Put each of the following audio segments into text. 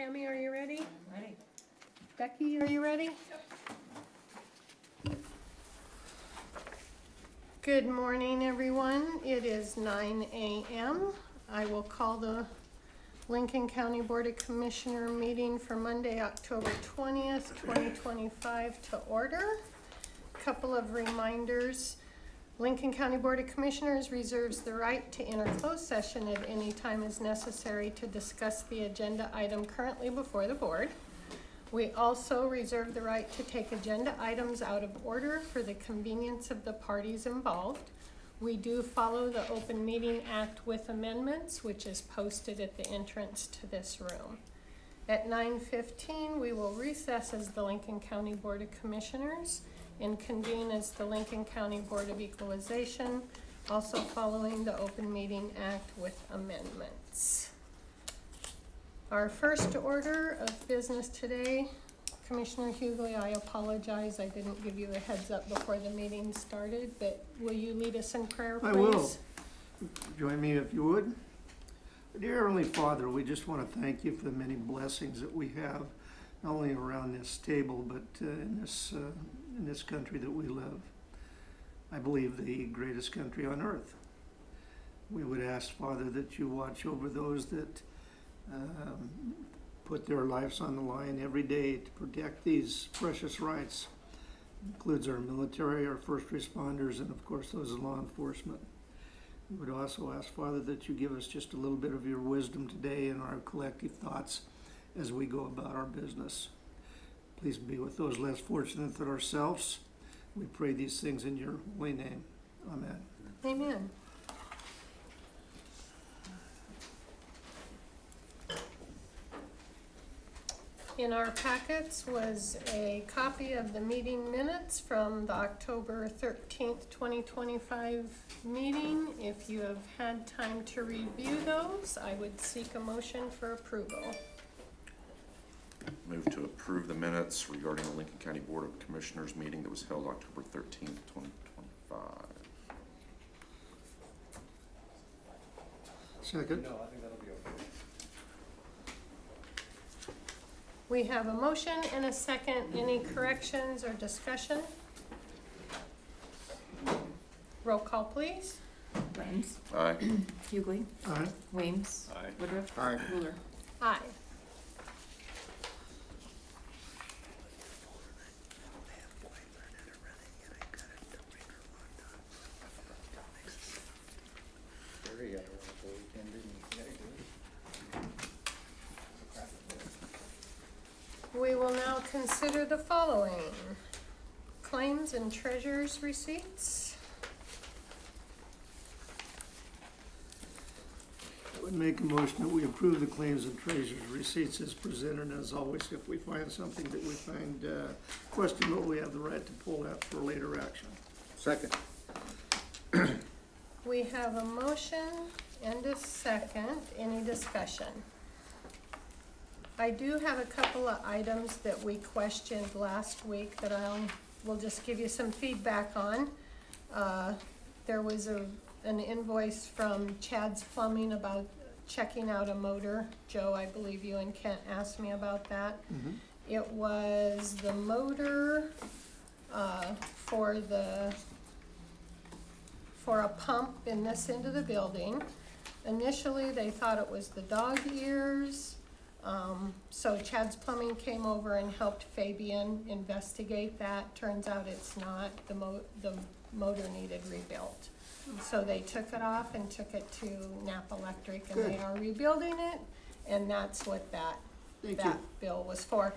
Tammy, are you ready? Ready. Becky, are you ready? Good morning, everyone. It is 9 a.m. I will call the Lincoln County Board of Commissioner meeting for Monday, October 20th, 2025 to order. Couple of reminders. Lincoln County Board of Commissioners reserves the right to enter closed session at any time as necessary to discuss the agenda item currently before the board. We also reserve the right to take agenda items out of order for the convenience of the parties involved. We do follow the Open Meeting Act with amendments, which is posted at the entrance to this room. At 9:15, we will recess as the Lincoln County Board of Commissioners and convene as the Lincoln County Board of Equalization, also following the Open Meeting Act with amendments. Our first order of business today, Commissioner Hughley, I apologize, I didn't give you a heads up before the meeting started, but will you lead us in prayer, please? I will. Join me if you would. Dear Heavenly Father, we just want to thank you for the many blessings that we have, not only around this table, but in this country that we live. I believe the greatest country on earth. We would ask, Father, that you watch over those that put their lives on the line every day to protect these precious rights. It includes our military, our first responders, and of course those in law enforcement. We would also ask, Father, that you give us just a little bit of your wisdom today in our collective thoughts as we go about our business. Please be with those less fortunate than ourselves. We pray these things in your holy name. Amen. Amen. In our packets was a copy of the meeting minutes from the October 13th, 2025 meeting. If you have had time to review those, I would seek a motion for approval. Move to approve the minutes regarding the Lincoln County Board of Commissioners meeting that was held October 13th, 2025. Second. No, I think that'll be okay. We have a motion and a second. Any corrections or discussion? Roll call, please. Lenz, Aye. Hughley, Aye. Weems, Aye. Woodruff, Aye. Ruler. Aye. Barry had a wonderful weekend, didn't he? Yeah, he did. We will now consider the following. Claims and treasurer's receipts. I would make a motion that we approve the claims and treasurer's receipts as presented. And as always, if we find something that we find questionable, we have the right to pull that for later action. Second. We have a motion and a second. Any discussion? I do have a couple of items that we questioned last week that will just give you some feedback on. There was an invoice from Chad's Plumbing about checking out a motor. Joe, I believe you and Kent asked me about that. Mm-hmm. It was the motor for a pump in this end of the building. Initially, they thought it was the dog ears. So Chad's Plumbing came over and helped Fabian investigate that. Turns out it's not. The motor needed rebuilt. So they took it off and took it to Napa Electric, and they are rebuilding it, and that's what that bill was for.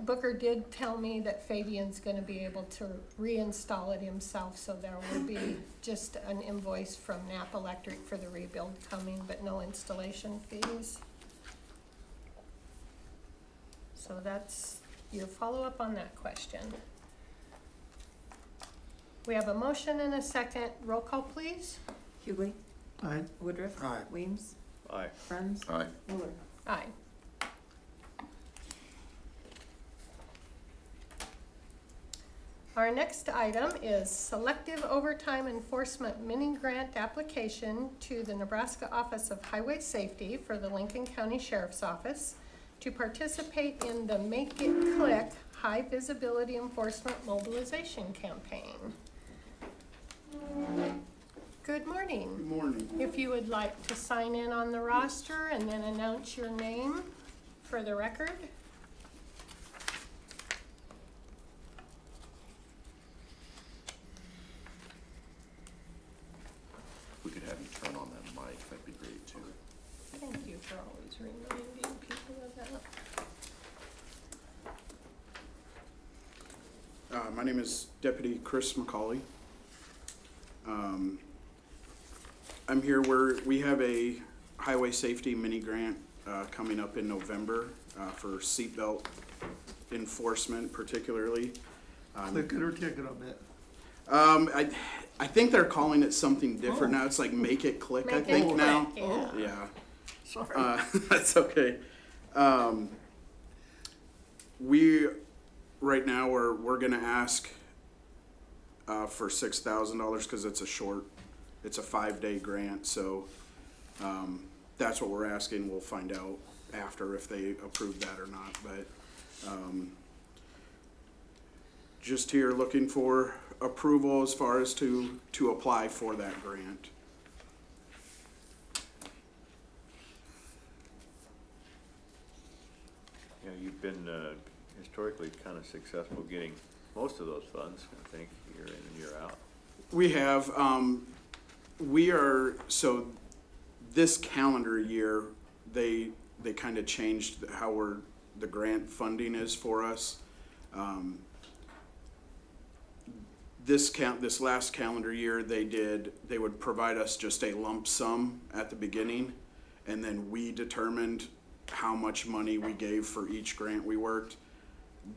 Booker did tell me that Fabian's gonna be able to reinstall it himself, so there will be just an invoice from Napa Electric for the rebuild coming, but no installation fees. So that's your follow-up on that question. We have a motion and a second. Roll call, please. Hughley, Aye. Woodruff. Aye. Weems, Aye. Friends, Aye. Ruler. Aye. Our next item is selective overtime enforcement mini grant application to the Nebraska Office of Highway Safety for the Lincoln County Sheriff's Office to participate in the Make It Click High Visibility Enforcement Mobilization Campaign. Good morning. Good morning. If you would like to sign in on the roster and then announce your name for the record. If we could have you turn on that mic, that'd be great too. Thank you for always reminding people of that. My name is Deputy Chris McCauley. I'm here where we have a highway safety mini grant coming up in November for seatbelt enforcement particularly. Click it or tick it a bit. I think they're calling it something different now. It's like Make It Click, I Make it think click, now. yeah. Yeah. Sorry. That's okay. We, right now, we're gonna ask for $6,000 because it's a 5-day grant, so that's what we're asking. We'll find out after if they approve that or not, but just here looking for approval as far as to apply for that grant. Yeah, you've been historically kind of successful getting most of those funds, I think, year in and year out. We have, so this calendar year, they kind of changed how the grant funding is for us. This last calendar year, they would provide us just a lump sum at the beginning, and then we determined how much money we gave for each grant we worked.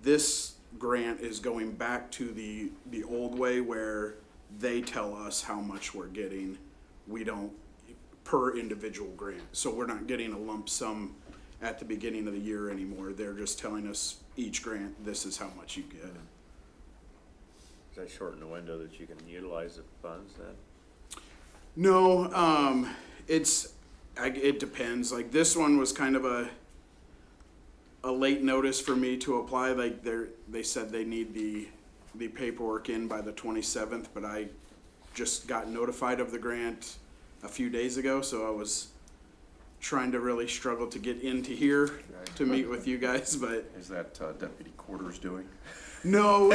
This grant is going back to the old way where they tell us how much we're getting. We don't, per individual grant. So we're not getting a lump sum at the beginning of the year anymore. They're just telling us each grant, this is how much you get. Does that shorten the window that you can utilize the funds then? No, it depends. Like this one was kind of a late notice for me to apply. Like they said they need the paperwork in by the 27th, but I just got notified of the grant a few days ago, so I was trying to really struggle to get into here to meet with you guys, but Is that Deputy Quarters doing? no,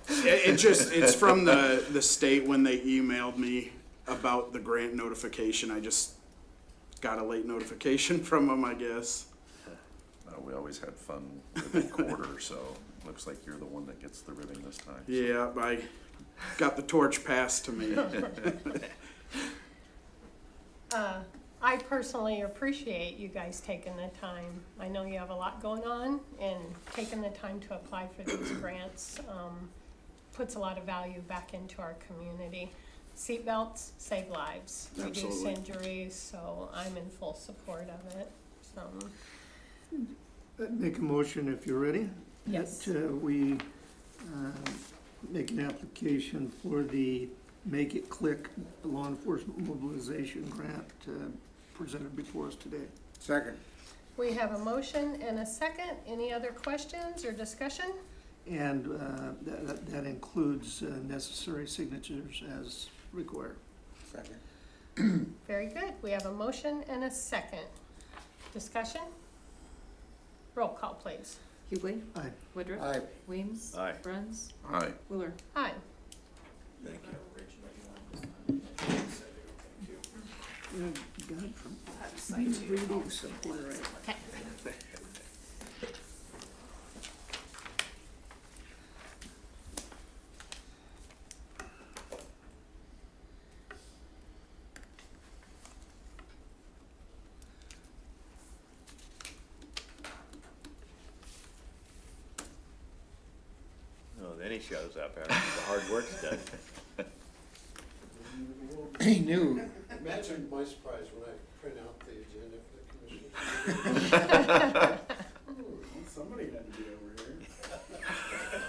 it's from the state. When they emailed me about the grant notification, I just got a late notification from them, I guess. We always had fun with the quarter, so looks like you're the one that gets the ribbon this time. so. Yeah, I got the torch passed to me. I personally appreciate you guys taking the time. I know you have a lot going on, and taking the time to apply for these grants puts a lot of value back into our community. Seatbelts save lives, reduce Absolutely. injuries, so I'm in full support of it. So, Make a motion if you're ready. yes. That we make an application for the Make It Click Law Enforcement Mobilization Grant presented before us today. Second. We have a motion and a second. Any other questions or discussion? And that includes necessary signatures as required. Second. Very good. We have a motion and a second. Discussion? Roll call, please. Hughley. Aye. Woodruff. Aye. Weems. Aye. Bruns. Aye. Wheeler. Aye. Thank you. Got it from reading something right. Okay. Oh, then he shows up after the hard work's done. He knew. Imagine my surprise when I print out the agenda for the commission. Somebody had to be over here.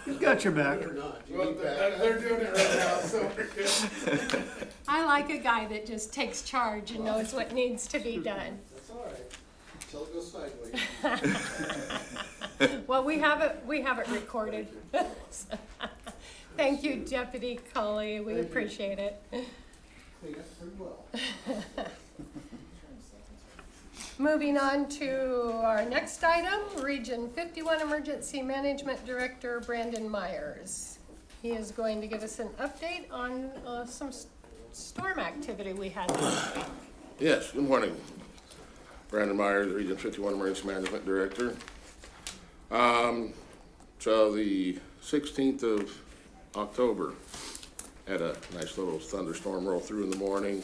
We've got your back. Or not. Do you Well, need backup? they're doing it right now, so we're good. I like a guy that just takes charge and knows what needs to be done. That's all right. Till it goes sideways. Well, we have it recorded. Thank you, Deputy Colley, we Thank you. appreciate it. Clean up pretty well. Moving on to our next item, Region 51 Emergency Management Director Brandon Myers. He is going to give us an update on some storm activity we had last week. Yes, good morning. Brandon Myers, Region 51 Emergency Management Director. So the 16th of October, had a nice little thunderstorm roll through in the morning.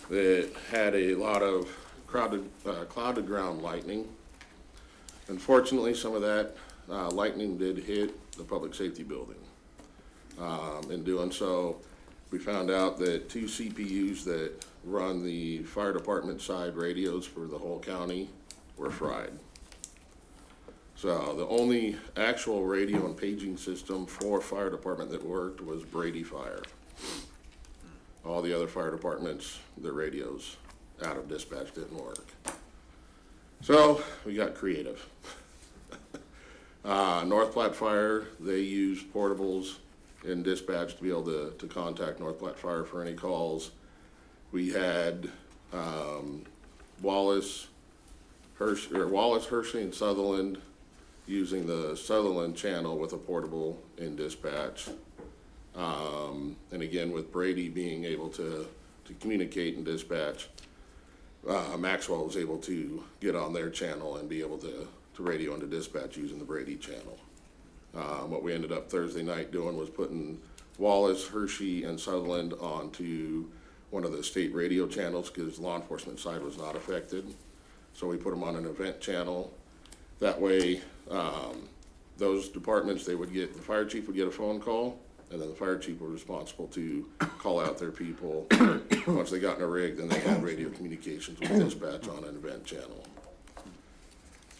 It had a lot of clouded ground lightning. Unfortunately, some of that lightning did hit the public safety building. In doing so, we found out that 2 CPUs that run the fire department side radios for the whole county were fried. So the only actual radio and paging system for fire department that worked was Brady Fire. All the other fire departments, their radios out of dispatch didn't work. So we got creative. North Platte Fire, they use portables in dispatch to be able to contact North Platte Fire for any calls. We had Wallace, Hershey, and Sutherland using the Sutherland channel with a portable in dispatch. And again, with Brady being able to communicate in dispatch, Maxwell was able to get on their channel and be able to radio into dispatch using the Brady channel. What we ended up Thursday night doing was putting Wallace, Hershey, and Sutherland onto one of the state radio channels because law enforcement side was not affected. So we put them on an event channel. That way, those departments, the fire chief would get a phone call, and then the fire chief was responsible to call out their people. Once they got in a rig, then they had radio communications with dispatch on an event channel.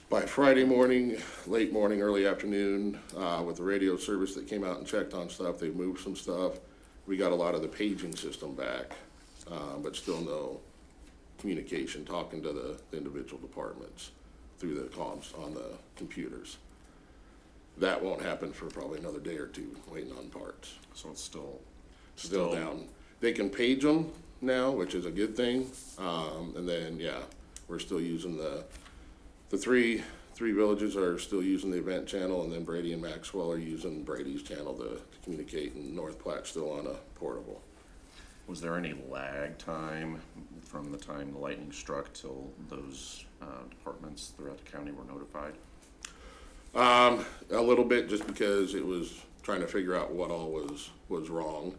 By Friday morning, late morning, early afternoon, with the radio service that came out and checked on stuff, they moved some stuff. We got a lot of the paging system back, but still no communication, talking to the individual departments through the comms on the computers. That won't happen for probably another day or two, waiting on parts. So it's still Down. They can page them now, which is a good thing. And then, yeah, we're still using the three villages are still using the event channel, and then Brady and Maxwell are using Brady's channel to communicate, and North Platte's still on a portable. Was there any lag time from the time the lightning struck till those departments throughout the county were notified? A little bit, just because it was trying to figure out what all was wrong.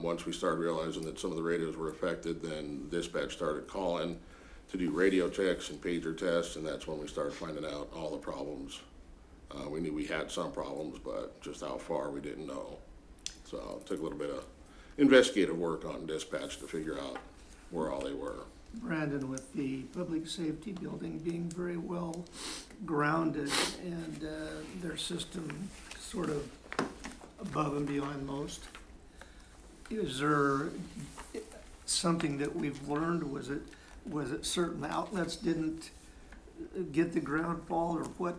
Once we started realizing that some of the radios were affected, then dispatch started calling to do radio checks and pager tests, and that's when we started finding out all the problems. We knew we had some problems, but just how far we didn't know. So it took a little bit of investigative work on dispatch to figure out where all they were. Brandon, with the public safety building being very well grounded and their system sort of above and beyond most, is there something that we've learned? Was it certain outlets didn't get the ground fault, or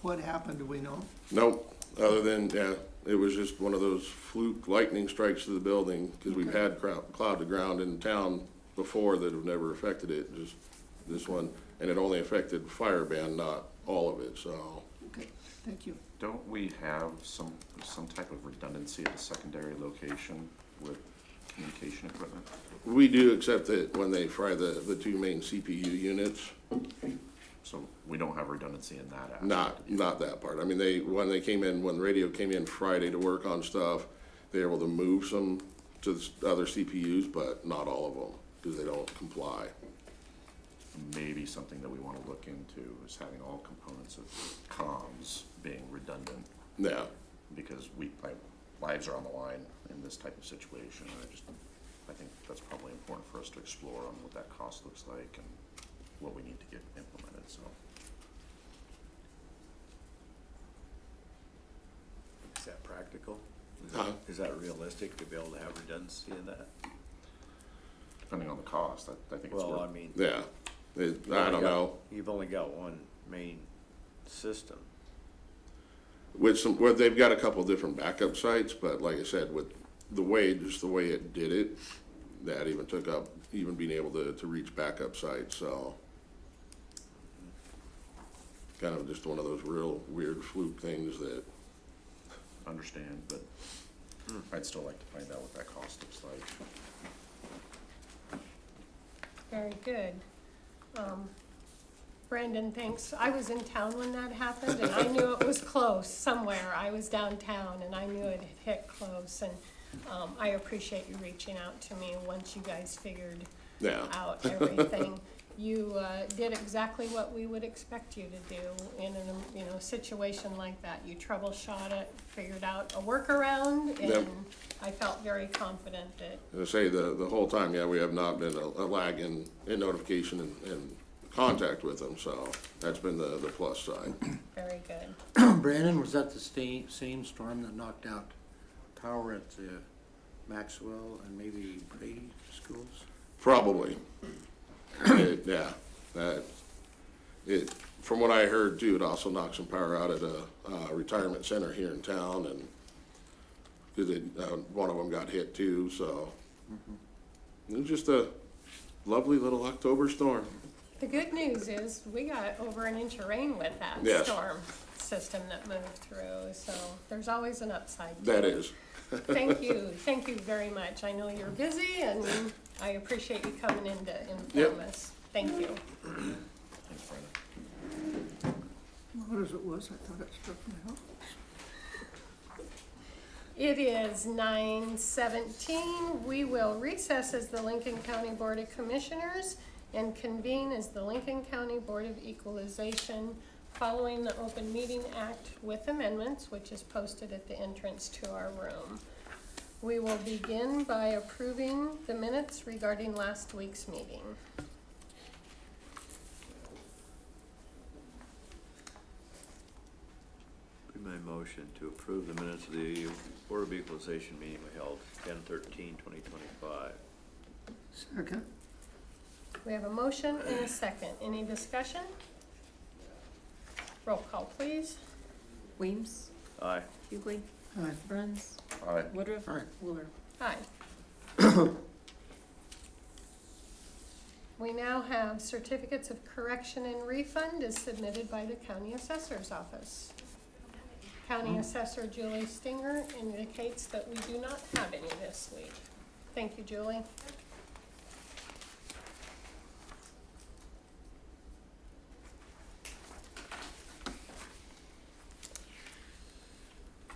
what happened? Do we know? Nope, other than, yeah, it was just one of those fluke lightning strikes to the building, because we've had cloud to ground in town before that have never affected it, just this one, and it only affected fire band, not all of it, so. Okay, thank you. Don't we have some type of redundancy at the secondary location with communication equipment? We do, except that when they fry the 2 main CPU units, So we don't have redundancy in that aspect? not that part. I mean, when the radio came in Friday to work on stuff, they were able to move some to the other CPUs, but not all of them, because they don't comply. Maybe something that we want to look into is having all components of comms being redundant, Yeah, because lives are on the line in this type of situation. I think that's probably important for us to explore on what that cost looks like and what we need to get implemented, so. Is that practical? Huh? Is that realistic to be able to have redundancy in that? Depending on the cost, I think it's Well, worth. I mean, yeah. I don't know. You've only got one main system. Well, they've got a couple different backup sites, but like I said, with just the way it did it, that even took up even being able to reach backup sites, so. Kind of just one of those real weird fluke things that, Understand, but I'd still like to find out what that cost looks like. Very good. Brandon, thanks. I was in town when that happened, and I knew it was close somewhere. I was downtown, and I knew it had hit close, and I appreciate you reaching out to me once you guys figured yeah. out everything. You did exactly what we would expect you to do in a situation like that. You troubleshot it, figured out a workaround, and Yep. I felt very confident that As I say, the whole time, yeah, we have not been a lag in notification and contact with them, so that's been the plus side. very good. Brandon, was that the same storm that knocked out power at the Maxwell and maybe Brady schools? Probably. Yeah, from what I heard too, it also knocked some power out at a retirement center here in town, and because one of them got hit too, so. It was just a lovely little October storm. The good news is we got over an inch of rain with that Yes. storm system that moved through, so there's always an upside to That it. is. Thank you very much. I know you're busy, and I appreciate you coming in to inform Yep. us. Thank you. Thanks, Brandon. What as it was, I thought it struck my house. It is 9:17. We will recess as the Lincoln County Board of Commissioners and convene as the Lincoln County Board of Equalization following the Open Meeting Act with amendments, which is posted at the entrance to our room. We will begin by approving the minutes regarding last week's meeting. Be my motion to approve the minutes of the Board of Equalization meeting we held 10/13/2025. Second. We have a motion and a second. Any discussion? Roll call, please. Weems, Aye. Hughley, Aye. Bruns, Aye. Woodruff, Aye. Wheeler. Aye. We now have certificates of correction and refund as submitted by the County Assessor's Office. County Assessor Julie Stinger indicates that we do not have any this week. Thank you, Julie.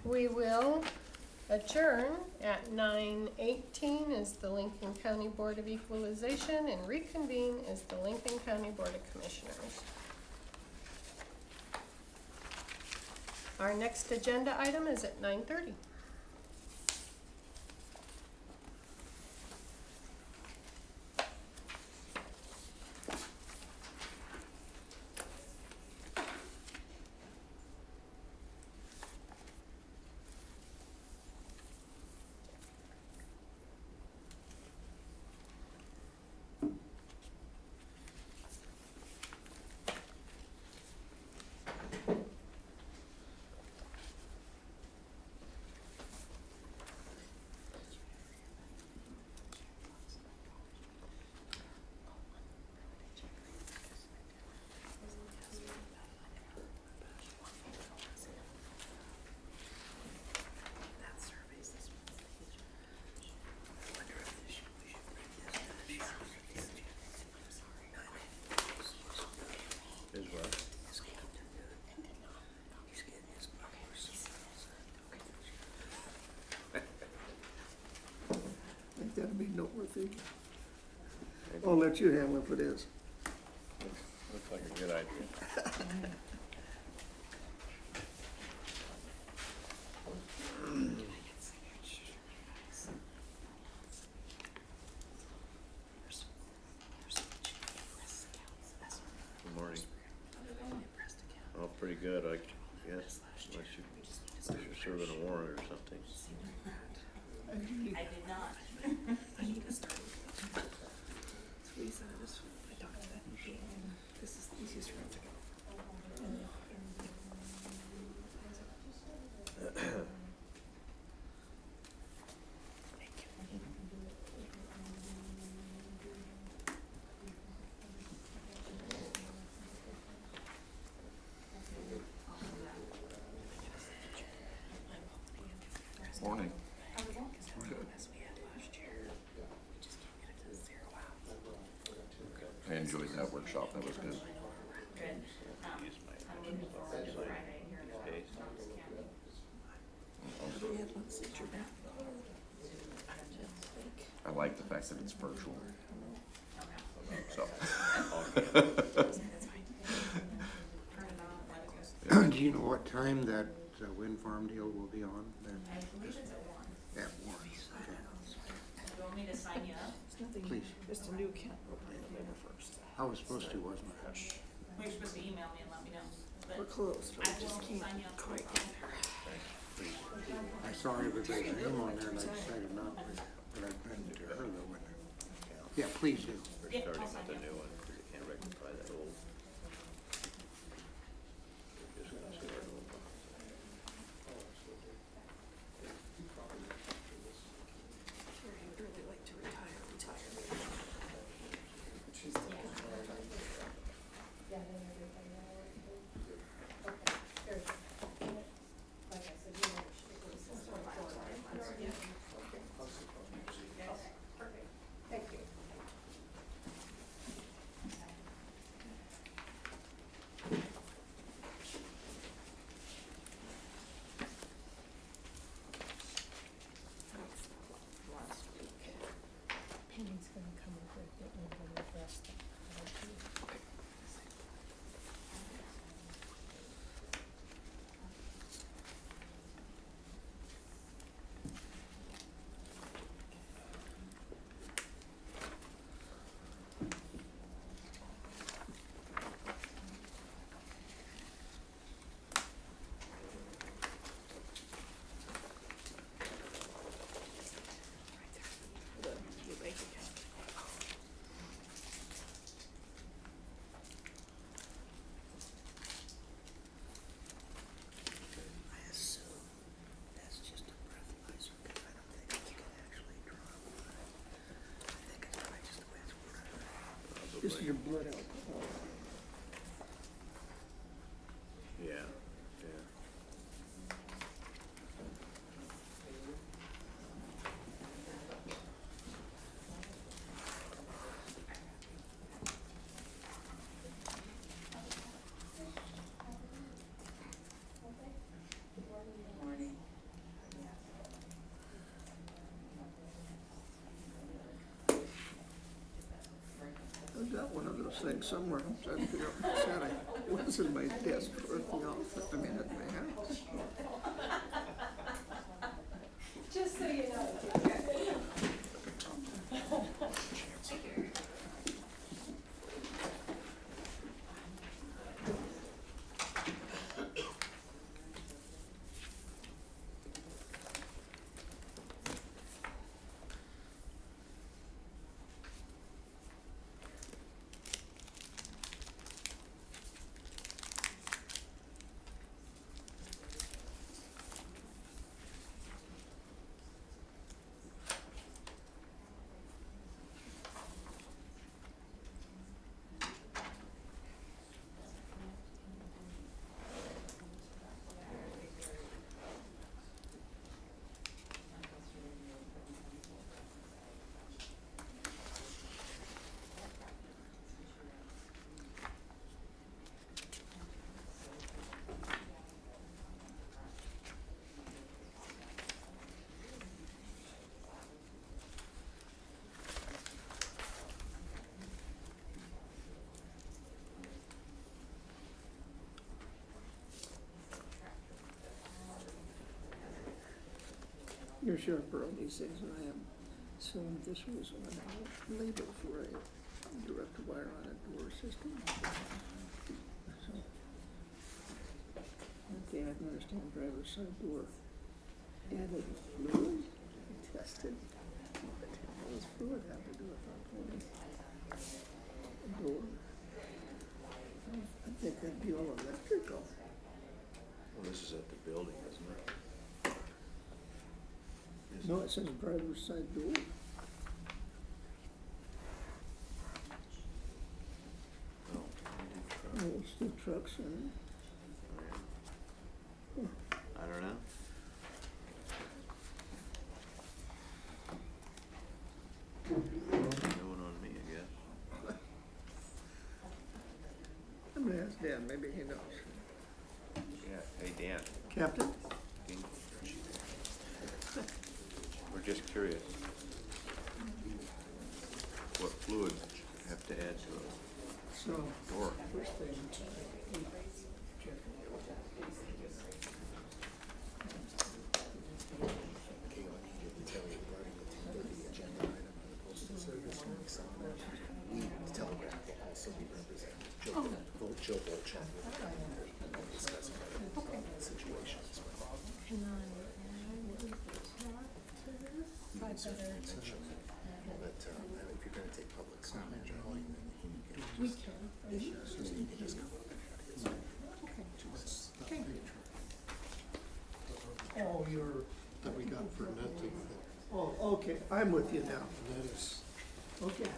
We will adjourn at 9:18 as the Lincoln County Board of Equalization and reconvene as the Lincoln County Board of Commissioners. Our next agenda item is at 9:30. Is what? I think that'd be noteworthy. I'll let you handle it if it is. Looks like a good idea. Good morning. Oh, pretty good, I guess, unless you're serving a warrant or something. I did not. I need to start. Teresa, I talked to This is the easiest route to go. Thank you. Morning. I enjoyed that workshop, that was good. Yeah, let's see your back. I like the fact that it's virtual. So. Do you know what time that wind farm deal will be on? I believe it's at 1. At 1, okay. You want me to sign you up? It's nothing, Please. just a new account opening November 1st. I was supposed to, wasn't I? Well, you're supposed to email me and let me know. We're But close, but I we just will can't sign you up. quite get there. I saw everybody's name on there and I decided not to, but I've been to her though. Yeah, please do. We're Yeah, starting I'll sign with a you new one, because you can't rectify that old. We're just gonna see what it will. Sure, you'd really like to retire. Thank you. Last week. Penny's gonna come over and get me to address that. The bank account. I assume that's just a breathalyzer, because I don't think you can actually draw blood. I think it's probably just the way it's worded. This is your blood alcohol. Yeah, yeah. I've got one of those things somewhere. I'm trying to figure out what setting. It was in my desk or at the office, I mean, at my house. Just so you know. You're sharper on these things than I am. So this was on label for a direct wire on a door system. So, okay, I can understand driver's side door. Added fluid, tested. What the hell does fluid have to do with opening a door? I think that'd be all electrical. Well, this is at the building, isn't it? No, it says driver's side door. No, we do Oh, it's the trucks in truck. I don't know. No one on me, I guess. I'm gonna ask Dan, maybe he knows. Yeah, hey Dan, Captain? we're just curious. What fluid have to add to So, a door? first thing. Oh, you're, That we got for nothing, oh, okay, I'm with you now. and that is, Okay.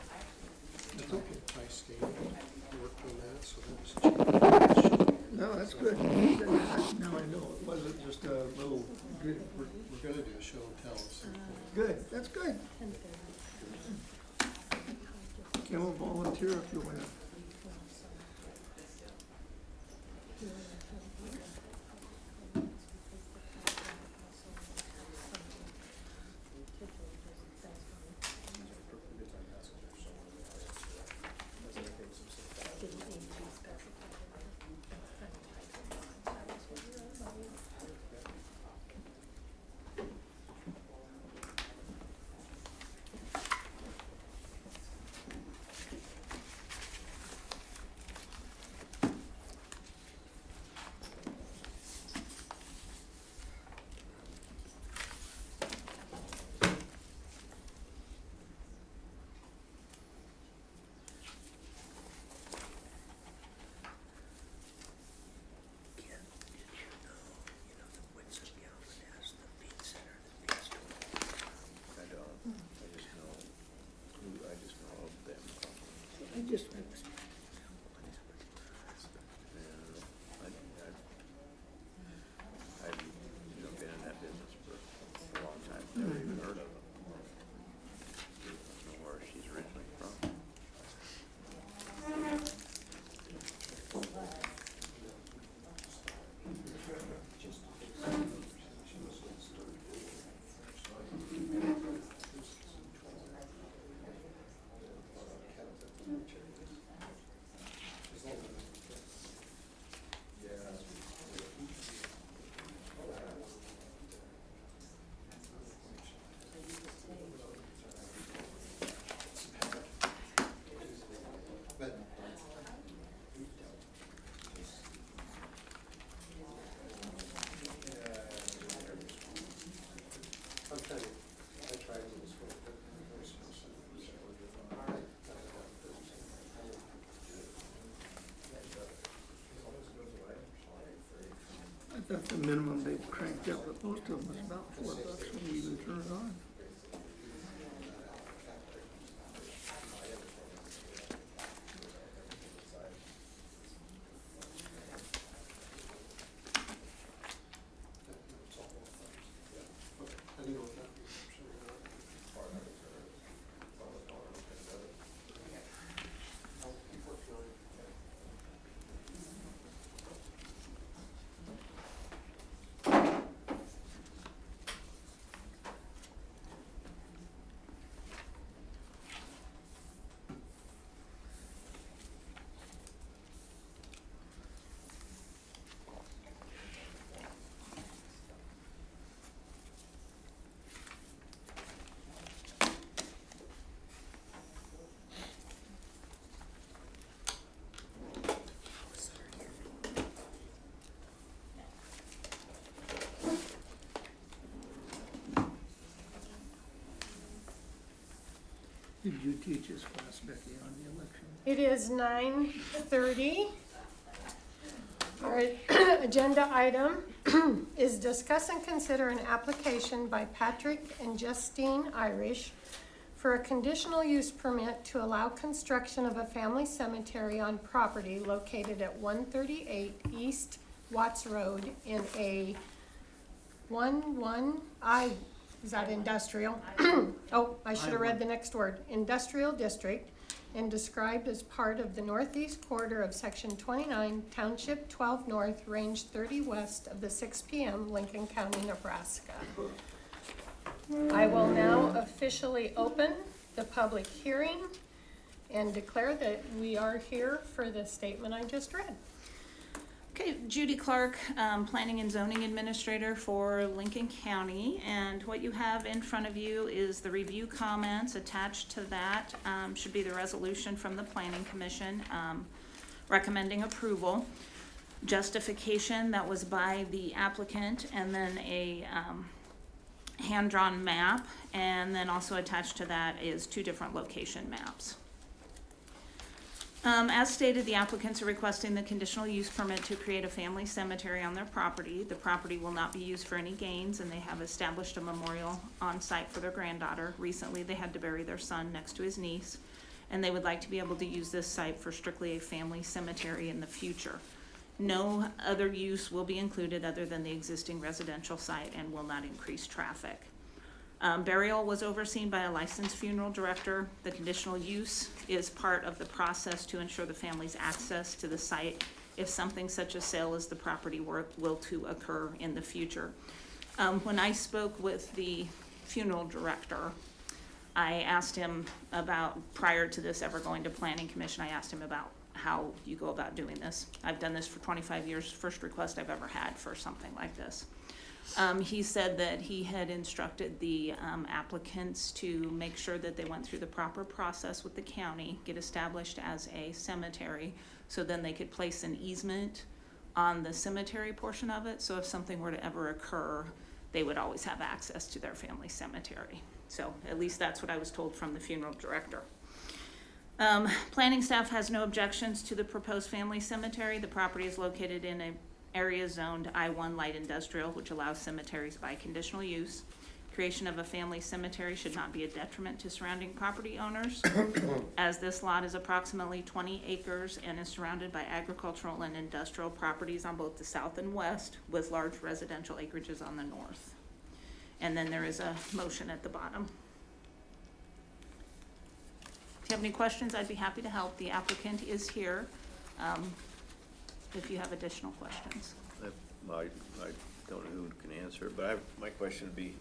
that's okay, I stayed, worked on that, so that was. No, that's good. Now I know, it wasn't just a little, good. We're gonna do a show and tell at some point. Good, that's good. Kim will volunteer if you want. I don't, I just know of them. I just, Yeah, I've, been in that business for a long time, never even heard of them. Don't know where she's originally from. But I'm trying to, I tried to this one. I thought the minimum they cranked up at most of them was about $4 when you even turn it on. I knew what that. I'll keep working on it. Did you teach this class, Becky, on the election? It is 9:30. Our agenda item is discuss and consider an application by Patrick and Justine Irish for a conditional use permit to allow construction of a family cemetery on property located at 138 East Watts Road in a is that industrial? Oh, I should have read the next word. Industrial district, and described as part of the northeast quarter of section 29, township 12 north, range 30 west of the 6 p.m. Lincoln County, Nebraska. I will now officially open the public hearing and declare that we are here for the statement I just read. Okay, Judy Clark, Planning and Zoning Administrator for Lincoln County, and what you have in front of you is the review comments. Attached to that should be the resolution from the Planning Commission recommending approval, justification that was by the applicant, and then a hand-drawn map, and then also attached to that is 2 different location maps. As stated, the applicants are requesting the conditional use permit to create a family cemetery on their property. The property will not be used for any gains, and they have established a memorial on site for their granddaughter. Recently, they had to bury their son next to his niece, and they would like to be able to use this site for strictly a family cemetery in the future. No other use will be included other than the existing residential site and will not increase traffic. Burial was overseen by a licensed funeral director. The conditional use is part of the process to ensure the family's access to the site if something such as sale as the property will to occur in the future. When I spoke with the funeral director, I asked him about, prior to this ever going to Planning Commission, I asked him about how you go about doing this. I've done this for 25 years, first request I've ever had for something like this. He said that he had instructed the applicants to make sure that they went through the proper process with the county, get established as a cemetery, so then they could place an easement on the cemetery portion of it. So if something were to ever occur, they would always have access to their family cemetery. So at least that's what I was told from the funeral director. Planning staff has no objections to the proposed family cemetery. The property is located in an area zoned I-1 light industrial, which allows cemeteries by conditional use. Creation of a family cemetery should not be a detriment to surrounding property owners, as this lot is approximately 20 acres and is surrounded by agricultural and industrial properties on both the south and west, with large residential acreages on the north. And then there is a motion at the bottom. If you have any questions, I'd be happy to help. The applicant is here. If you have additional questions. I don't know who can answer, but my question would be,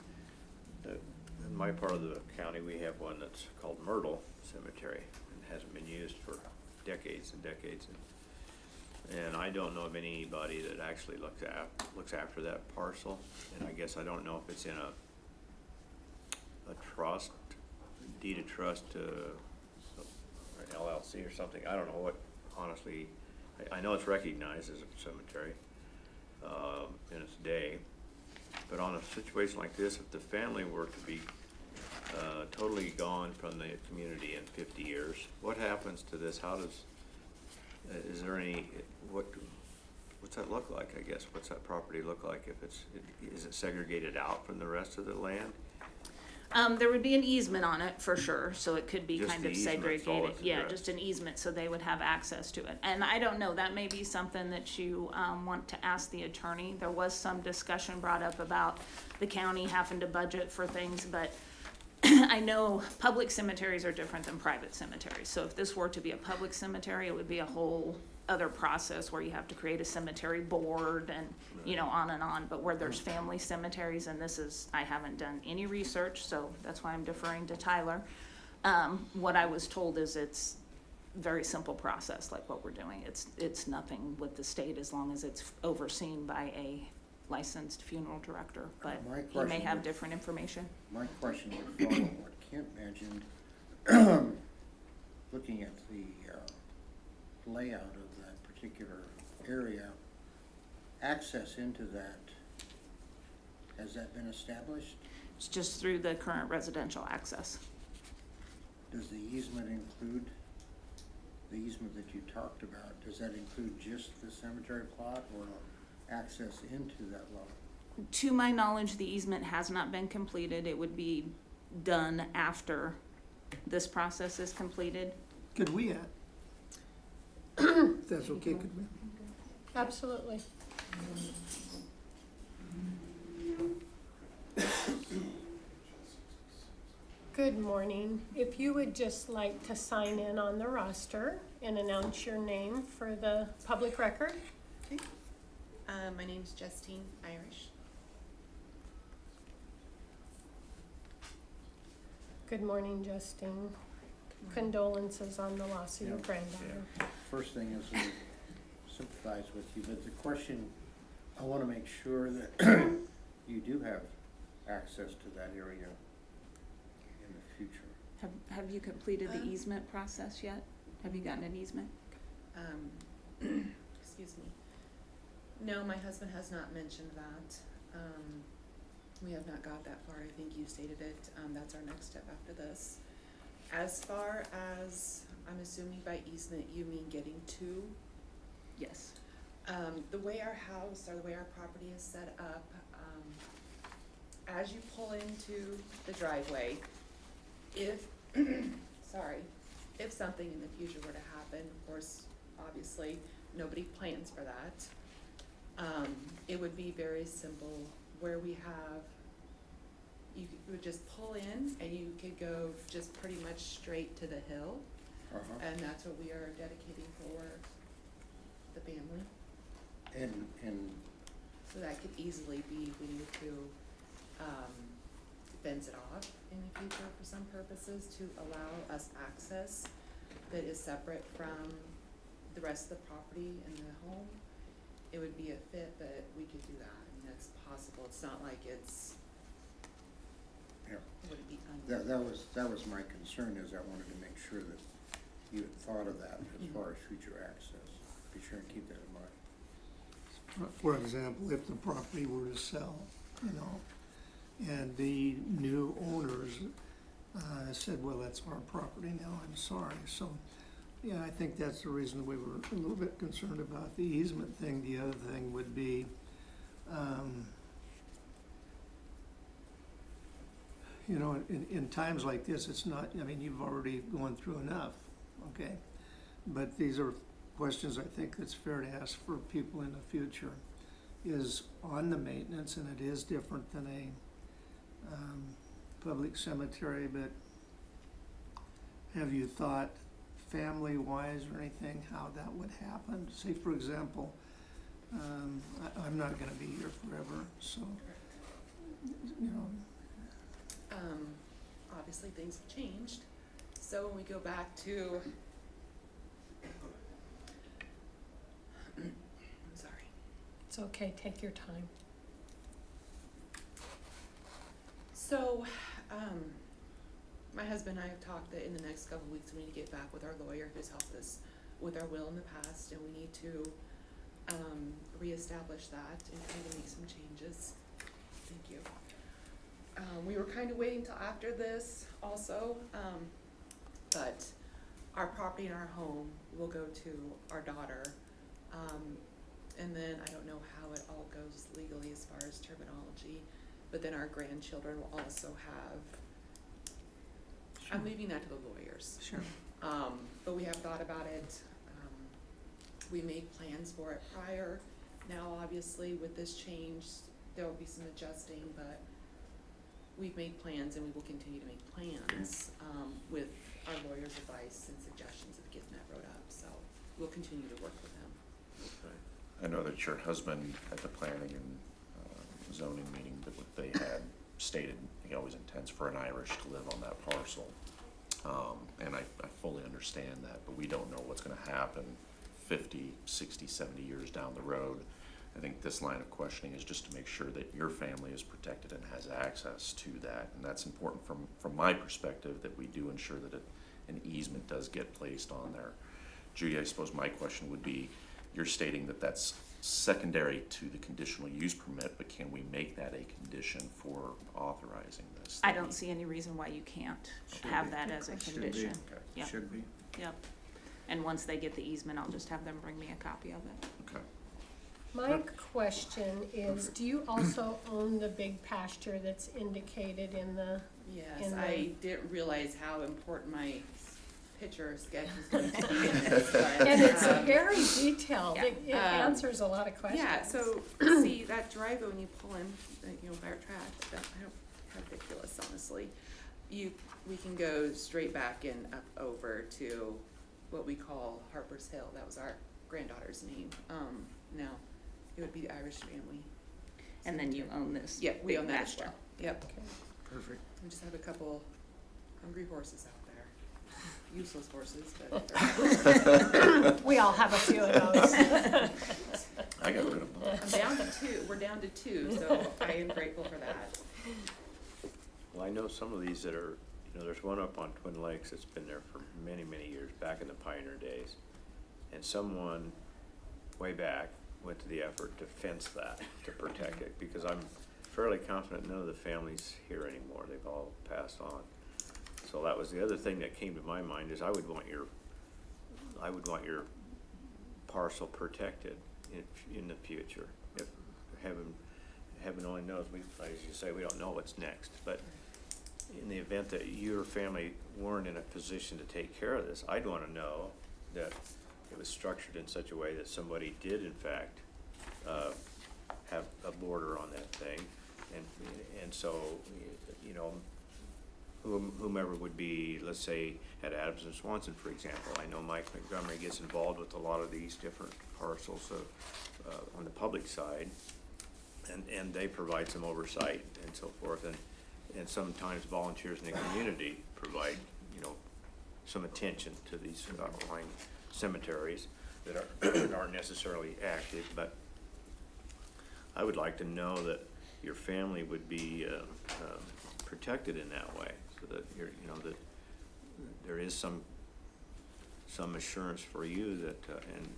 in my part of the county, we have one that's called Myrtle Cemetery, and hasn't been used for decades and decades. And I don't know of anybody that actually looks after that parcel, and I guess I don't know if it's in a trust, deed of trust to an LLC or something. I don't know what, honestly. I know it's recognized as a cemetery in its day, but on a situation like this, if the family were to be totally gone from the community in 50 years, what happens to this? How does, is there any, what's that look like, I guess? What's that property look like if is it segregated out from the rest of the land? There would be an easement on it for sure, so it could be Just kind the of easement's all segregated. that's Yeah, addressed. just an easement, so they would have access to it. And I don't know, that may be something that you want to ask the attorney. There was some discussion brought up about the county having to budget for things, but I know public cemeteries are different than private cemeteries. So if this were to be a public cemetery, it would be a whole other process where you have to create a cemetery board and, you know, on and on. But where there's family cemeteries, and this is, I haven't done any research, so that's why I'm deferring to Tyler. What I was told is it's very simple process, like what we're doing. It's nothing with the state as long as it's overseen by a licensed funeral director, but My he may question have would- different information. My question would follow what Kent mentioned, looking at the layout of that particular area, access into that, has that been established? It's just through the current residential access. Does the easement include the easement that you talked about, does that include just the cemetery plot or access into that lot? To my knowledge, the easement has not been completed. It would be done after this process is completed. Could we add? If that's okay, could we? Absolutely. Good morning. If you would just like to sign in on the roster and announce your name for the public record. My name's Justine Irish. Good morning, Justine. Condolences on the loss of your granddaughter. First thing is to sympathize with you, but the question, I wanna make sure that you do have access to that area in the future. Have you completed the easement process yet? Have you gotten an easement? Excuse me. No, my husband has not mentioned that. We have not got that far. I think you stated it. That's our next step after this. As far as, I'm assuming by easement, you mean getting to? Yes. The way our house or the way our property is set up, as you pull into the driveway, if, sorry, if something in the future were to happen, of course, obviously, nobody plans for that. It would be very simple, where we have, you would just pull in and you could go just pretty much straight to the hill. And that's what we are dedicating for the family. And So that could easily be, we needed to, fence it off in the future for some purposes to allow us access that is separate from the rest of the property and the home. It would be a fit, but we could do that. I mean, that's possible. It's not like it's, Yeah. it wouldn't be un- that was my concern, is I wanted to make sure that you had thought of that as far as future access. Be sure and keep that in mind. For example, if the property were to sell, you know, and the new owners said, well, that's our property now, I'm sorry. So, yeah, I think that's the reason we were a little bit concerned about the easement thing. The other thing would be, you know, in times like this, it's not, I mean, you've already gone through enough, okay? But these are questions I think that's fair to ask for people in the future, is on the maintenance, and it is different than a public cemetery, but have you thought family-wise or anything, how that would happen? Say, for example, I'm not gonna be here forever, so, you know. Obviously, things have changed. So when we go back to, I'm sorry. It's okay, take your time. So, my husband and I have talked that in the next couple of weeks, we need to get back with our lawyer who's helped us with our will in the past, and we need to, reestablish that and kind of make some changes. Thank you. We were kind of waiting till after this also, but our property and our home will go to our daughter. And then I don't know how it all goes legally as far as terminology, but then our grandchildren will also have, I'm leaving that to the lawyers. Sure. But we have thought about it. We made plans for it prior. Now, obviously, with this change, there will be some adjusting, but we've made plans and we will continue to make plans, with our lawyer's advice and suggestions of getting that road up. So we'll continue to work with them. I know that your husband at the planning and zoning meeting, that what they had stated, he always intends for an Irish to live on that parcel. And I fully understand that, but we don't know what's gonna happen 50, 60, 70 years down the road. I think this line of questioning is just to make sure that your family is protected and has access to that. And that's important from my perspective, that we do ensure that an easement does get placed on there. Judy, I suppose my question would be, you're stating that that's secondary to the conditional use permit, but can we make that a condition for authorizing this? I don't see any reason why you can't have that as a condition. Okay. Yep. Should be. Yep. And once they get the easement, I'll just have them bring me a copy of it. Okay. My question is, do you also own the big pasture that's indicated in the, Yes, in the- I didn't realize how important my picture sketch was going to be in this, but, and it's very detailed, yeah. it answers a lot of questions. Yeah, so, see, that driveway, when you pull in, by our track, that, I don't, ridiculous, honestly. We can go straight back and up over to what we call Harper's Hill, that was our granddaughter's name. Now, it would be the Irish family. And then you own this Yeah, we big own that as pasture. well, yep. Perfect. We just have a couple hungry horses out there, useless horses, but We all have a few of those. I got rid of mine. I'm down to two, we're down to two, so I am grateful for that. Well, I know some of these that are, there's one up on Twin Lakes that's been there for many, many years, back in the Pioneer days. And someone way back went to the effort to fence that, to protect it, because I'm fairly confident none of the families here anymore, they've all passed on. So that was the other thing that came to my mind, is I would want your parcel protected in the future. If heaven only knows, as you say, we don't know what's next, but in the event that your family weren't in a position to take care of this, I'd wanna know that it was structured in such a way that somebody did in fact have a border on that thing, and so, whomever would be, let's say, at Adams and Swanson, for example, I know Mike Montgomery gets involved with a lot of these different parcels on the public side, and they provide some oversight and so forth, and sometimes volunteers in the community provide, some attention to these outlying cemeteries that aren't necessarily active, but I would like to know that your family would be protected in that way, so that that there is some assurance for you that,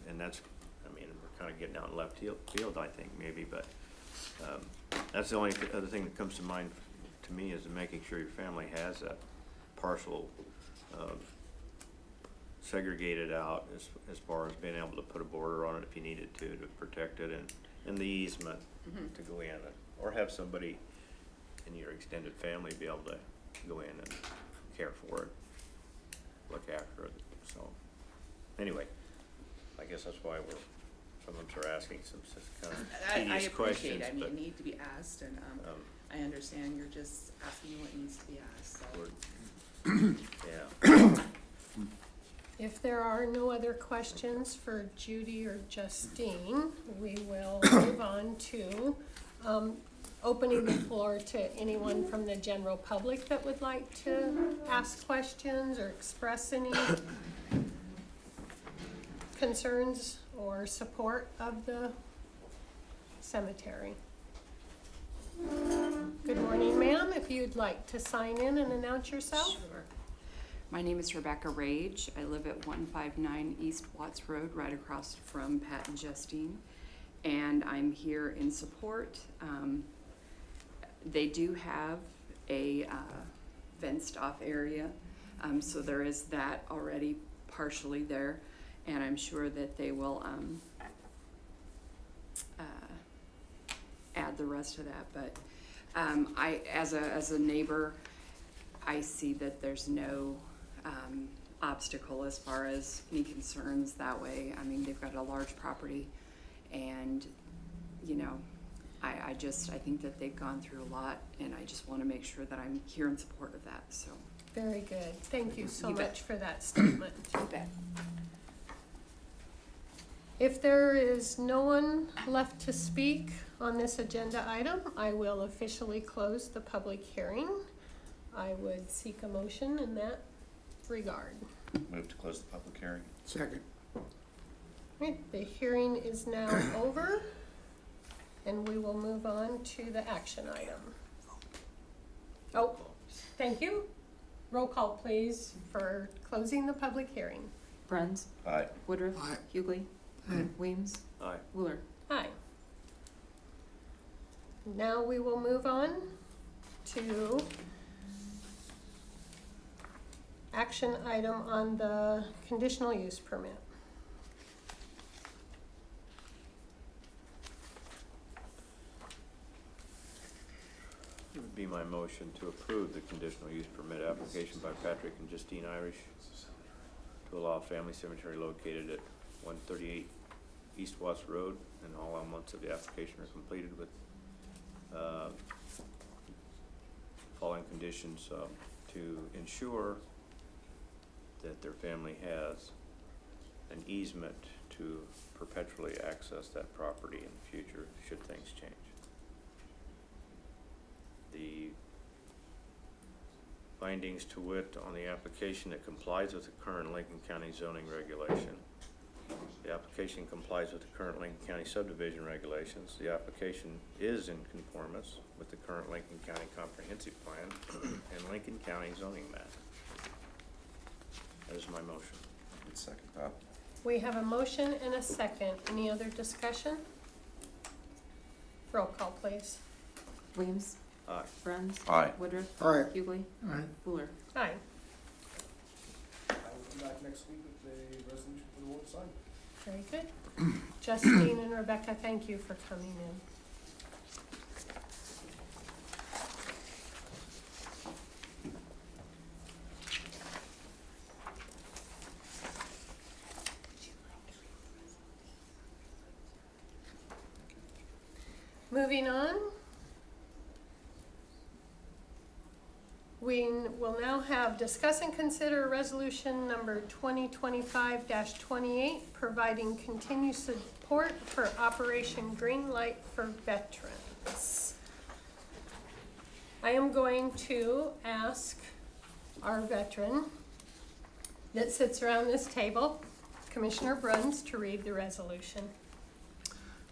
and that's, we're kind of getting out in left field, I think, maybe, but that's the only other thing that comes to mind to me, is making sure your family has that parcel segregated out as far as being able to put a border on it if you needed to protect it, and the easement to go in, or have somebody in your extended family be able to go in and care for it, look after it. So anyway, I guess that's why some of us are asking some kind of I tedious appreciate questions, it, but it need to be asked, and, I understand you're just asking what needs to be asked, so. yeah. If there are no other questions for Judy or Justine, we will move on to opening the floor to anyone from the general public that would like to ask questions or express any concerns or support of the cemetery. Good morning, ma'am. If you'd like to sign in and announce yourself. Sure. My name is Rebecca Rage. I live at 159 East Watts Road, right across from Pat and Justine, and I'm here in support. They do have a fenced off area, so there is that already partially there, and I'm sure that they will add the rest of that. But I, as a neighbor, I see that there's no obstacle as far as any concerns that way. I mean, they've got a large property, and I think that they've gone through a lot, and I just want to make sure that I'm here in support of that. So Very good. Thank you so You bet. much for that statement. you bet. If there is no one left to speak on this agenda item, I will officially close the public hearing. I would seek a motion in that regard. Move to close the public hearing. Second. Right, the hearing is now over, and we will move on to the action item. Oh, thank you. Roll call, please, for closing the public hearing. Bruns, Aye. Woodruff, Aye. Hughley, Weems, Aye. Wheeler. Aye. Now we will move on to action item on the conditional use permit. It would be my motion to approve the conditional use permit application by Patrick and Justine Irish to allow a family cemetery located at 138 East Watts Road, and all elements of the application are completed with following conditions to ensure that their family has an easement to perpetually access that property in the future should things change. The findings to wit on the application that complies with the current Lincoln County zoning regulation. The application complies with the current Lincoln County subdivision regulations. The application is in conformance with the current Lincoln County comprehensive plan and Lincoln County zoning map. That is my motion. I'd second that. We have a motion and a second. Any other discussion? Roll call, please. Weems. Aye. Bruns. Aye. Woodruff. Aye. Hughley. Aye. Wheeler. Aye. I will come back next week with a resolution for the board to sign. Very good. Justine and Rebecca, thank you for coming in. Moving on. We will now have discuss and consider resolution number 2025-28, providing continued support for Operation Green Light for Veterans. I am going to ask our veteran that sits around this table, Commissioner Bruns, to read the resolution.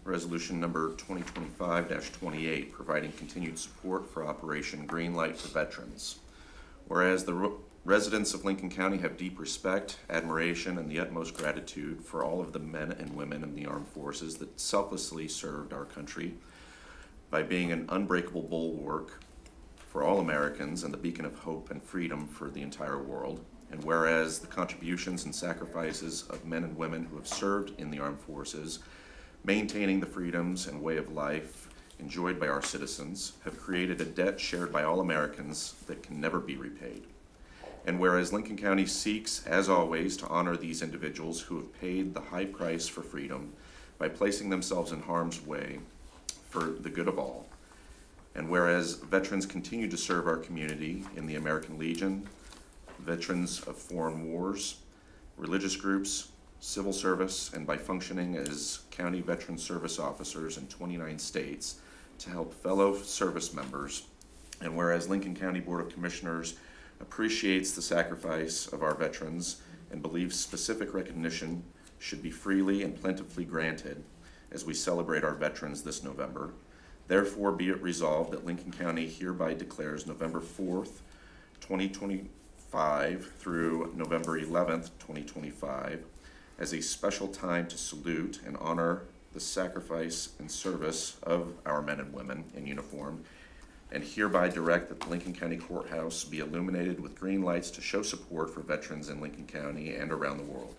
Resolution number 2025-28, providing continued support for Operation Greenlight for Veterans. Whereas the residents of Lincoln County have deep respect, admiration, and the utmost gratitude for all of the men and women in the armed forces that selflessly served our country by being an unbreakable bulwark for all Americans and the beacon of hope and freedom for the entire world. And whereas the contributions and sacrifices of men and women who have served in the armed forces, maintaining the freedoms and way of life enjoyed by our citizens, have created a debt shared by all Americans that can never be repaid. And whereas Lincoln County seeks, as always, to honor these individuals who have paid the high price for freedom by placing themselves in harm's way for the good of all. And whereas veterans continue to serve our community in the American Legion, veterans of foreign wars, religious groups, civil service, and by functioning as county veteran service officers in 29 states to help fellow service members. And whereas Lincoln County Board of Commissioners appreciates the sacrifice of our veterans and believes specific recognition should be freely and plentifully granted as we celebrate our veterans this November, therefore be it resolved that Lincoln County hereby declares November 4th, 2025 through November 11th, 2025 as a special time to salute and honor the sacrifice and service of our men and women in uniform, and hereby direct that the Lincoln County Courthouse be illuminated with green lights to show support for veterans in Lincoln County and around the world.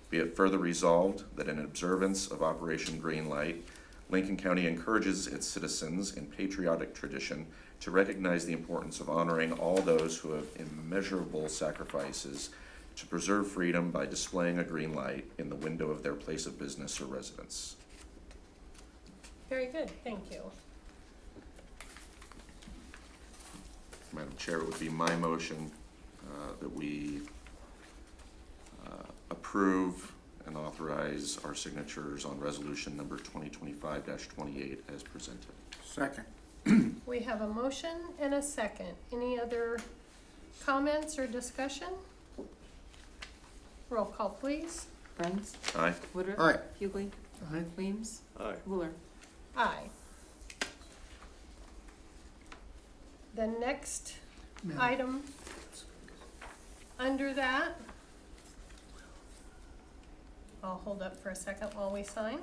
Be it further resolved that in observance of Operation Green Light, Lincoln County encourages its citizens in patriotic tradition to recognize the importance of honoring all those who have immeasurable sacrifices to preserve freedom by displaying a green light in the window of their place of business or residence. Very good, thank you. Madam Chair, it would be my motion that we approve and authorize our signatures on resolution number 2025-28 as presented. Second. We have a motion and a second. Any other comments or discussion? Roll call, please. Bruns. Aye. Woodruff. Aye. Hughley. Aye. Weems. Aye. Wheeler. Aye. The next Madam- item under that, I'll hold up for a second while we sign.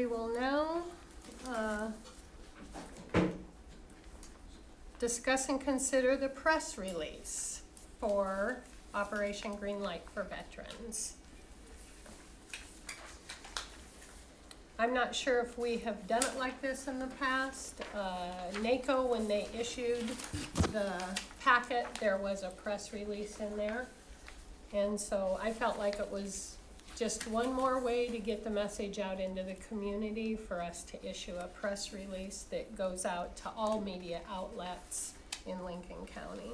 We will now discuss and consider the press release for Operation Greenlight for Veterans. I'm not sure if we have done it like this in the past. NACO, when they issued the packet, there was a press release in there. And so I felt like it was just one more way to get the message out into the community for us to issue a press release that goes out to all media outlets in Lincoln County.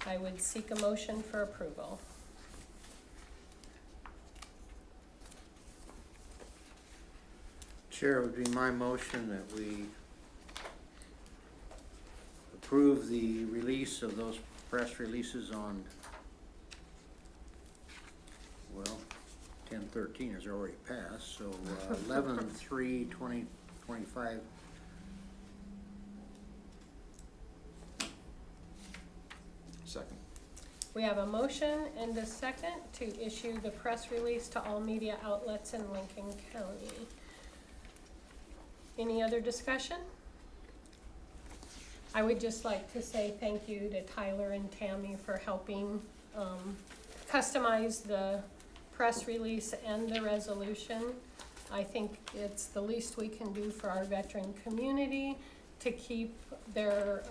I would seek a motion for approval. Chair, it would be my motion that we approve the release of those press releases on, well, 10/13 has already passed, so 11/3/2025. Second. We have a motion and a second to issue the press release to all media outlets in Lincoln County. Any other discussion? I would just like to say thank you to Tyler and Tammy for helping customize the press release and the resolution. I think it's the least we can do for our veteran community to keep their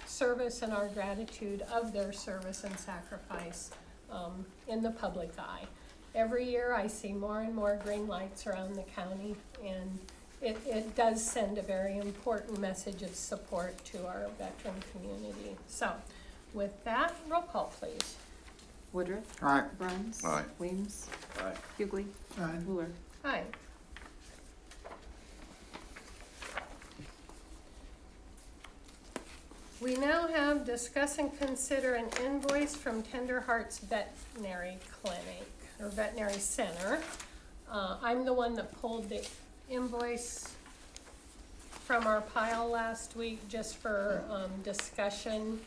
service and our gratitude of their service and sacrifice in the public eye. Every year I see more and more green lights around the county, and it does send a very important message of support to our veteran community. So with that, roll call please. Woodruff. Aye. Bruns. Aye. Weems. Aye. Hughley. Aye. Wheeler. Hi. We now have discuss and consider an invoice from Tender Hearts Veterinary Clinic, or Veterinary Center. I'm the one that pulled the invoice from our pile last week just for discussion.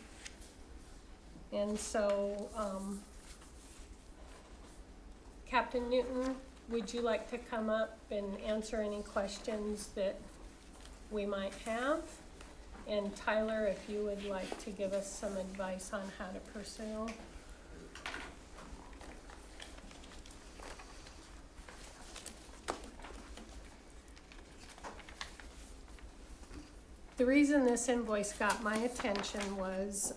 And so, Captain Newton, would you like to come up and answer any questions that we might have? And Tyler, if you would like to give us some advice on how to pursue. The reason this invoice got my attention was,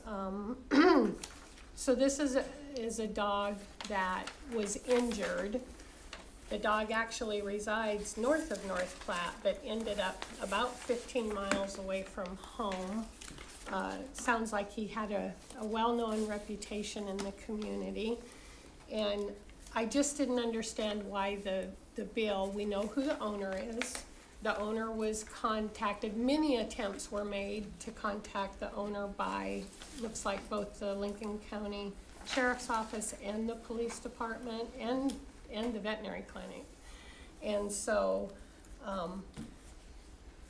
so this is a dog that was injured. The dog actually resides north of North Platte, but ended up about 15 miles away from home. Sounds like he had a well-known reputation in the community. And I just didn't understand why the bill, we know who the owner is. The owner was contacted, many attempts were made to contact the owner by, looks like both the Lincoln County Sheriff's Office and the police department and the veterinary clinic. And so,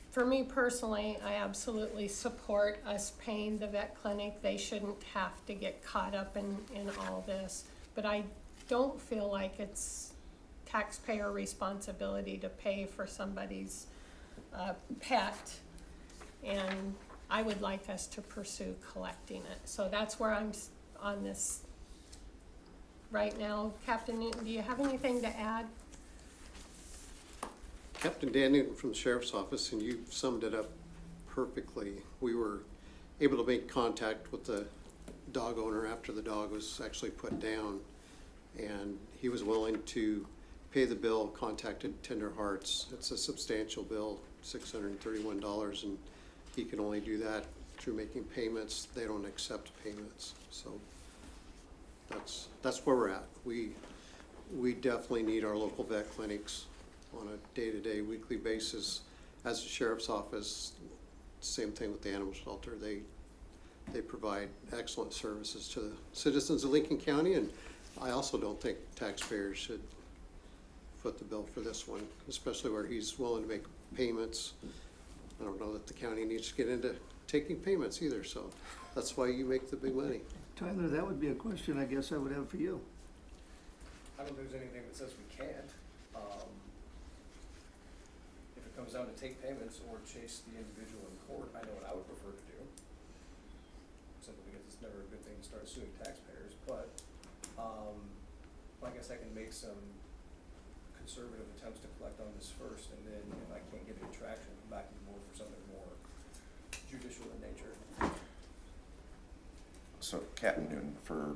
for me personally, I absolutely support us paying the vet clinic. They shouldn't have to get caught up in all this. But I don't feel like it's taxpayer responsibility to pay for somebody's pet. And I would like us to pursue collecting it. So that's where I'm on this right now. Captain Newton, do you have anything to add? Captain Dan Newton from the Sheriff's Office, and you summed it up perfectly. We were able to make contact with the dog owner after the dog was actually put down, and he was willing to pay the bill, contacted Tender Hearts. It's a substantial bill, $631, and he can only do that through making payments. They don't accept payments, so that's where we're at. We definitely need our local vet clinics on a day-to-day, weekly basis. As the Sheriff's Office, same thing with the animal shelter. They provide excellent services to the citizens of Lincoln County, and I also don't think taxpayers should foot the bill for this one, especially where he's willing to make payments. I don't know that the county needs to get into taking payments either, so that's why you make the big money. Tyler, that would be a question I guess I would have for you. I don't think there's anything that says we can't. If it comes down to take payments or chase the individual in court, I know what I would prefer to do. Simply because it's never a good thing to start suing taxpayers, but, I guess I can make some conservative attempts to collect on this first, and then if I can't get any traction, come back to the board for something more judicial in nature. So Captain Newton, for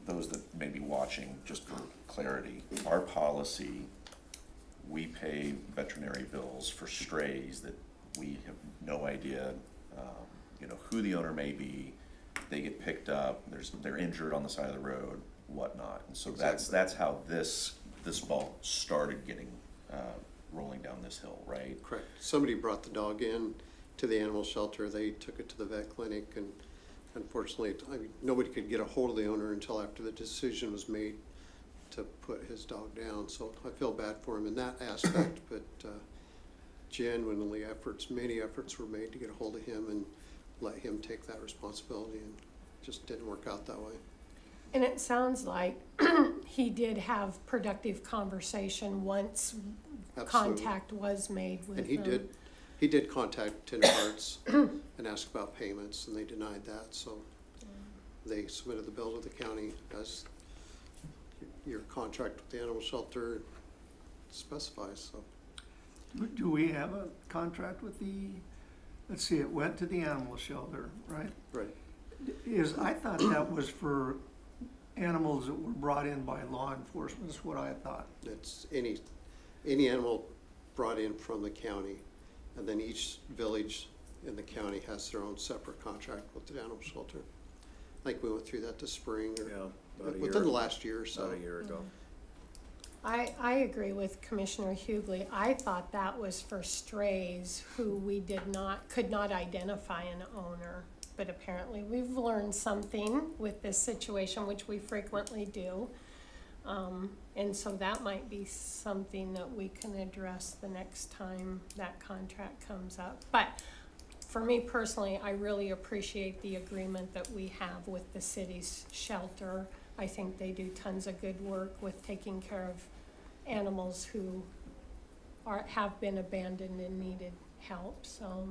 those that may be watching, just for clarity, our policy, we pay veterinary bills for strays that we have no idea, who the owner may be. They get picked up, they're injured on the side of the road, whatnot. And so that's how this ball started getting, rolling down this hill, right? Correct. Somebody brought the dog in to the animal shelter, they took it to the vet clinic, and unfortunately, nobody could get a hold of the owner until after the decision was made to put his dog down. So I feel bad for him in that aspect, but genuinely many efforts were made to get a hold of him and let him take that responsibility, and just didn't work out that way. And it sounds like he did have productive conversation once Absolutely. contact was made with And them. he did contact Tender Hearts and ask about payments, and they denied that, so they submitted the bill to the county as your contract with the animal shelter specifies, so. Do we have a contract with let's see, it went to the animal shelter, right? Right. I thought that was for animals that were brought in by law enforcement, is what I thought. It's any animal brought in from the county, and then each village in the county has their own separate contract with the animal shelter. I think we went through that this spring, or About a within year- the last year or so. About a year ago. I agree with Commissioner Hughley. I thought that was for strays who we could not identify an owner. But apparently we've learned something with this situation, which we frequently do. And so that might be something that we can address the next time that contract comes up. But for me personally, I really appreciate the agreement that we have with the city's shelter. I think they do tons of good work with taking care of animals who have been abandoned and needed help, so.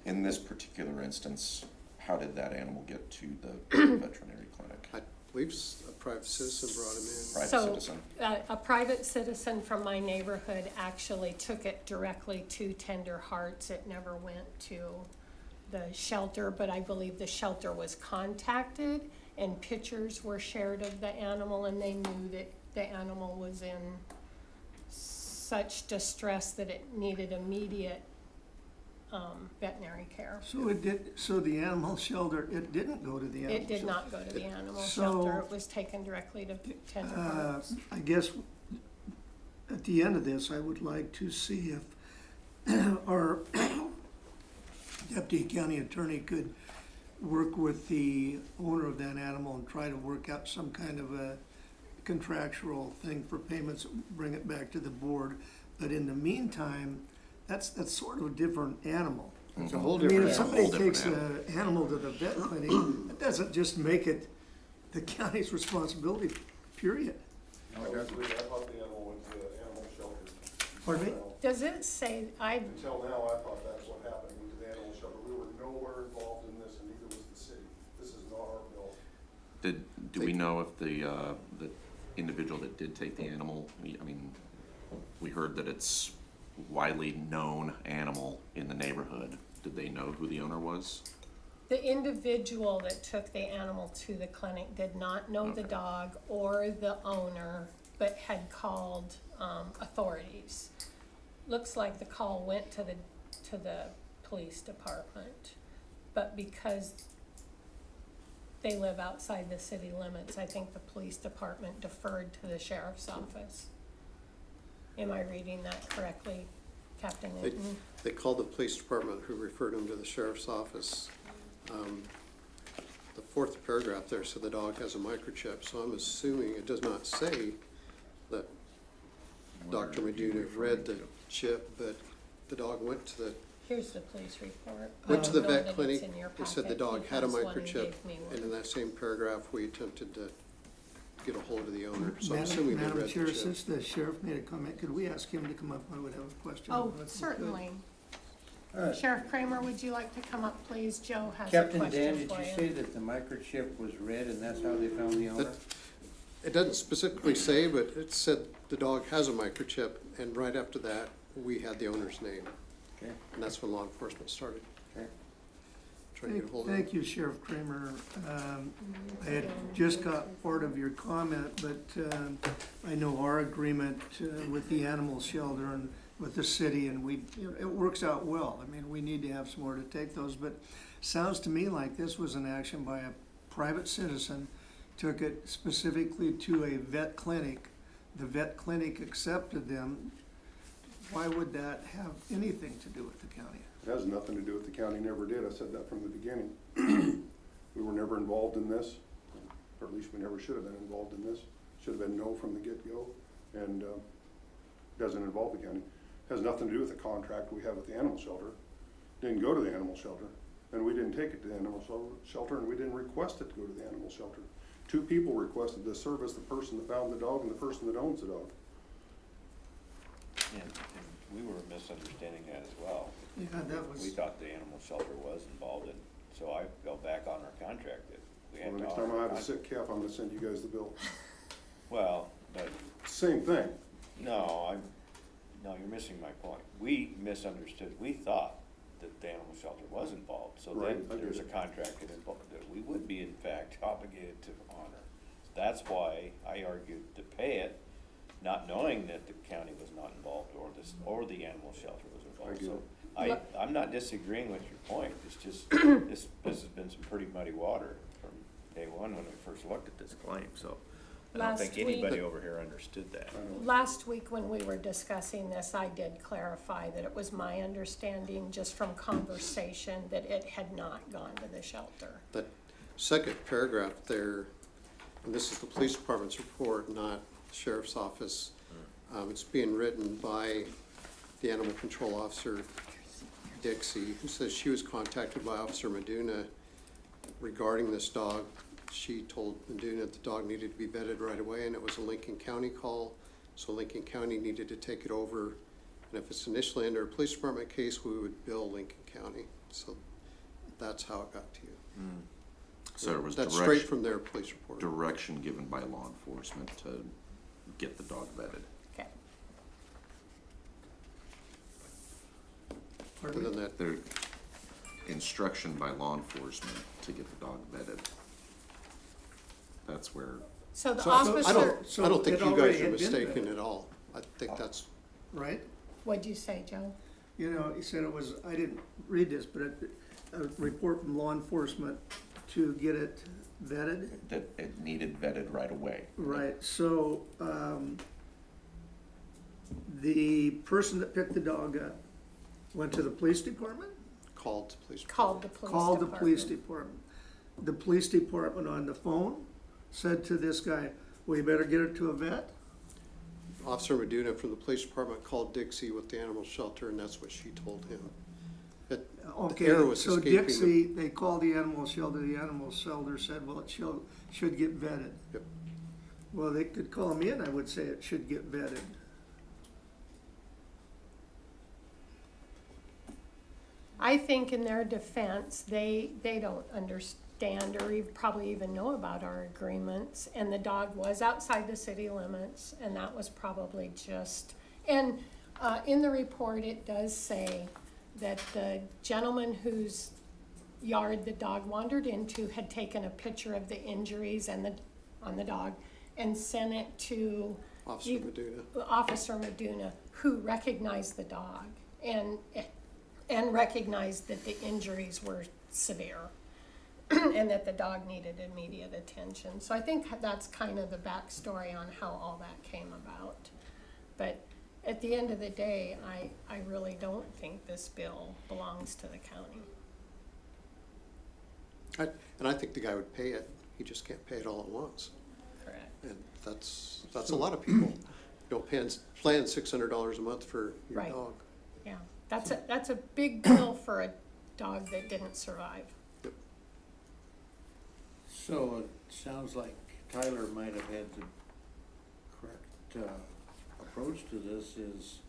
In this particular instance, how did that animal get to the veterinary clinic? I believe a private citizen brought him in. Private So, citizen? a private citizen from my neighborhood actually took it directly to Tender Hearts. It never went to the shelter, but I believe the shelter was contacted and pictures were shared of the animal, and they knew that the animal was in such distress that it needed immediate veterinary care. So the animal shelter, it didn't go to the animal shelter? It did not go to the animal So, shelter. It was taken directly to Tender Hearts. I guess at the end of this, I would like to see if our deputy county attorney could work with the owner of that animal and try to work out some kind of a contractual thing for payments, bring it back to the board. But in the meantime, that's sort of a different animal. It's a whole I mean, different if animal. somebody different takes animal. an animal to the vet clinic, it doesn't just make it the county's responsibility, period. No, it doesn't. I thought the animal went to the animal shelter. Pardon me? Does it say, Until now, I thought that's what happened, went to the animal shelter. We were nowhere involved in this, and neither was the city. This is not our bill. Do we know if the individual that did take the animal, I mean, we heard that it's widely known animal in the neighborhood. Did they know who the owner was? the individual that took the animal to the clinic did not know the dog or the owner, but had called authorities. Looks like the call went to the police department, but because they live outside the city limits, I think the police department deferred to the sheriff's office. Am I reading that correctly, Captain Newton? They called the police department, who referred them to the sheriff's office. The fourth paragraph there said the dog has a microchip, so I'm assuming it does not say that Dr. Meduna read the chip, but the dog went to the Here's the police report. Went to I the don't know vet that it's clinic, in your they said the packet. dog He had a has one and microchip, gave me one. and in that same paragraph, we attempted to get a hold of the owner, so I'm Madam assuming they Madam read Chair, the chip. since the sheriff made a comment, could we ask him to come up? I would have a question. Oh, on it, if we could. certainly. Uh, Sheriff Kramer, would you like to come up, please? Joe has a Captain question Dan, did for you you. say that the microchip was read and that's how they found the owner? It doesn't specifically say, but it said the dog has a microchip, and right after that, we had the owner's name. Okay. And that's when law enforcement started Okay. trying to get a hold of him. Thank you, Sheriff Kramer. I had just got part of your comment, but I know our agreement with the animal shelter and with the city, and it works out well. I mean, we need to have some more to take those, but sounds to me like this was an action by a private citizen, took it specifically to a vet clinic. The vet clinic accepted them. Why would that have anything to do with the county? It has nothing to do with the county, never did. I said that from the beginning. We were never involved in this, or at least we never should have been involved in this. Should have been no from the get-go, and doesn't involve the county. Has nothing to do with the contract we have with the animal shelter. Didn't go to the animal shelter, and we didn't take it to the animal shelter, and we didn't request it to go to the animal shelter. Two people requested the service, the person that found the dog and the person that owns the dog. And we were misunderstanding that as well. Yeah, that was. We thought the animal shelter was involved in, so I fell back on our contract that we had Well, to next honor time I our have a contract. sick calf, I'm gonna send you guys the bill. Well, but, Same thing. no, you're missing my point. We misunderstood, we thought that the animal shelter was involved, so Right, then I there's a get it. contract that involved, that we would be in fact obligated to honor. That's why I argued to pay it, not knowing that the county was not involved or the animal shelter was involved. get So it. I'm not disagreeing with your point, it's just, this has been some pretty muddy water from day one when we first looked at this claim, so. I don't think Last week- anybody over here understood that. Last week, when we were discussing this, I did clarify that it was my understanding, just from conversation, that it had not gone to the shelter. That second paragraph there, and this is the police department's report, not sheriff's office. It's being written by the animal control officer, Dixie, who says she was contacted by Officer Meduna regarding this dog. She told Meduna the dog needed to be vetted right away, and it was a Lincoln County call, so Lincoln County needed to take it over. And if it's initially under a police department case, we would bill Lincoln County. So that's how it got to you. So it was That's straight direction, from their police report. direction given by law enforcement to get the dog vetted. Okay. Other than that, Their instruction by law enforcement to get the dog vetted. That's where, So the So- officer, So I don't think it you already guys are had been mistaken vetted. at all. I think that's, Right? what'd you say, Joe? You know, he said it was, I didn't read this, but a report from law enforcement to get it vetted. that it needed vetted right away. Right, so, the person that picked the dog up went to the police department? called police. Called the police Called the police department. department. The police department on the phone said to this guy, well, you better get it to a vet? Officer Meduna from the police department called Dixie with the animal shelter, and that's what she told him. The Okay, error was so escaping the- Dixie, they called the animal shelter said, well, it should get vetted. Yep. Well, they could call me and I would say it should get vetted. I think in their defense, they don't understand or probably even know about our agreements. And the dog was outside the city limits, and that was probably just, and in the report, it does say that the gentleman whose yard the dog wandered into had taken a picture of the injuries on the dog and sent it to Officer Meduna. Officer Meduna, who recognized the dog and recognized that the injuries were severe and that the dog needed immediate attention. So I think that's kind of the backstory on how all that came about. But at the end of the day, I really don't think this bill belongs to the county. And I think the guy would pay it, he just can't pay it all at once. Correct. And that's a lot of people. Don't plan $600 a month for your Right. dog. Yeah, that's a big bill for a dog that didn't survive. So it sounds like Tyler might have had the correct, approach to this is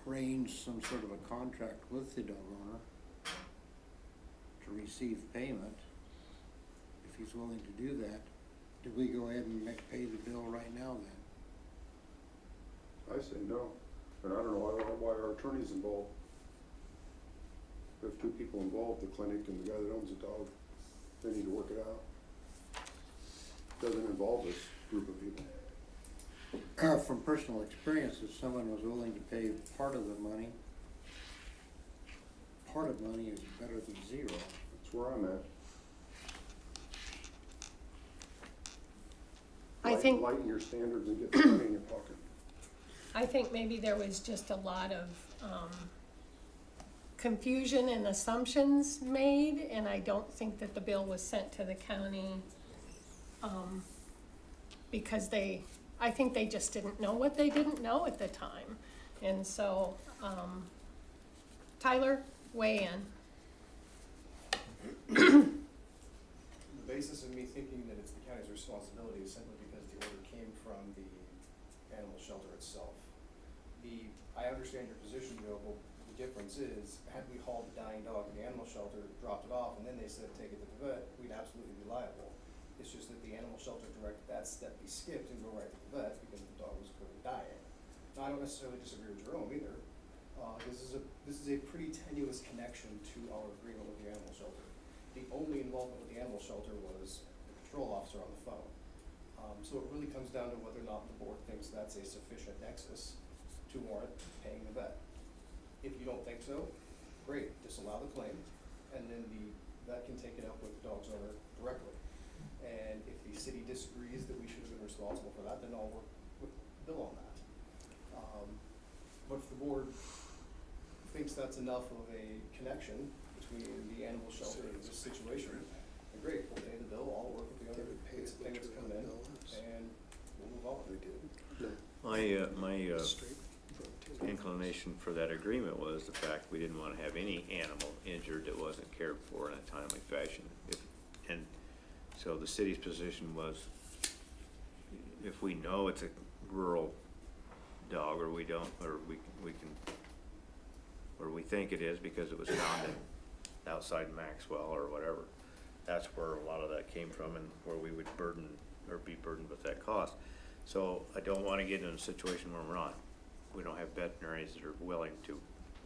arrange some sort of a contract with the dog owner to receive payment. If he's willing to do that, do we go ahead and pay the bill right now then? I say no, and I don't know why our attorney's involved. We have two people involved, the clinic and the guy that owns the dog. They need to work it out. Doesn't involve this group of people. From personal experience, if someone was willing to pay part of the money, part of money is better than zero. That's where I'm at. I think, Lighten your standards and get the money in your pocket. I think maybe there was just a lot of, confusion and assumptions made, and I don't think that the bill was sent to the county, because I think they just didn't know what they didn't know at the time. And so, Tyler, weigh in. The basis of me thinking that it's the county's responsibility is simply because the order came from the animal shelter itself. I understand your position, Joe, but the difference is, had we hauled the dying dog to the animal shelter, dropped it off, and then they said take it to the vet, we'd absolutely be liable. It's just that the animal shelter directed that step be skipped and go right to the vet because the dog was clearly dying. Now, I don't necessarily disagree with Jerome either. This is a pretty tenuous connection to our agreement with the animal shelter. The only involvement with the animal shelter was the patrol officer on the phone. So it really comes down to whether or not the board thinks that's a sufficient nexus to warrant paying the vet. If you don't think so, great, disallow the claim, and then the vet can take it up with the dog's owner directly. And if the city disagrees that we should have been responsible for that, then I'll work with Bill on that. But if the board thinks that's enough of a connection between the animal shelter and this situation, then great, we'll pay the bill, I'll work with the other payments come in, and we'll move on. My inclination for that agreement was the fact we didn't want to have any animal injured that wasn't cared for in a timely fashion. And so the city's position was, if we know it's a rural dog, or we don't, or we can, or we think it is because it was found outside Maxwell or whatever, that's where a lot of that came from, and where we would burden or be burdened with that cost. So I don't want to get in a situation where we don't have veterinarians that are willing to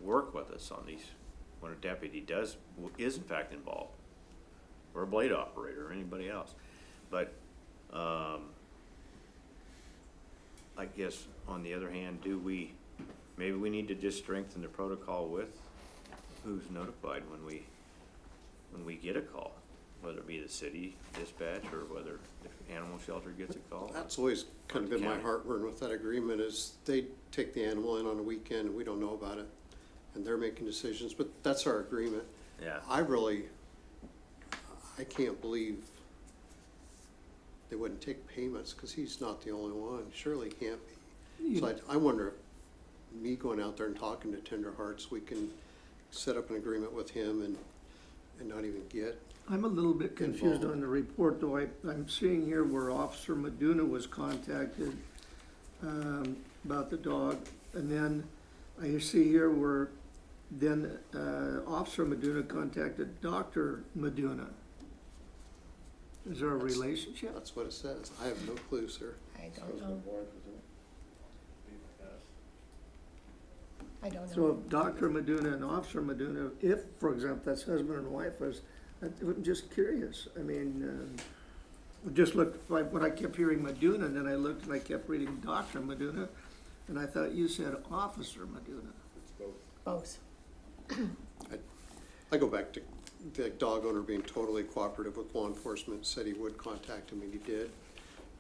work with us on these, when a deputy is in fact involved, or a blade operator, or anybody else. But I guess on the other hand, maybe we need to just strengthen the protocol with who's notified when we get a call, whether it be the city dispatch or whether the animal shelter gets a call. That's always kind of been my County. heartburn with that agreement, is they take the animal in on a weekend and we don't know about it. And they're making decisions, but that's our agreement. Yeah. I can't believe they wouldn't take payments, because he's not the only one. Surely he can't be. So I wonder if me going out there and talking to Tender Hearts, we can set up an agreement with him and not even get. I'm a little bit confused on the report, though. I'm seeing here where Officer Meduna was contacted about the dog, and then I see here where then Officer Meduna contacted Dr. Meduna. Is there a relationship? That's what it says. I have no clue, sir. I don't know. I don't So know. if Dr. Meduna and Officer Meduna, if, for example, that's husband and wife, I'm just curious. I mean, just looked, like when I kept hearing Meduna, and then I looked and I kept reading Dr. Meduna, and I thought you said Officer Meduna. Both. I go back to the dog owner being totally cooperative with law enforcement, said he would contact him, and he did,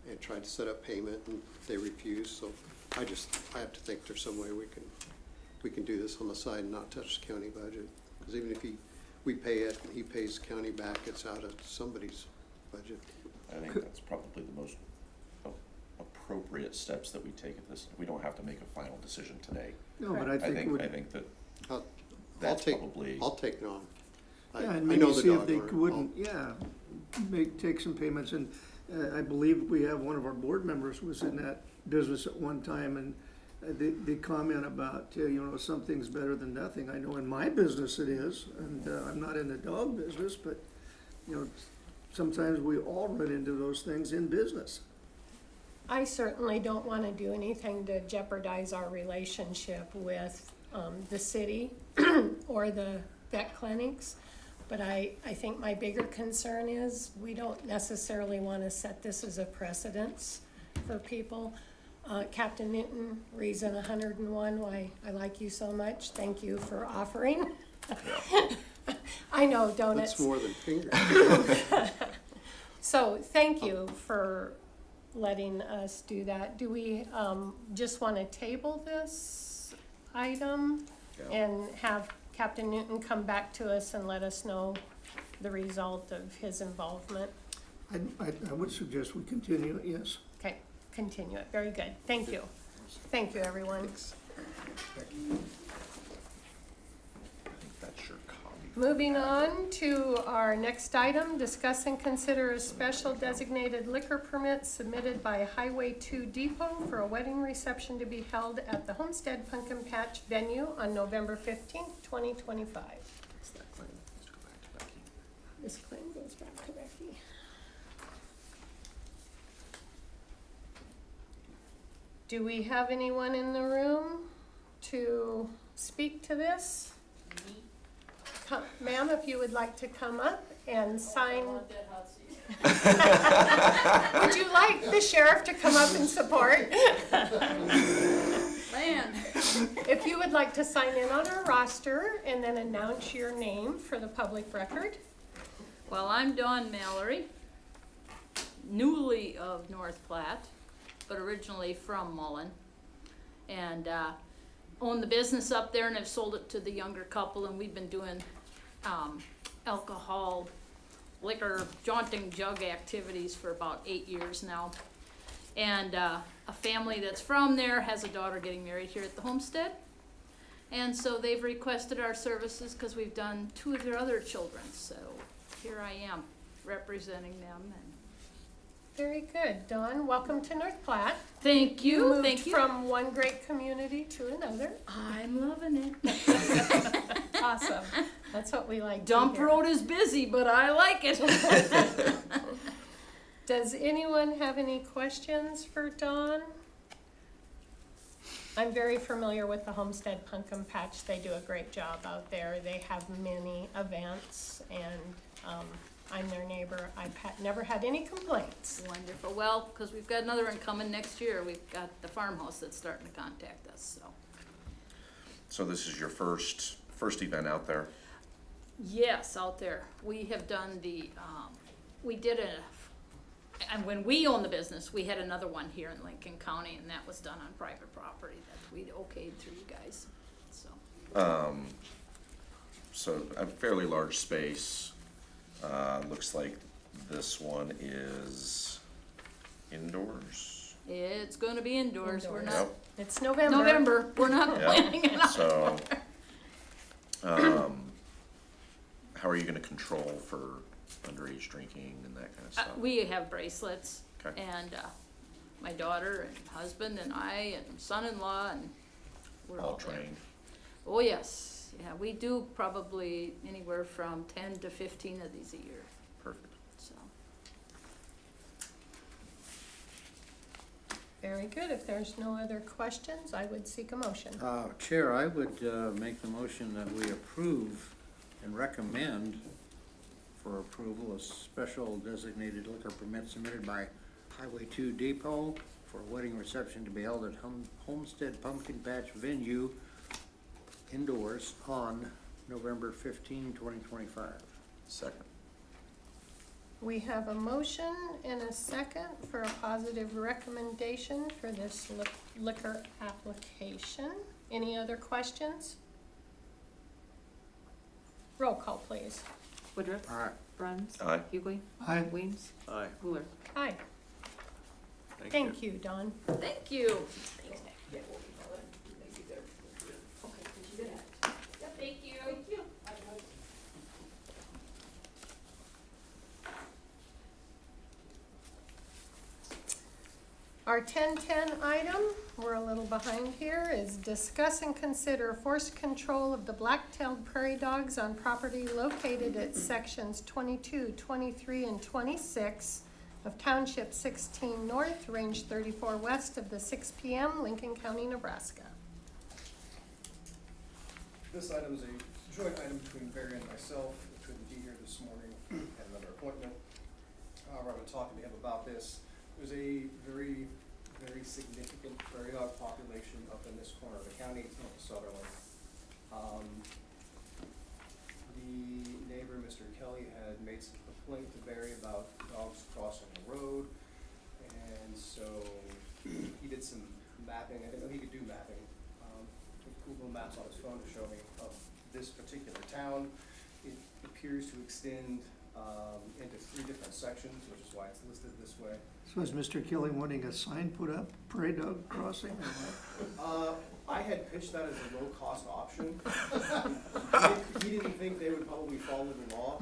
and tried to set up payment, and they refused. So I have to think there's some way we can do this on the side and not touch the county budget. Because even if we pay it and he pays the county back, it's out of somebody's budget. I think that's probably the most appropriate steps that we take at this. We don't have to make a final decision today. No, but I think I think that I'll that's take probably. it on. yeah, and I maybe know the see if dog they owner. wouldn't, yeah, take some payments, and I believe we have one of our board members was in that business at one time, and they comment about, something's better than nothing. I know in my business it is, and I'm not in the dog business, but, sometimes we all run into those things in business. I certainly don't want to do anything to jeopardize our relationship with the city or the vet clinics. But I think my bigger concern is we don't necessarily want to set this as a precedence for people. Captain Newton, reason 101 why I like you so much. Thank you for offering. I know donuts. That's more than fingers. So thank you for letting us do that. Do we just want to table this item and have Captain Newton come back to us and let us know the result of his involvement? I would suggest we continue it, yes. Okay, continue it. Very good. Thank you. Thank you, everyone. I think that's your copy. Moving on to our next item, discuss and consider a special designated liquor permit submitted by Highway 2 Depot for a wedding reception to be held at the Homestead Pumpkin Patch venue on November 15th, 2025. What's that claim? Let's go back to Becky. This claim goes back to Becky. Do we have anyone in the room to speak to this? Ma'am, if you would like to come up and sign. Would you like the sheriff to come up and support? Man. If you would like to sign in on our roster and then announce your name for the public record. Well, I'm Dawn Mallory, newly of North Platte, but originally from Mullen. And own the business up there and have sold it to the younger couple, and we've been doing alcohol, liquor, jaunting jug activities for about 8 years now. And a family that's from there has a daughter getting married here at the homestead. And so they've requested our services because we've done 2 of their other children. So here I am representing them. And Very good. Dawn, welcome to North Platte. thank you, Moved thank you. from one great community to another. I'm loving it. Awesome. That's what we like to Dump hear. road is busy, but I like it. Does anyone have any questions for Dawn? I'm very familiar with the Homestead Pumpkin Patch. They do a great job out there. They have many events, and I'm their neighbor. I've never had any complaints. Wonderful. Well, because we've got another one coming next year. We've got the farmhouse that's starting to contact us, so. So this is your first event out there? Yes, out there. We have done and when we owned the business, we had another one here in Lincoln County, and that was done on private property that we'd okayed through you guys, so. So a fairly large space. Looks like this one is indoors. It's gonna be indoors. We're not, Yep. It's November. November, we're not Yeah. planning it out. So, how are you gonna control for underage drinking and that kind of stuff? We have bracelets, Okay. and my daughter and husband and I and son-in-law, and we're all All there. trained? Oh, yes, yeah, we do probably anywhere from 10 to 15 of these a year, Perfect. so. Very good. If there's no other questions, I would seek a motion. Chair, I would make the motion that we approve and recommend for approval a special designated liquor permit submitted by Highway 2 Depot for a wedding reception to be held at Homestead Pumpkin Patch venue indoors on November 15, 2025. Second. We have a motion and a second for a positive recommendation for this liquor application. Any other questions? Roll call, please. Woodruff. Aye. Bruns. Aye. Hughley. Aye. Weems. Aye, Wheeler. Aye. thank you. Thank you, Dawn. Thank you. Thank you. Our 1010 item, we're a little behind here, is discuss and consider forced control of the black-tailed prairie dogs on property located at sections 22, 23, and 26 of Township 16 North, Range 34 West of the 6 p.m., Lincoln County, Nebraska. This item is a joint item between Barry and myself. I couldn't be here this morning, had another appointment. However, I've been talking to him about this. There's a very significant prairie dog population up in this corner of the county, it's north of Sutherland. The neighbor, Mr. Kelly, had made some complaint to Barry about dogs crossing the road. And so he did some mapping. I didn't know he could do mapping. With Google Maps on his phone to show me of this particular town. It appears to extend into 3 different sections, which is why it's listed this way. So is Mr. Kelly wanting a sign put up, prairie dog crossing or what? I had pitched that as a low-cost option. He didn't think they would probably follow the law.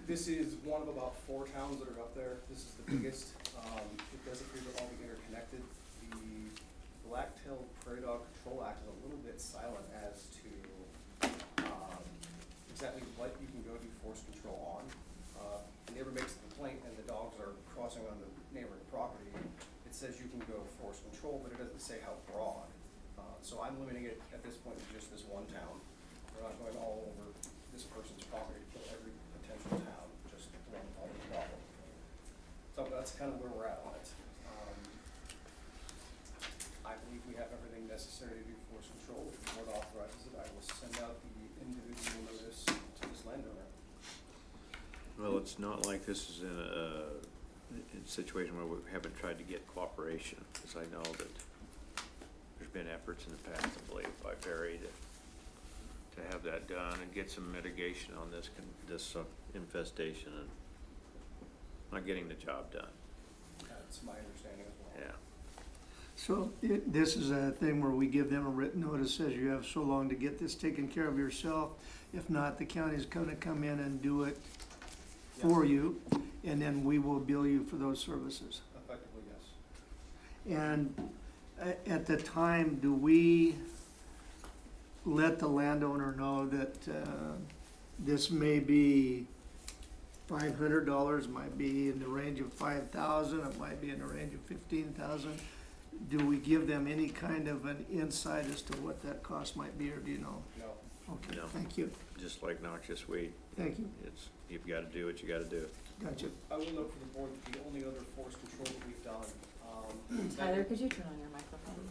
This is one of about 4 towns that are up there. This is the biggest. It does appear to all be interconnected. The Black-tailed Prairie Dog Control Act is a little bit silent as to exactly what you can go do force control on. The neighbor makes a complaint and the dogs are crossing on the neighboring property. It says you can go force control, but it doesn't say how broad. So I'm limiting it at this point to just this one town. We're not going all over this person's property to kill every potential town, just the one part of the problem. So that's kind of where we're at on it. I believe we have everything necessary to do force control. If the board authorizes it, I will send out the individual notice to this landowner. Well, it's not like this is in a situation where we haven't tried to get cooperation, because I know that there's been efforts in the past, I believe, by Barry to have that done and get some mitigation on this infestation and not getting the job done. That's my understanding as well. Yeah. So this is a thing where we give them a written notice, says you have so long to get this taken care of yourself. If not, the county's gonna come in and do it for you, and then we will bill you for those services. Effectively, yes. And at the time, do we let the landowner know that this may be $500, might be in the range of $5,000, it might be in the range of $15,000? Do we give them any kind of an insight as to what that cost might be, or do you know? No. Okay, No. thank you, Just like noxious weed, thank you, you've gotta do what you gotta do. gotcha. I will note for the board that the only other force control that we've done, Tyler, could you turn on your microphone?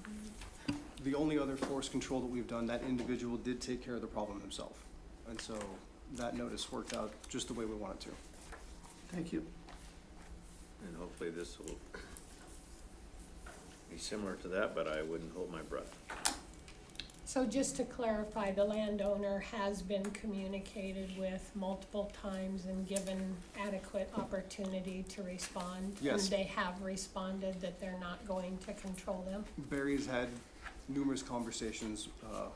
the only other force control that we've done, that individual did take care of the problem himself. And so that notice worked out just the way we want it to. Thank you. And hopefully this will be similar to that, but I wouldn't hold my breath. So just to clarify, the landowner has been communicated with multiple times and given adequate opportunity to respond? Yes. And they have responded that they're not going to control them? Barry's had numerous conversations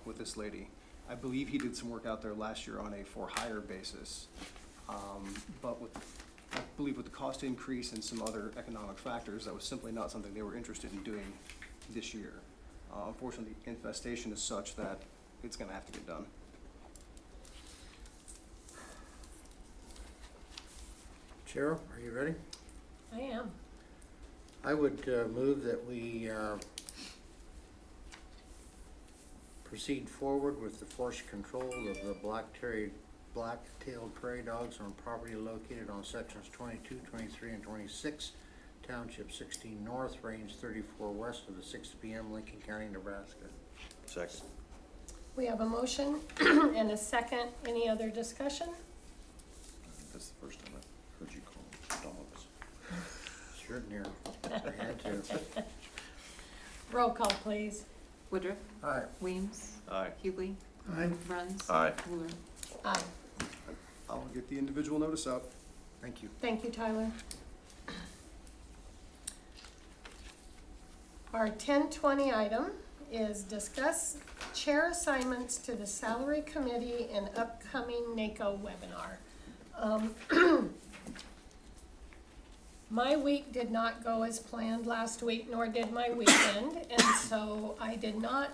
with this lady. I believe he did some work out there last year on a for-hire basis. But I believe with the cost increase and some other economic factors, that was simply not something they were interested in doing this year. Unfortunately, the infestation is such that it's gonna have to get done. Cheryl, are you ready? I am. I would move that we proceed forward with the forced control of the black-tailed prairie dogs on property located on sections 22, 23, and 26, Township 16 North, Range 34 West of the 6 p.m., Lincoln County, Nebraska. Second. We have a motion and a second. Any other discussion? That's the first time I've heard you call them dogs. Sure, near. I had to. Roll call, please. Woodruff. Aye. Weems. Aye. Hughley. Aye. Bruns. Aye. Wheeler. Aye. I'll get the individual notice out. Thank you. Thank you, Tyler. Our 1020 item is discuss chair assignments to the salary committee and upcoming NACO webinar. My week did not go as planned last week, nor did my weekend, and so I did not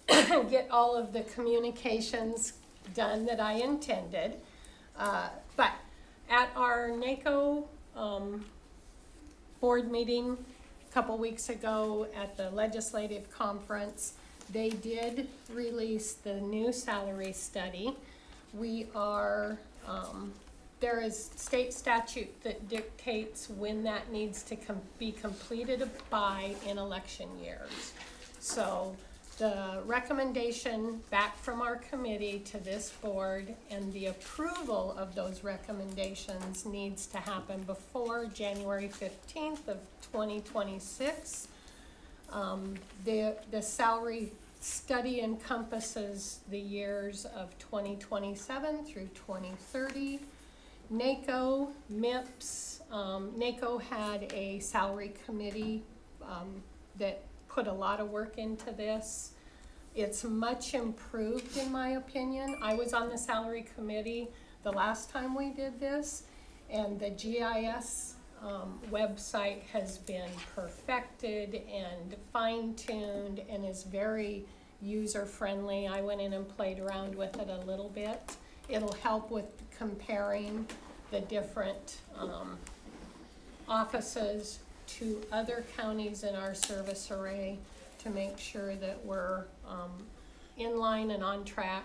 get all of the communications done that I intended. But at our NACO board meeting a couple weeks ago at the legislative conference, they did release the new salary study. We are, there is state statute that dictates when that needs to be completed by in election years. So the recommendation back from our committee to this board and the approval of those recommendations needs to happen before January 15th of 2026. The salary study encompasses the years of 2027 through 2030. NACO, MIPS, NACO had a salary committee that put a lot of work into this. It's much improved in my opinion. I was on the salary committee the last time we did this, and the GIS website has been perfected and fine-tuned and is very user-friendly. I went in and played around with it a little bit. It'll help with comparing the different offices to other counties in our service array to make sure that we're in line and on track.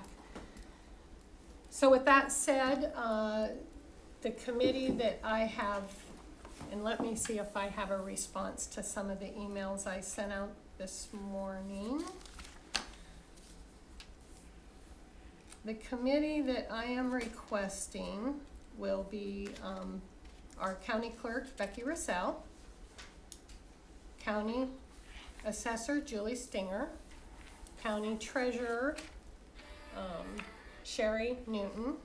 So with that said, the committee that I have, and let me see if I have a response to some of the emails I sent out this morning. The committee that I am requesting will be our county clerk, Becky Russell, County Assessor Julie Stinger, County Treasurer Sherry Newton,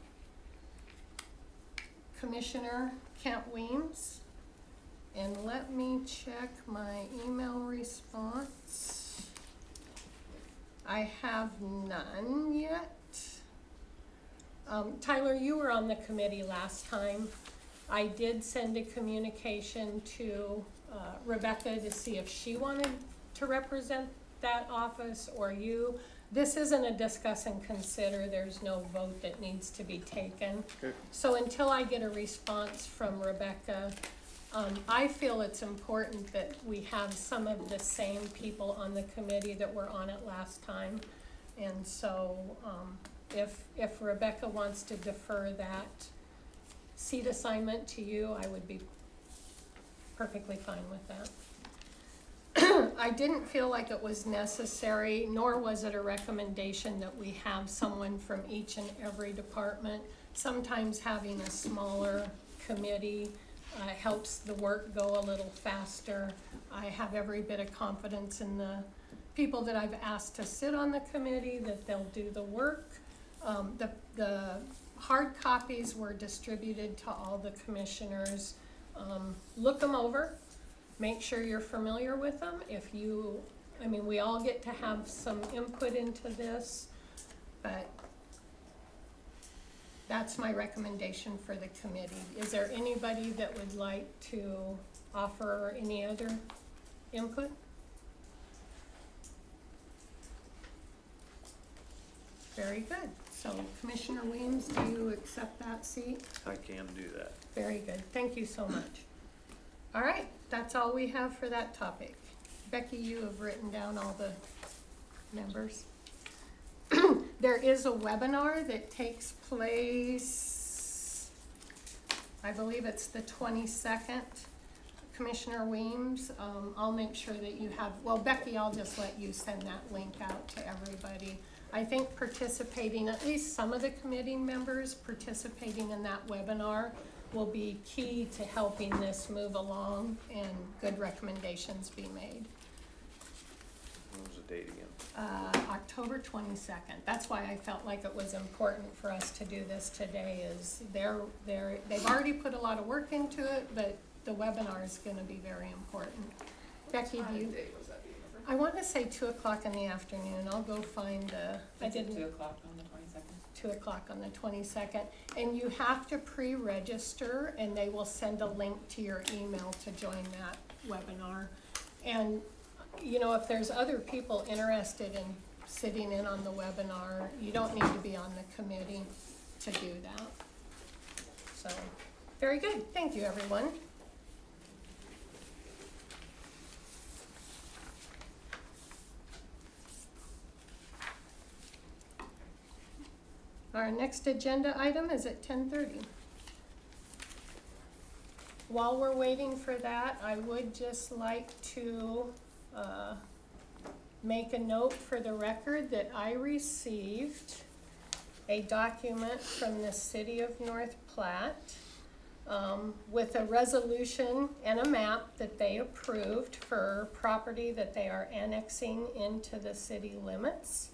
Commissioner Kent Weems, and let me check my email response. I have none yet. Tyler, you were on the committee last time. I did send a communication to Rebecca to see if she wanted to represent that office or you. This isn't a discuss and consider. There's no vote that needs to be taken. Okay. So until I get a response from Rebecca, I feel it's important that we have some of the same people on the committee that were on it last time. And so if Rebecca wants to defer that seat assignment to you, I would be perfectly fine with that. I didn't feel like it was necessary, nor was it a recommendation that we have someone from each and every department. Sometimes having a smaller committee helps the work go a little faster. I have every bit of confidence in the people that I've asked to sit on the committee that they'll do the work. The hard copies were distributed to all the commissioners. Look them over, make sure you're familiar with them. We all get to have some input into this, but that's my recommendation for the committee. Is there anybody that would like to offer any other input? Very good. So Commissioner Weems, do you accept that seat? I can do that. Very good. Thank you so much. All right, that's all we have for that topic. Becky, you have written down all the members. There is a webinar that takes place, I believe it's the 22nd. Commissioner Weems, I'll make sure that you have, well, Becky, I'll just let you send that link out to everybody. I think participating, at least some of the committee members participating in that webinar will be key to helping this move along and good recommendations be made. What was the date again? October 22nd. That's why I felt like it was important for us to do this today, is they've already put a lot of work into it, but the webinar is gonna be very important. Becky, do you? I want to say 2 o'clock in the afternoon. I'll go find I didn't. 2 o'clock on the 22nd. 2 o'clock on the 22nd. And you have to pre-register, and they will send a link to your email to join that webinar. And, you know, if there's other people interested in sitting in on the webinar, you don't need to be on the committee to do that. So, very good. Thank you, everyone. Our next agenda item is at 10:30. While we're waiting for that, I would just like to make a note for the record that I received a document from the city of North Platte with a resolution and a map that they approved for property that they are annexing into the city limits.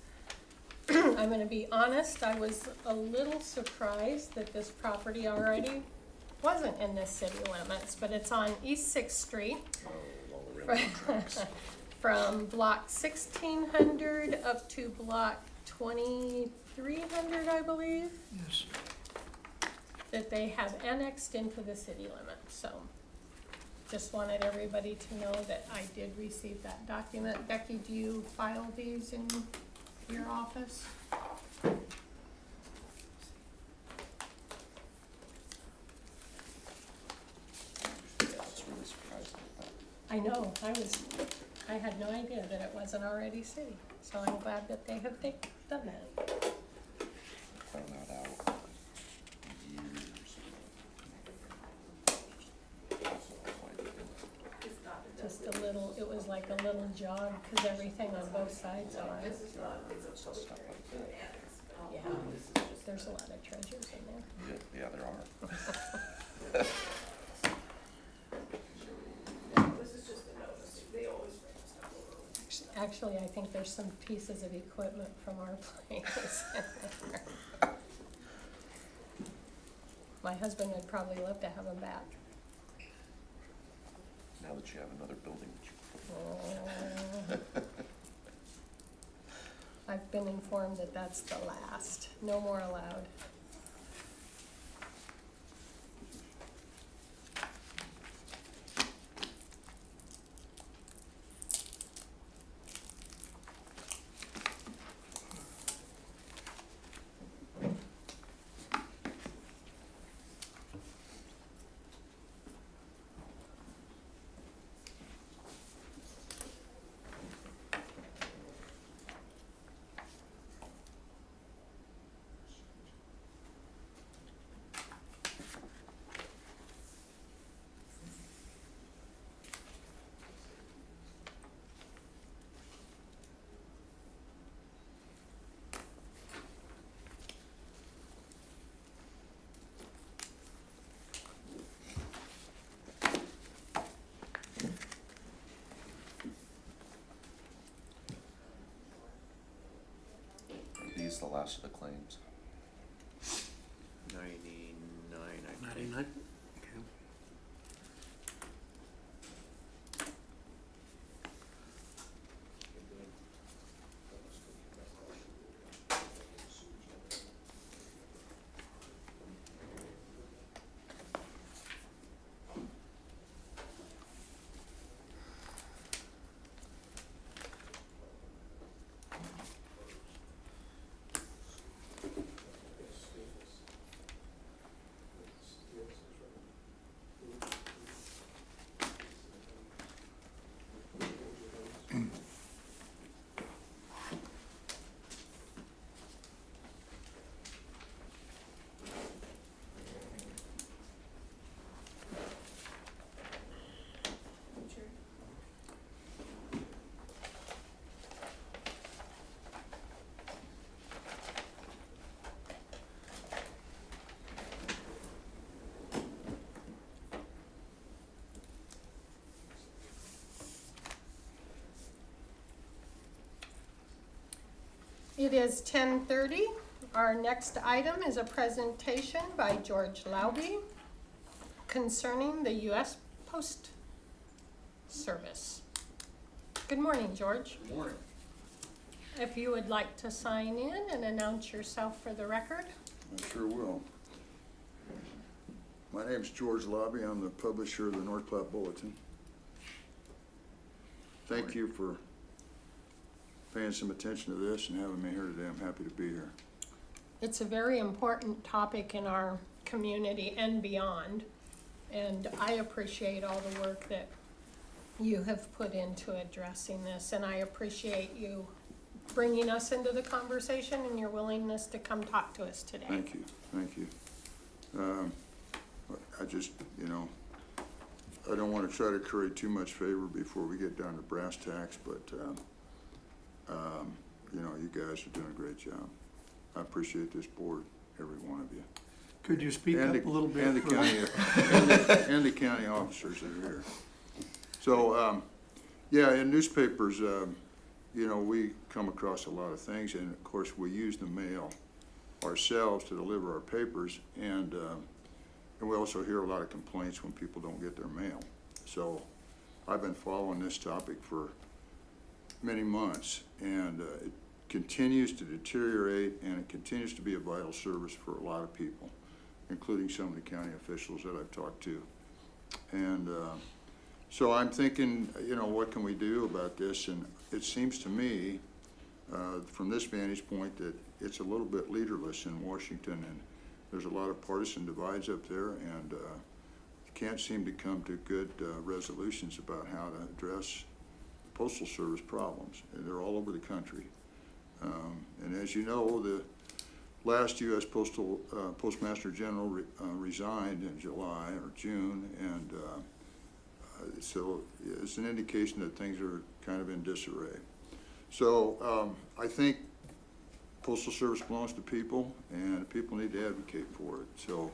I'm gonna be honest, I was a little surprised that this property already wasn't in the city limits, but it's on East Sixth Street. From block 1600 up to block 2300, I believe. Yes. That they have annexed into the city limits, so just wanted everybody to know that I did receive that document. Becky, do you file these in your office? It's really surprising. I know, I had no idea that it wasn't already city, so I'm glad that they have done that. Found that out years ago. Just a little, it was like a little jog, cause everything on both sides are. Yeah, there's a lot of treasures in there. Yeah, there are. Actually, I think there's some pieces of equipment from our place in there. My husband would probably love to have them back. Now that you have another building that you can put I've been informed that that's the last. No more allowed. These the last of the claims. 99, I think. 99? It is 10:30. Our next item is a presentation by George Lauby concerning the U.S. Post Service. Good morning, George. Good morning. if you would like to sign in and announce yourself for the record. I sure will. My name's George Lobby. I'm the publisher of the North Platte Bulletin. Thank you for paying some attention to this and having me here today. I'm happy to be here. It's a very important topic in our community and beyond. And I appreciate all the work that you have put into addressing this. And I appreciate you bringing us into the conversation and your willingness to come talk to us today. Thank you, thank you. I just, I don't want to try to curry too much favor before we get down to brass tacks, but, you guys are doing a great job. I appreciate this board, every one of you. Could you speak up a little bit? And the county, and the county officers that are here. So, yeah, in newspapers, we come across a lot of things, and of course, we use the mail ourselves to deliver our papers, and we also hear a lot of complaints when people don't get their mail. So I've been following this topic for many months, and it continues to deteriorate, and it continues to be a vital service for a lot of people, including some of the county officials that I've talked to. And so I'm thinking, what can we do about this? And it seems to me, from this vantage point, that it's a little bit leaderless in Washington, and there's a lot of partisan divides up there, and can't seem to come to good resolutions about how to address Postal Service problems. And they're all over the country. And as you know, the last U.S. Postmaster General resigned in July or June, and so it's an indication that things are kind of in disarray. So I think Postal Service belongs to people, and people need to advocate for it. So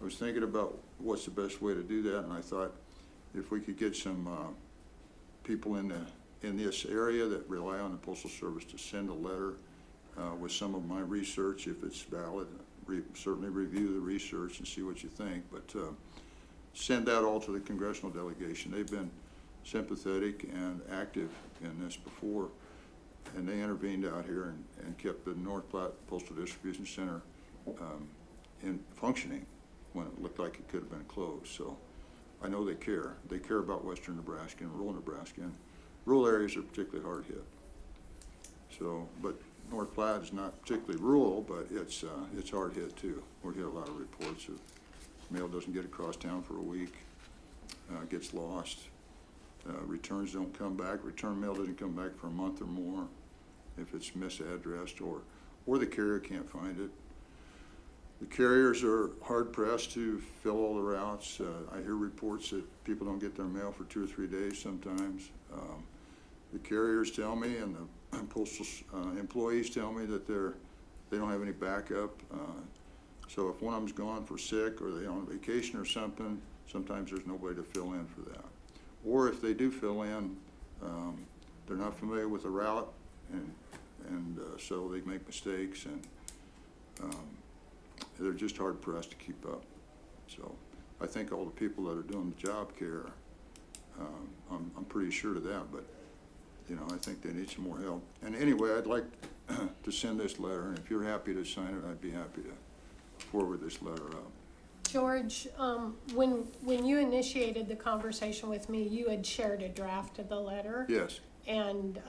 I was thinking about what's the best way to do that, and I thought if we could get some people in this area that rely on the Postal Service to send a letter with some of my research, if it's valid, certainly review the research and see what you think, but send that all to the congressional delegation. They've been sympathetic and active in this before, and they intervened out here and kept the North Platte Postal Distribution Center in functioning when it looked like it could have been closed. So I know they care. They care about western Nebraska and rural Nebraska, and rural areas are particularly hard hit. So, but North Platte is not particularly rural, but it's hard hit too. We get a lot of reports of mail doesn't get across town for a week, gets lost, returns don't come back, return mail doesn't come back for a month or more if it's misaddressed, or the carrier can't find it. The carriers are hard pressed to fill all the routes. I hear reports that people don't get their mail for 2 or 3 days sometimes. The carriers tell me, and the postal employees tell me that they don't have any backup. So if one of them's gone for sick, or they're on vacation or something, sometimes there's nobody to fill in for that. Or if they do fill in, they're not familiar with the route, and so they make mistakes, and they're just hard pressed to keep up. So I think all the people that are doing the job care. I'm pretty sure of that, but I think they need some more help. And anyway, I'd like to send this letter, and if you're happy to sign it, I'd be happy to forward this letter up. George, when you initiated the conversation with me, you had shared a draft of the letter. Yes. And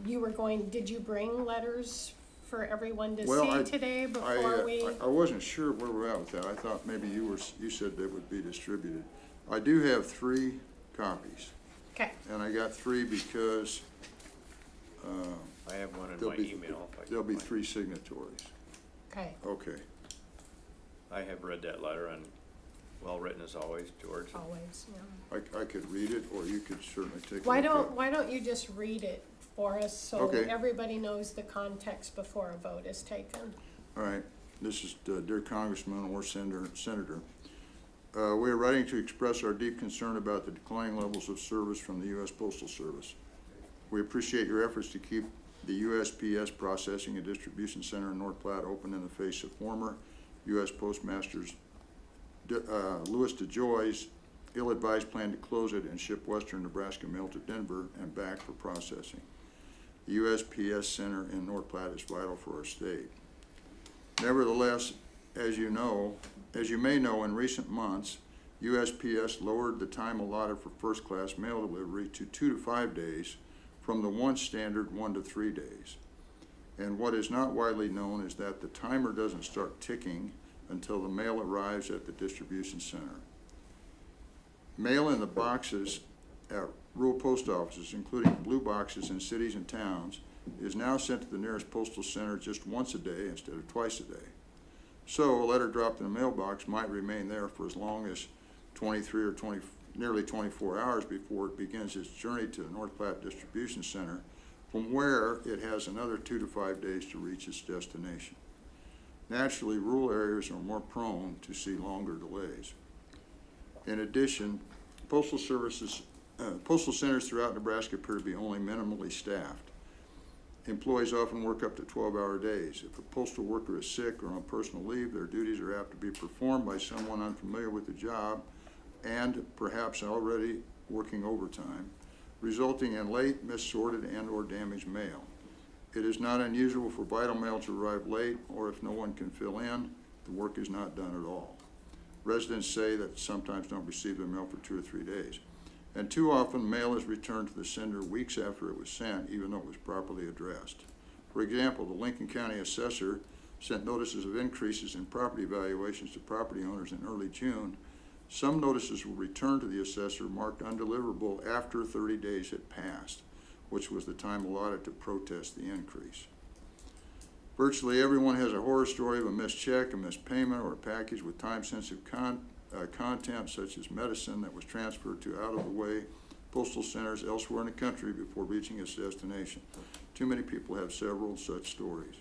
did you bring letters for everyone to Well, see today before we? I wasn't sure where we're at with that. I thought maybe you said they would be distributed. I do have 3 copies. Okay. And I got 3 because I have one in there'll my be, email. there'll be 3 signatories. Okay. Okay. I have read that letter, and well-written as always, George. Always, yeah. I could read it, or you could certainly take a look Why at it. why don't you just read it for us so Okay. everybody knows the context before a vote is taken? All right. This is dear Congressman or Senator. We are writing to express our deep concern about the declining levels of service from the U.S. Postal Service. We appreciate your efforts to keep the USPS Processing and Distribution Center in North Platte open in the face of former U.S. Postmasters Louis DeJoy's ill-advised plan to close it and ship western Nebraska mail to Denver and back for processing. the USPS Center in North Platte is vital for our state. Nevertheless, as you may know, in recent months, USPS lowered the time allotted for first-class mail delivery to 2 to 5 days from the once standard 1 to 3 days. And what is not widely known is that the timer doesn't start ticking until the mail arrives at the distribution center. Mail in the boxes at rural post offices, including blue boxes in cities and towns, is now sent to the nearest postal center just once a day instead of twice a day. So a letter dropped in a mailbox might remain there for as long as 23 or nearly 24 hours before it begins its journey to the North Platte Distribution Center, from where it has another 2 to 5 days to reach its destination. Naturally, rural areas are more prone to see longer delays. In addition, postal centers throughout Nebraska appear to be only minimally staffed. Employees often work up to 12-hour days. If a postal worker is sick or on personal leave, their duties are apt to be performed by someone unfamiliar with the job and perhaps already working overtime, resulting in late, missorted, and/or damaged mail. It is not unusual for vital mail to arrive late, or if no one can fill in, the work is not done at all. Residents say that sometimes don't receive their mail for 2 or 3 days. And too often, mail is returned to the sender weeks after it was sent, even though it was properly addressed. For example, the Lincoln County Assessor sent notices of increases in property valuations to property owners in early June. Some notices were returned to the assessor marked undeliverable after 30 days had passed, which was the time allotted to protest the increase. Virtually everyone has a horror story of a missed check, a missed payment, or a package with time-sensitive content such as medicine that was transferred to out-of-the-way postal centers elsewhere in the country before reaching its destination. Too many people have several such stories.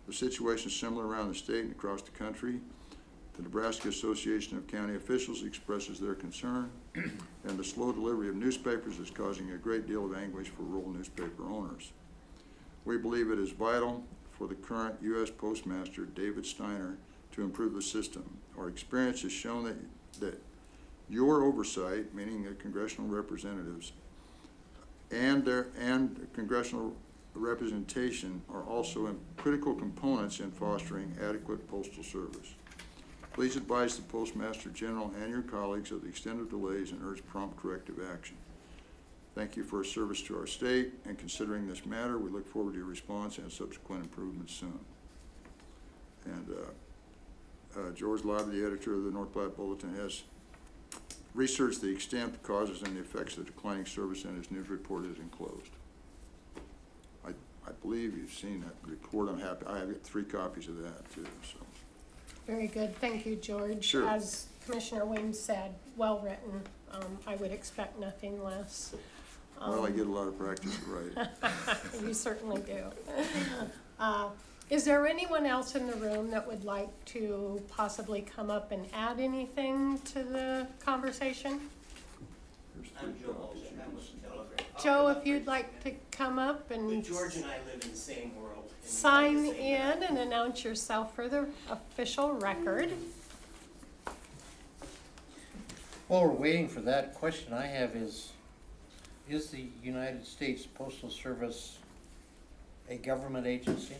The situation is similar around the state and across the country. The Nebraska Association of County Officials expresses their concern, and the slow delivery of newspapers is causing a great deal of anguish for rural newspaper owners. We believe it is vital for the current U.S. Postmaster, David Steiner, to improve the system. Our experience has shown that your oversight, meaning the congressional representatives, and congressional representation are also critical components in fostering adequate postal service. Please advise the Postmaster General and your colleagues of the extent of delays and urge prompt corrective action. Thank you for your service to our state, and considering this matter, we look forward to your response and subsequent improvements soon. And George Lobby, the editor of the North Platte Bulletin, has researched the extent, the causes, and the effects of declining service, and his news report is enclosed. I believe you've seen that report. I'm happy. I have 3 copies of that too. So. Very good, thank you, George. Sure. As Commissioner Weems said, well written. I would expect nothing less. Well, I get a lot of practice at writing. You certainly do. Is there anyone else in the room that would like to possibly come up and add anything to the conversation? I'm Joe Walsh, I'm with the Telegraph. Joe, if you'd like to come up and George and I live in the same world. and sign we like the same in and announce yourself for the official record. While we're waiting for that, question I have is the United States Postal Service a government agency,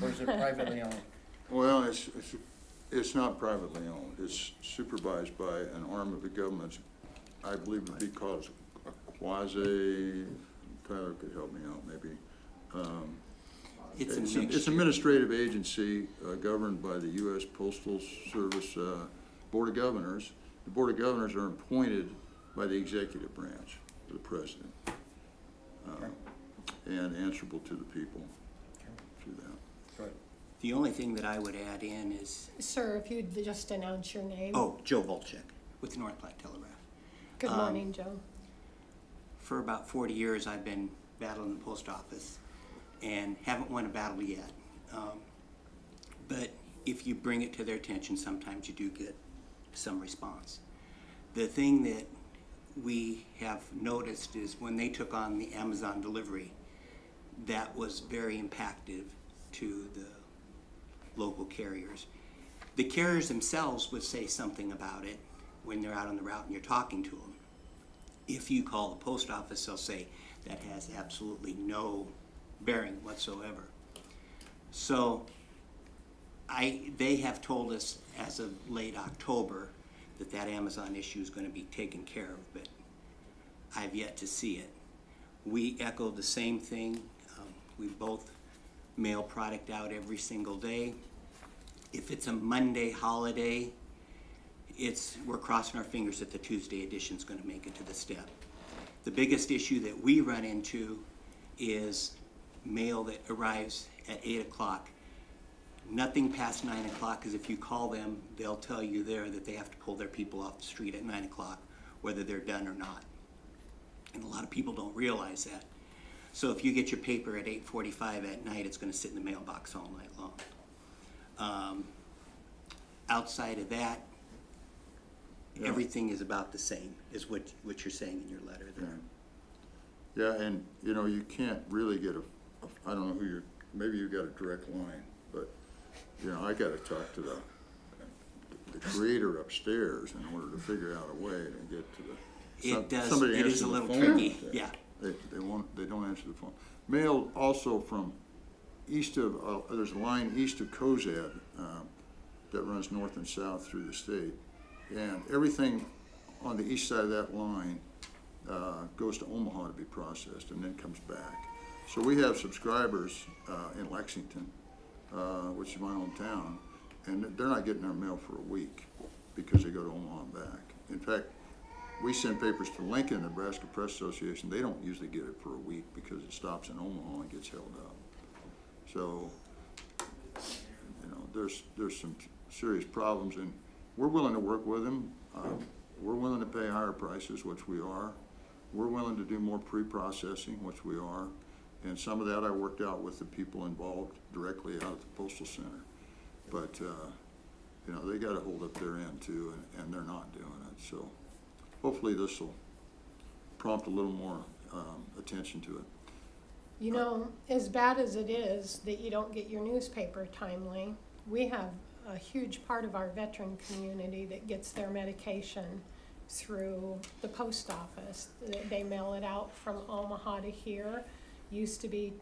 or is it privately owned? Well, it's not privately owned. It's supervised by an arm of the government. I believe it would be called a quasi, Tyler could help me out maybe. It's It's an administrative agency governed by the U.S. Postal Service Board of Governors. The Board of Governors are appointed by the executive branch, the president, and answerable to the people through that. Good. The only thing that I would add in is, Sir, if you'd just announce your name. oh, Joe Volchek with the North Platte Telegraph. Good morning, Joe. For about 40 years, I've been battling the post office and haven't won a battle yet. But if you bring it to their attention, sometimes you do get some response. The thing that we have noticed is when they took on the Amazon delivery, that was very impactful to the local carriers. The carriers themselves would say something about it when they're out on the route and you're talking to them. If you call the post office, they'll say that has absolutely no bearing whatsoever. So they have told us as of late October that that Amazon issue is going to be taken care of, but I've yet to see it. We echoed the same thing. We both mail product out every single day. If it's a Monday holiday, we're crossing our fingers that the Tuesday edition is going to make it to the step. The biggest issue that we run into is mail that arrives at 8 o'clock. Nothing past 9 o'clock, because if you call them, they'll tell you there that they have to pull their people off the street at 9 o'clock, whether they're done or not. And a lot of people don't realize that. So if you get your paper at 8:45 at night, it's going to sit in the mailbox all night long. Outside of that, Yeah. everything is about the same, is what you're saying in your letter there. Yeah, and, you know, you can't really get I don't know who maybe you got a direct line, but, you know, I gotta talk to the creator upstairs in order to figure out a way to get to the. Somebody It is answers a the little phone. tricky, yeah. They don't answer the phone. Mail also from east of, there's a line east of Cozad, that runs north and south through the state. And everything on the east side of that line, goes to Omaha to be processed and then comes back. So we have subscribers, in Lexington, which is my hometown, and they're not getting their mail for a week because they go to Omaha and back. In fact, we send papers to Lincoln, Nebraska Press Association. They don't usually get it for a week because it stops in Omaha and gets held up. So, you know, there's some serious problems, and we're willing to work with them. We're willing to pay higher prices, which we are. We're willing to do more pre-processing, which we are. And some of that I worked out with the people involved directly out at the Postal Center. But, you know, they gotta hold up their end too, and they're not doing it. So hopefully this will prompt a little more attention to it. You know, as bad as it is that you don't get your newspaper timely, we have a huge part of our veteran community that gets their medication through the post office. They mail it out from Omaha to here. Used to be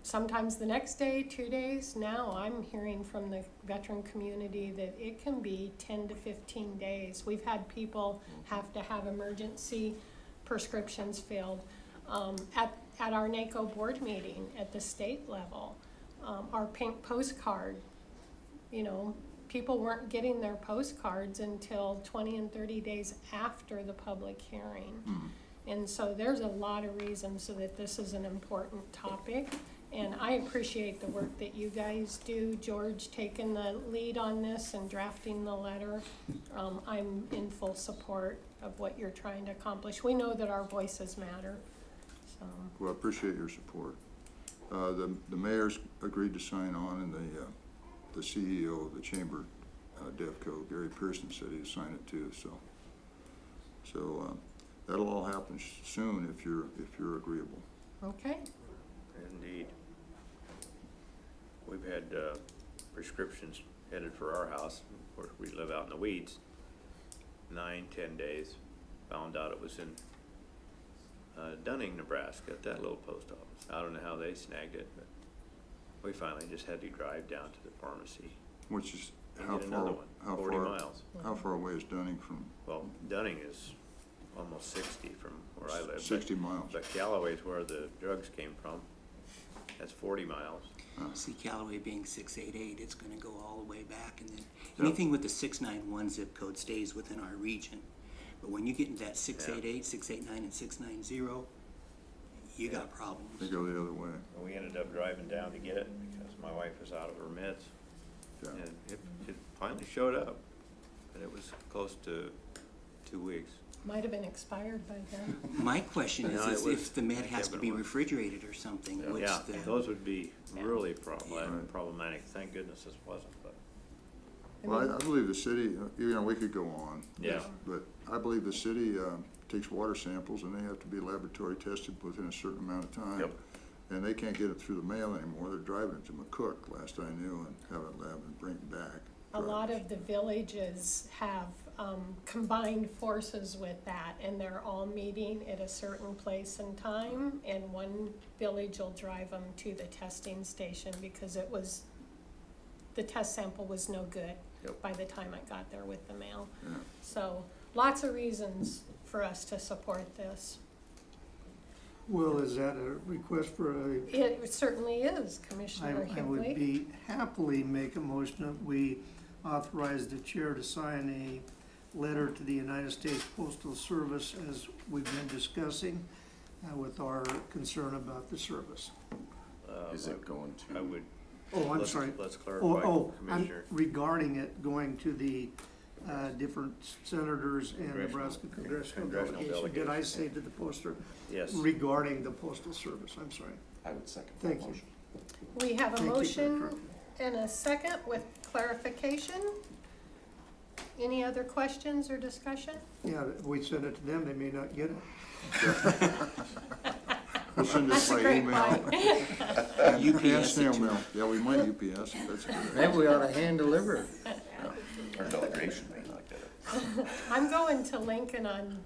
sometimes the next day, 2 days. Now I'm hearing from the veteran community that it can be 10 to 15 days. We've had people have to have emergency prescriptions filled. At our NACO board meeting at the state level, our pink postcard, you know, people weren't getting their postcards until 20 and 30 days after the public hearing. And so there's a lot of reasons so that this is an important topic. And I appreciate the work that you guys do. George taking the lead on this and drafting the letter. I'm in full support of what you're trying to accomplish. We know that our voices matter, so. Well, I appreciate your support. The mayor's agreed to sign on, and the CEO of the chamber, DevCo, Gary Pearson, said he'd sign it too, so that'll all happen soon if you're agreeable. Okay. Indeed. We've had prescriptions headed for our house. Of course, we live out in the weeds. 9-10 days. Found out it was in Dunning, Nebraska, at that little post office. I don't know how they snagged it, but we finally just had to drive down to the pharmacy. Which is and how get another far? one, 40 miles. How far away is Dunning from? Well, Dunning is almost 60 from where I live. 60 miles. But Callaway's where the drugs came from. That's 40 miles. See, Callaway being 688, it's gonna go all the way back, and then anything with the 691 zip code stays within our region. But when you get into that 688, 689, and 690, you got problems. They go the other way. We ended up driving down to get it because my wife was out of her meds. Yeah. And it finally showed up, and it was close to 2 weeks. Might have been expired by then. My question No, is it was- if the med has to Kevin be was. refrigerated or something, what's Yeah, the? those would be really Right. problematic. Thank goodness this wasn't, but. Well, I believe the city, you know, we could go on. Yeah. But I believe the city takes water samples, and they have to be laboratory tested within a certain amount of time. Yep. And they can't get it through the mail anymore. They're driving it to McCook, last I knew, and have it lab and bring it back. A lot of the villages have combined forces with that, and they're all meeting at a certain place and time, and one village will drive them to the testing station because the test sample was no good by the time it got there with the mail. Yeah. So, lots of reasons for us to support this. Well, is that a request for a? It certainly is, Commissioner I would Hinckley. be happily make a motion that we authorize the chair to sign a letter to the United States Postal Service as we've been discussing with our concern about the service. Is it going to? I would. Oh, I'm sorry. Let's Oh, clarify, I'm Commissioner. regarding it going to the different senators and Congressional- Nebraska congressional congressional delegation. Did I delegations. say to the poster? Yes. Regarding the postal service, I'm sorry. I would second Thank that you. motion. We have a Thank you for motion correcting. and a second with clarification. Any other questions or discussion? Yeah, if we send it to them, they may not get it. We'll send it That's a by great email. point. And snail mail. Yeah, we might UPS. That's good. Maybe we ought to hand deliver. Our delegation may not get it. I'm going to Lincoln on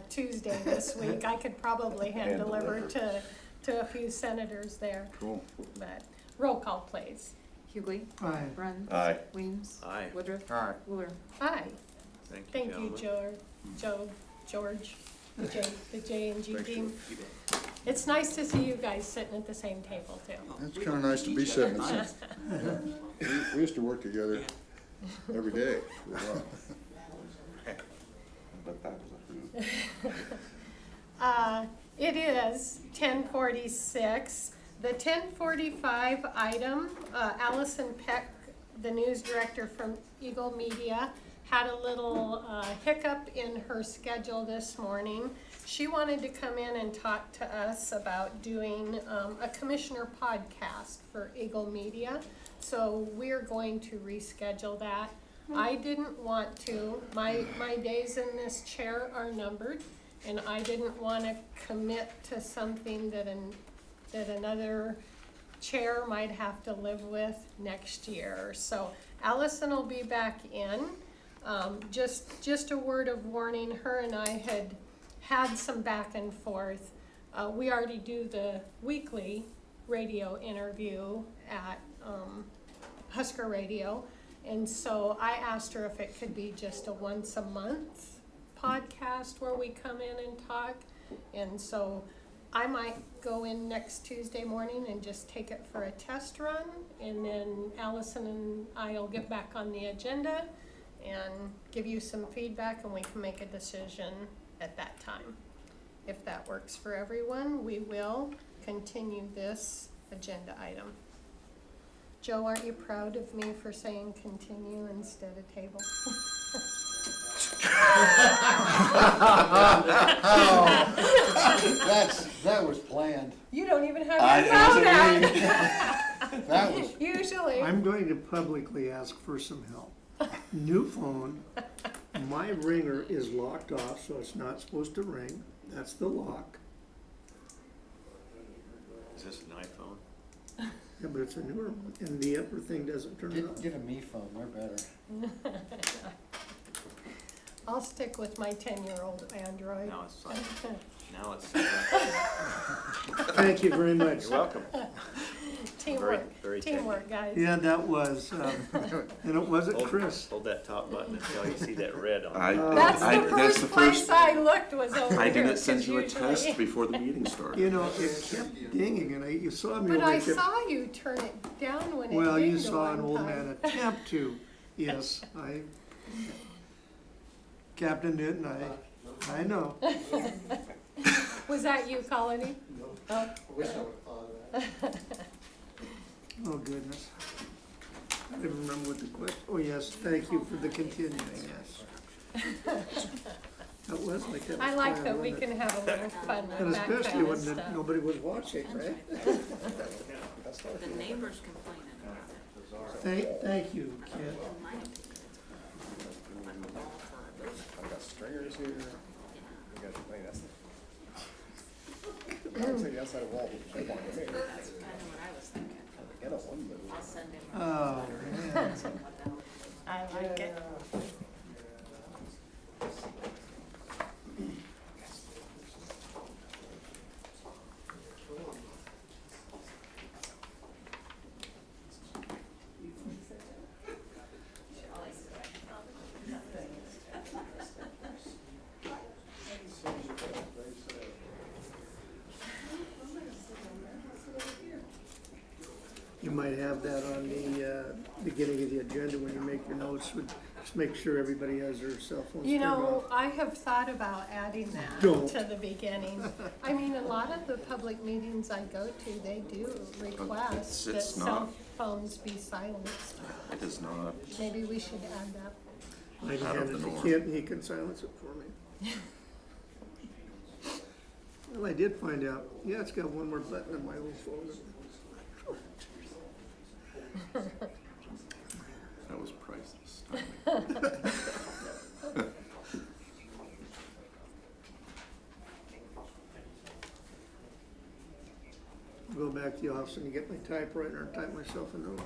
Tuesday this week. I could probably hand Hand deliver deliver. to a few senators there, Cool. but roll call, please. Hughley. Aye. Brun. Aye. Weems. Aye. Woodruff. Aye. Wheeler. Aye. Thank you, Thank you, gentlemen. George, the J and G Thanks for- team. you bet. It's nice to see you guys sitting at the same table too. It's kinda nice to be sitting at some. We used to work together every day for a while. But that was a hoot. It is 10:46. The 10:45 item, Allison Peck, the news director from Eagle Media, had a little hiccup in her schedule this morning. She wanted to come in and talk to us about doing a commissioner podcast for Eagle Media. So we're going to reschedule that. I didn't want to. My days in this chair are numbered, and I didn't want to commit to something that another chair might have to live with next year. So Allison will be back in. Just a word of warning, her and I had some back and forth. We already do the weekly radio interview at Husker Radio. And so I asked her if it could be just a once a month podcast where we come in and talk. And so I might go in next Tuesday morning and just take it for a test run. And then Allison and I will get back on the agenda and give you some feedback, and we can make a decision at that time. If that works for everyone, we will continue this agenda item. Joe, aren't you proud of me for saying continue instead of table? That was planned. You don't even have your phone out. That was, Usually. I'm going to publicly ask for some help. New phone, my ringer is locked off, so it's not supposed to ring. That's the lock. Is this an iPhone? Yeah, but it's a newer one, and the upper thing doesn't turn it on. get a me phone, they're better. I'll stick with my 10-year-old Android. Now it's silent. Now it's. Thank you very much. You're welcome. Teamwork, very teamwork, guys. Yeah, that was, and it wasn't Chris. Hold that top button until you see that red on I- it. That's I- the that's first the place first- I looked was over I here. didn't send 'cause you a usually- test before the meeting started. You know, it kept dinging, and you saw me. But when I kept- saw you turn it down when it Well, you dinged the saw an one old time. man attempt to, yes, Captain didn't I know. Was that you, Colony? Oh. Oh, goodness. I didn't remember what the question, oh, yes, thank you for the continuing, yes. That was like that. I was like fun, that we wasn't can it? have a little fun And with that especially kind of when stuff. nobody was watching, right? The neighbors complaining about it. Thank you, Kent. In my opinion, I'm all for it. I've got stringers here. We got, wait, that's the outside wall. That's kind of what I was thinking. Get a one, but. I'll send him. Oh, man. I like it. might have that on the beginning of the agenda when you make your notes. Just make sure everybody has their cell phones You turned know, off. I have thought about adding that Don't. to the beginning. I mean, a lot of the public meetings I go to, they do request that It's cell not. phones be silenced. It is not. Maybe we should add that. I can Out of hand the it to norm. Kent and he can silence it for me. Well, I did find out, yeah, it's got one more button on my old phone. That was priceless. Go back to the office and get my typewriter and type myself a note.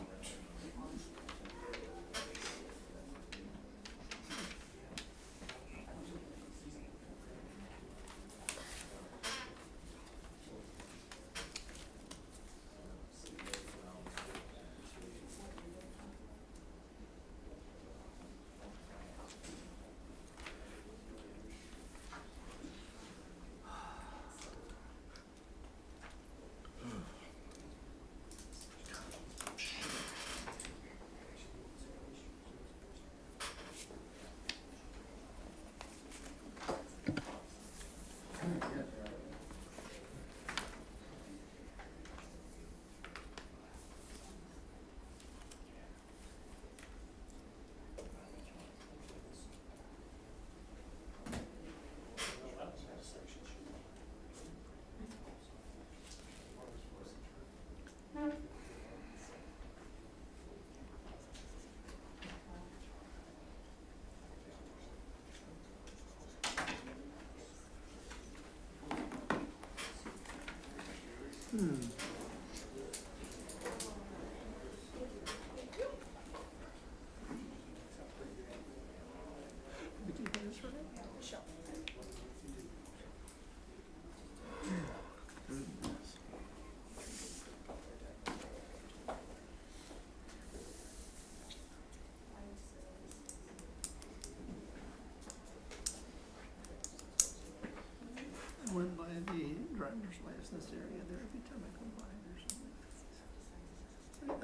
I went by the driver's license area there every time I go by.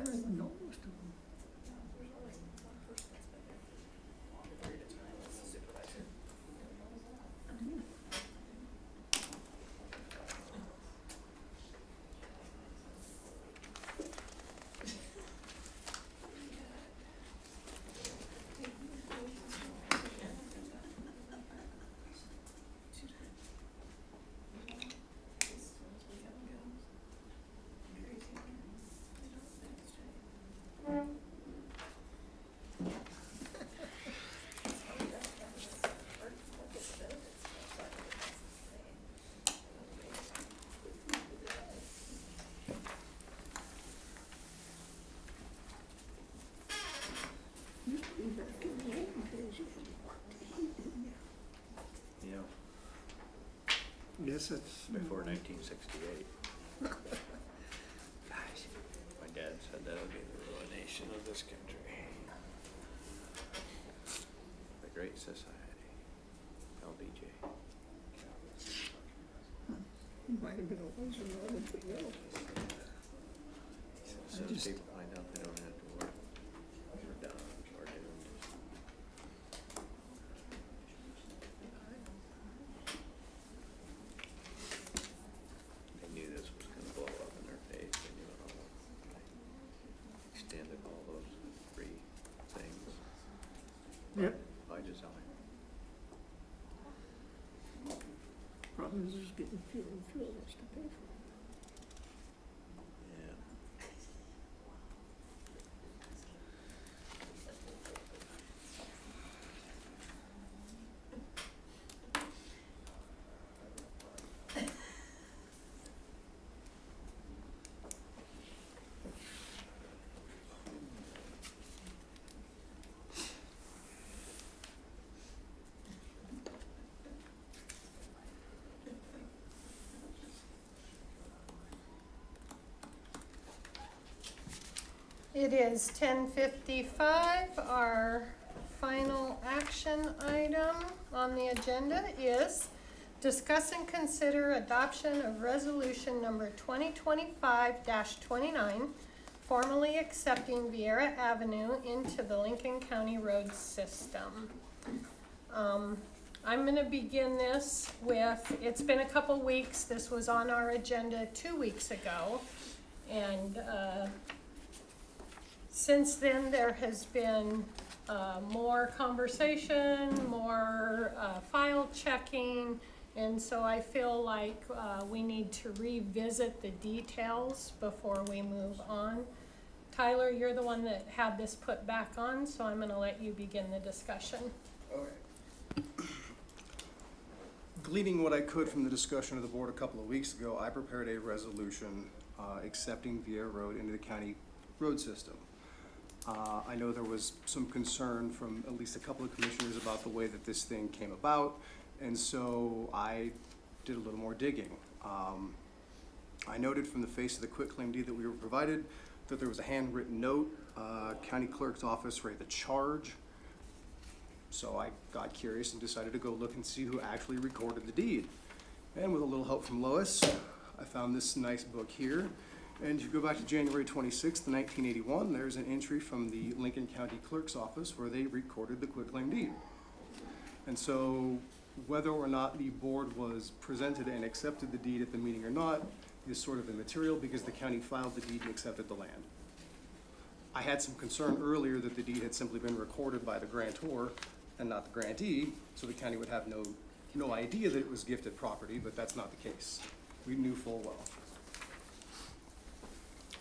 I don't even know most of them. Yeah, Guess that's. before 1968. Gosh, my dad said that would be the ruination of this country. The Great Society, LBJ. Might have been a wiser moment, but no. As soon as people find out they don't have to work, we're done, we're doomed. They knew this was gonna blow up in their face, they knew it all. They extended all those free things Yep. by design. Problem is just getting fewer and fewer of us to pay for it. Yeah. It is 10:55. Our final action item on the agenda is discuss and consider adoption of resolution number 2025-29 formally accepting Vieira Avenue into the Lincoln County road system. I'm gonna begin this with, it's been a couple weeks, this was on our agenda 2 weeks ago. And, since then, there has been, more conversation, more, file checking. And so I feel like, we need to revisit the details before we move on. Tyler, you're the one that had this put back on, so I'm gonna let you begin the discussion. Okay. Gleaning what I could from the discussion of the board a couple of weeks ago, I prepared a resolution accepting Vieira Road into the county road system. I know there was some concern from at least a couple of commissioners about the way that this thing came about, and so I did a little more digging. I noted from the face of the quitclaim deed that we were provided that there was a handwritten note, county clerk's office rate the charge. So I got curious and decided to go look and see who actually recorded the deed. And with a little help from Lois, I found this nice book here. And if you go back to January 26th, 1981, there's an entry from the Lincoln County Clerk's office where they recorded the quitclaim deed. And so whether or not the board was presented and accepted the deed at the meeting or not is sort of immaterial because the county filed the deed and accepted the land. I had some concern earlier that the deed had simply been recorded by the grantor and not the grantee, so the county would have no idea that it was gifted property, but that's not the case. We knew full well.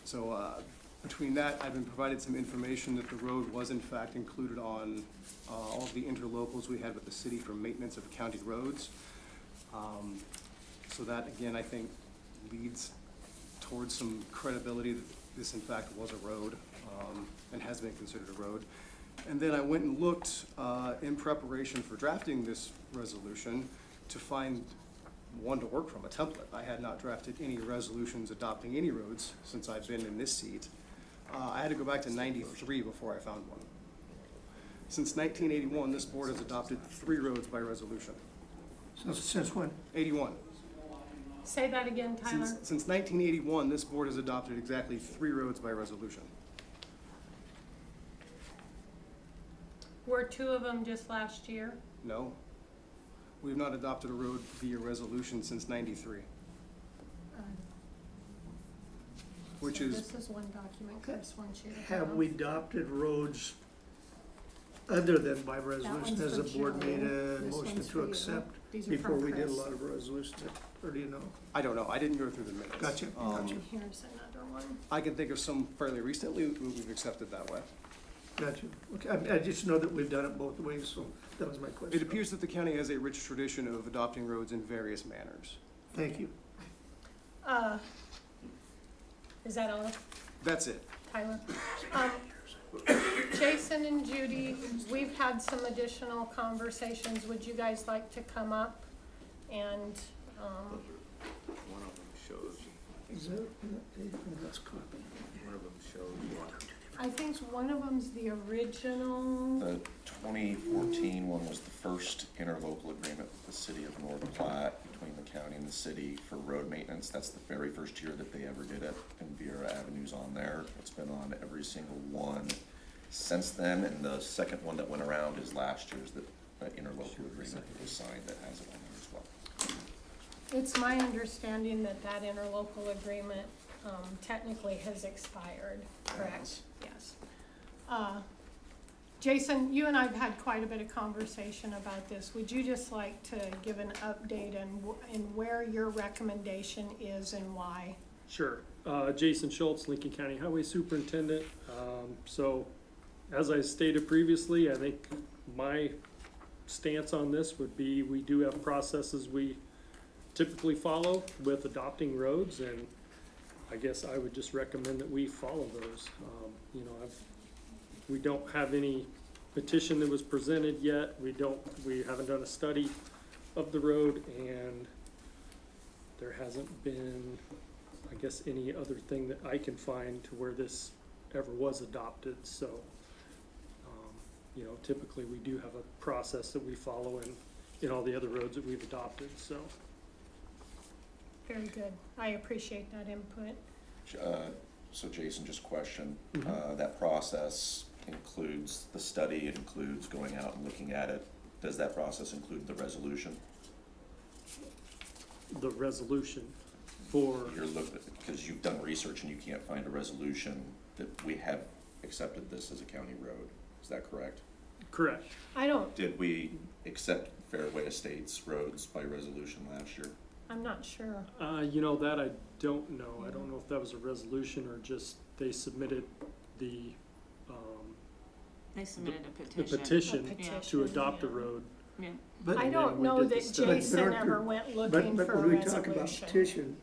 So between that, I've been provided some information that the road was in fact included on all of the interlocals we had with the city for maintenance of county roads. So that, again, I think leads towards some credibility that this in fact was a road and has been considered a road. And then I went and looked in preparation for drafting this resolution to find one to work from, a template. I had not drafted any resolutions adopting any roads since I've been in this seat. I had to go back to '93 before I found one. Since 1981, this board has adopted 3 roads by resolution. Since when? 81. Say that again, Tyler. Since 1981, this board has adopted exactly 3 roads by resolution. Were 2 of them just last year? No. We've not adopted a road via resolution since '93. Which So is, this is one document, this one sheet. Have we adopted roads other than by resolution? one's Has the for board Joe. made a This motion one's to for you. accept These are before from we did a Chris. lot of resolutions, or do you know? I don't know, I didn't go through the minutes. Gotcha, gotcha. Here's another one. I can think of some fairly recently we've accepted that way. Gotcha. Okay, I just know that we've done it both ways, so that was my question. It appears that the county has a rich tradition of adopting roads in various manners. Thank you. Is that all, That's it. Tyler? Jason and Judy, we've had some additional conversations. Would you guys like to come up and, One of them shows, Is that, that's copy. one of them shows one. I think one of them's the original. The 2014 one was the first interlocal agreement with the city of North Platte between the county and the city for road maintenance. That's the very first year that they ever did it, and Vieira Avenue's on there. It's been on every single one since then, and the second one that went around is last year's, that interlocal agreement that was signed that has it on there as well. It's my understanding that that interlocal agreement, technically has expired, correct? Yes. Jason, you and I've had quite a bit of conversation about this. Would you just like to give an update and where your recommendation is and why? Sure. Jason Schultz, Lincoln County Highway Superintendent. So, as I stated previously, I think my stance on this would be we do have processes we typically follow with adopting roads, and I guess I would just recommend that we follow those. We don't have any petition that was presented yet. We haven't done a study of the road, and there hasn't been, I guess, any other thing that I can find to where this ever was adopted. So, typically we do have a process that we follow in all the other roads that we've adopted, so. Very good. I appreciate that input. So Jason, just question, that process includes the study, it includes going out and looking at it. Does that process include the resolution? The resolution for, You're looking, because you've done research and you can't find a resolution that we have accepted this as a county road. Is that correct? correct. I don't, Did we accept Fairway Estates roads by resolution last year? I'm not sure. You know, that I don't know. I don't know if that was a resolution or just they submitted the, They submitted a the petition. petition to adopt the road. Yeah. But I And don't then we know did the that study. Jason ever went looking for a But when we talk about resolution. petition,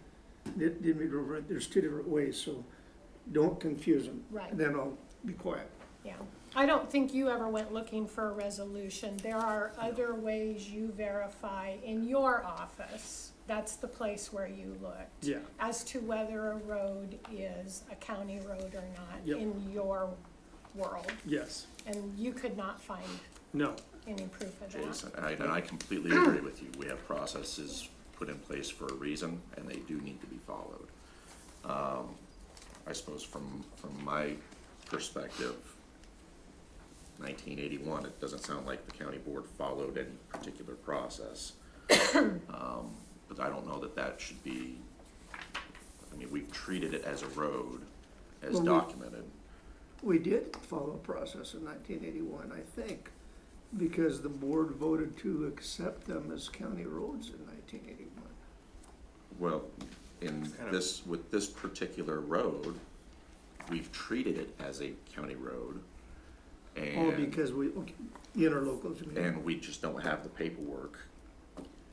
didn't we go over it? There's two different ways, so don't confuse them. Right. And then I'll be quiet. Yeah, I don't think you ever went looking for a resolution. There are other ways you verify in your office. That's the place where you looked. Yeah. As to whether a road is a county road or not Yep. in your world. Yes, And you could not find no, any proof of that. Jason, and I completely agree with you. We have processes put in place for a reason, and they do need to be followed. I suppose from my perspective, 1981, it doesn't sound like the county board followed any particular process. But I don't know that that should be, I mean, we've treated it as a road, as Well, documented. We did follow a process in 1981, I think, because the board voted to accept them as county roads in 1981. Well, in this, with this particular road, we've treated it as a county road. Oh, And, because we, okay, interlocals, you mean? and we just don't have the paperwork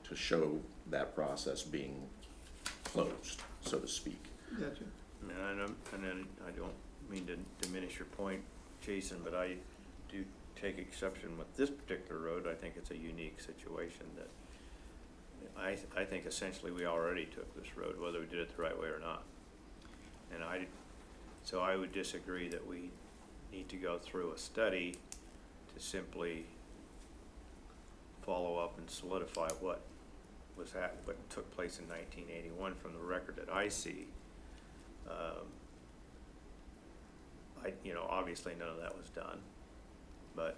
to show that process being closed, so to speak. Gotcha. And then I don't mean to diminish your point, Jason, but I do take exception with this particular road. I think it's a unique situation that I think essentially we already took this road, whether we did it the right way or not. And so I would disagree that we need to go through a study to simply follow up and solidify what took place in 1981 from the record that I see. Obviously none of that was done, but,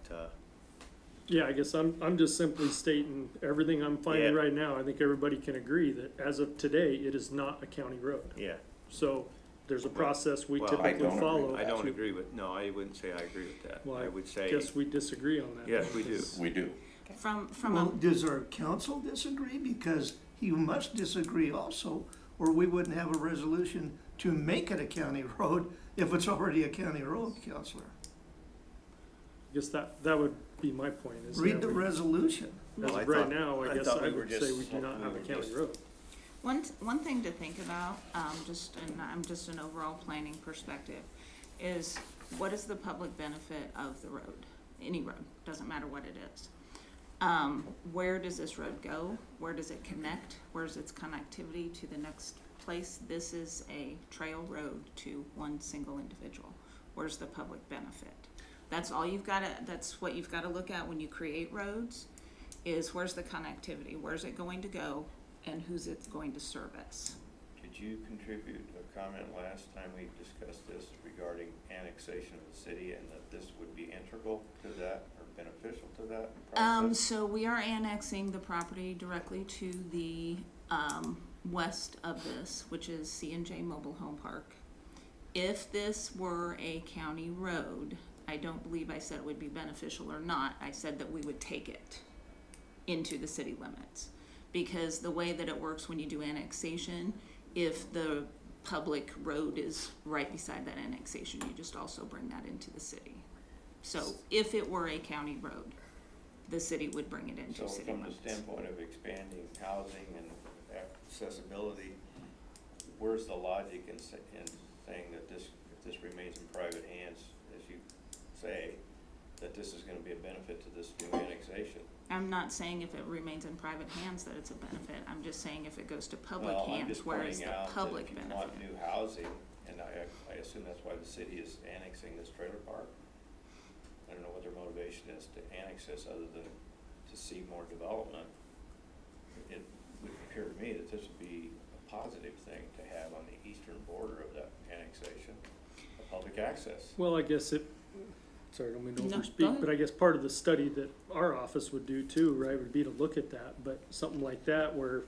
yeah, I guess I'm just simply stating everything I'm finding Yeah. right now. I think everybody can agree that as of today, it is not a county road. yeah. So there's a process we Well, typically I don't follow. I don't to- agree with, no, I wouldn't say I agree with that. Well, I would say, Guess we disagree on that. yes, we do. We do. From Well, a, does our council disagree? Because he must disagree also, or we wouldn't have a resolution to make it a county road if it's already a county road, Counselor. I guess that would be my point, is Read that the we- resolution. as Well, I of right thought- now, I I guess thought I we were would say just- we do not we have a were county just- road. one thing to think about, and I'm just an overall planning perspective, is what is the public benefit of the road? Any road, doesn't matter what it is. Where does this road go? Where does it connect? Where's its connectivity to the next place? This is a trail road to one single individual. Where's the public benefit? That's all you've gotta, that's what you've gotta look at when you create roads, is where's the connectivity? Where's it going to go? And who's it going to service? Did you contribute a comment last time we discussed this regarding annexation of the city and that this would be integral to that or beneficial to that process? So we are annexing the property directly to the, west of this, which is C&J Mobile Home Park. If this were a county road, I don't believe I said it would be beneficial or not. I said that we would take it into the city limits. Because the way that it works when you do annexation, if the public road is right beside that annexation, you just also bring that into the city. So if it were a county road, the city would bring it into So city from the limits. standpoint of expanding housing and accessibility, where's the logic in saying that this, if this remains in private hands, as you say, that this is gonna be a benefit to this new annexation? I'm not saying if it remains in private hands that it's a benefit. I'm just saying if it goes to public Well, I'm hands, just where is pointing the out that public if you benefit? want new housing, and I assume that's why the city is annexing this trailer park. I don't know what their motivation is to annex this other than to see more development. It would appear to me that this would be a positive thing to have on the eastern border of that annexation. public access. Well, I guess sorry, I don't mean to No, go overspeak, ahead. but I guess part of the study that our office would do too, right, would be to look at that, but something like that where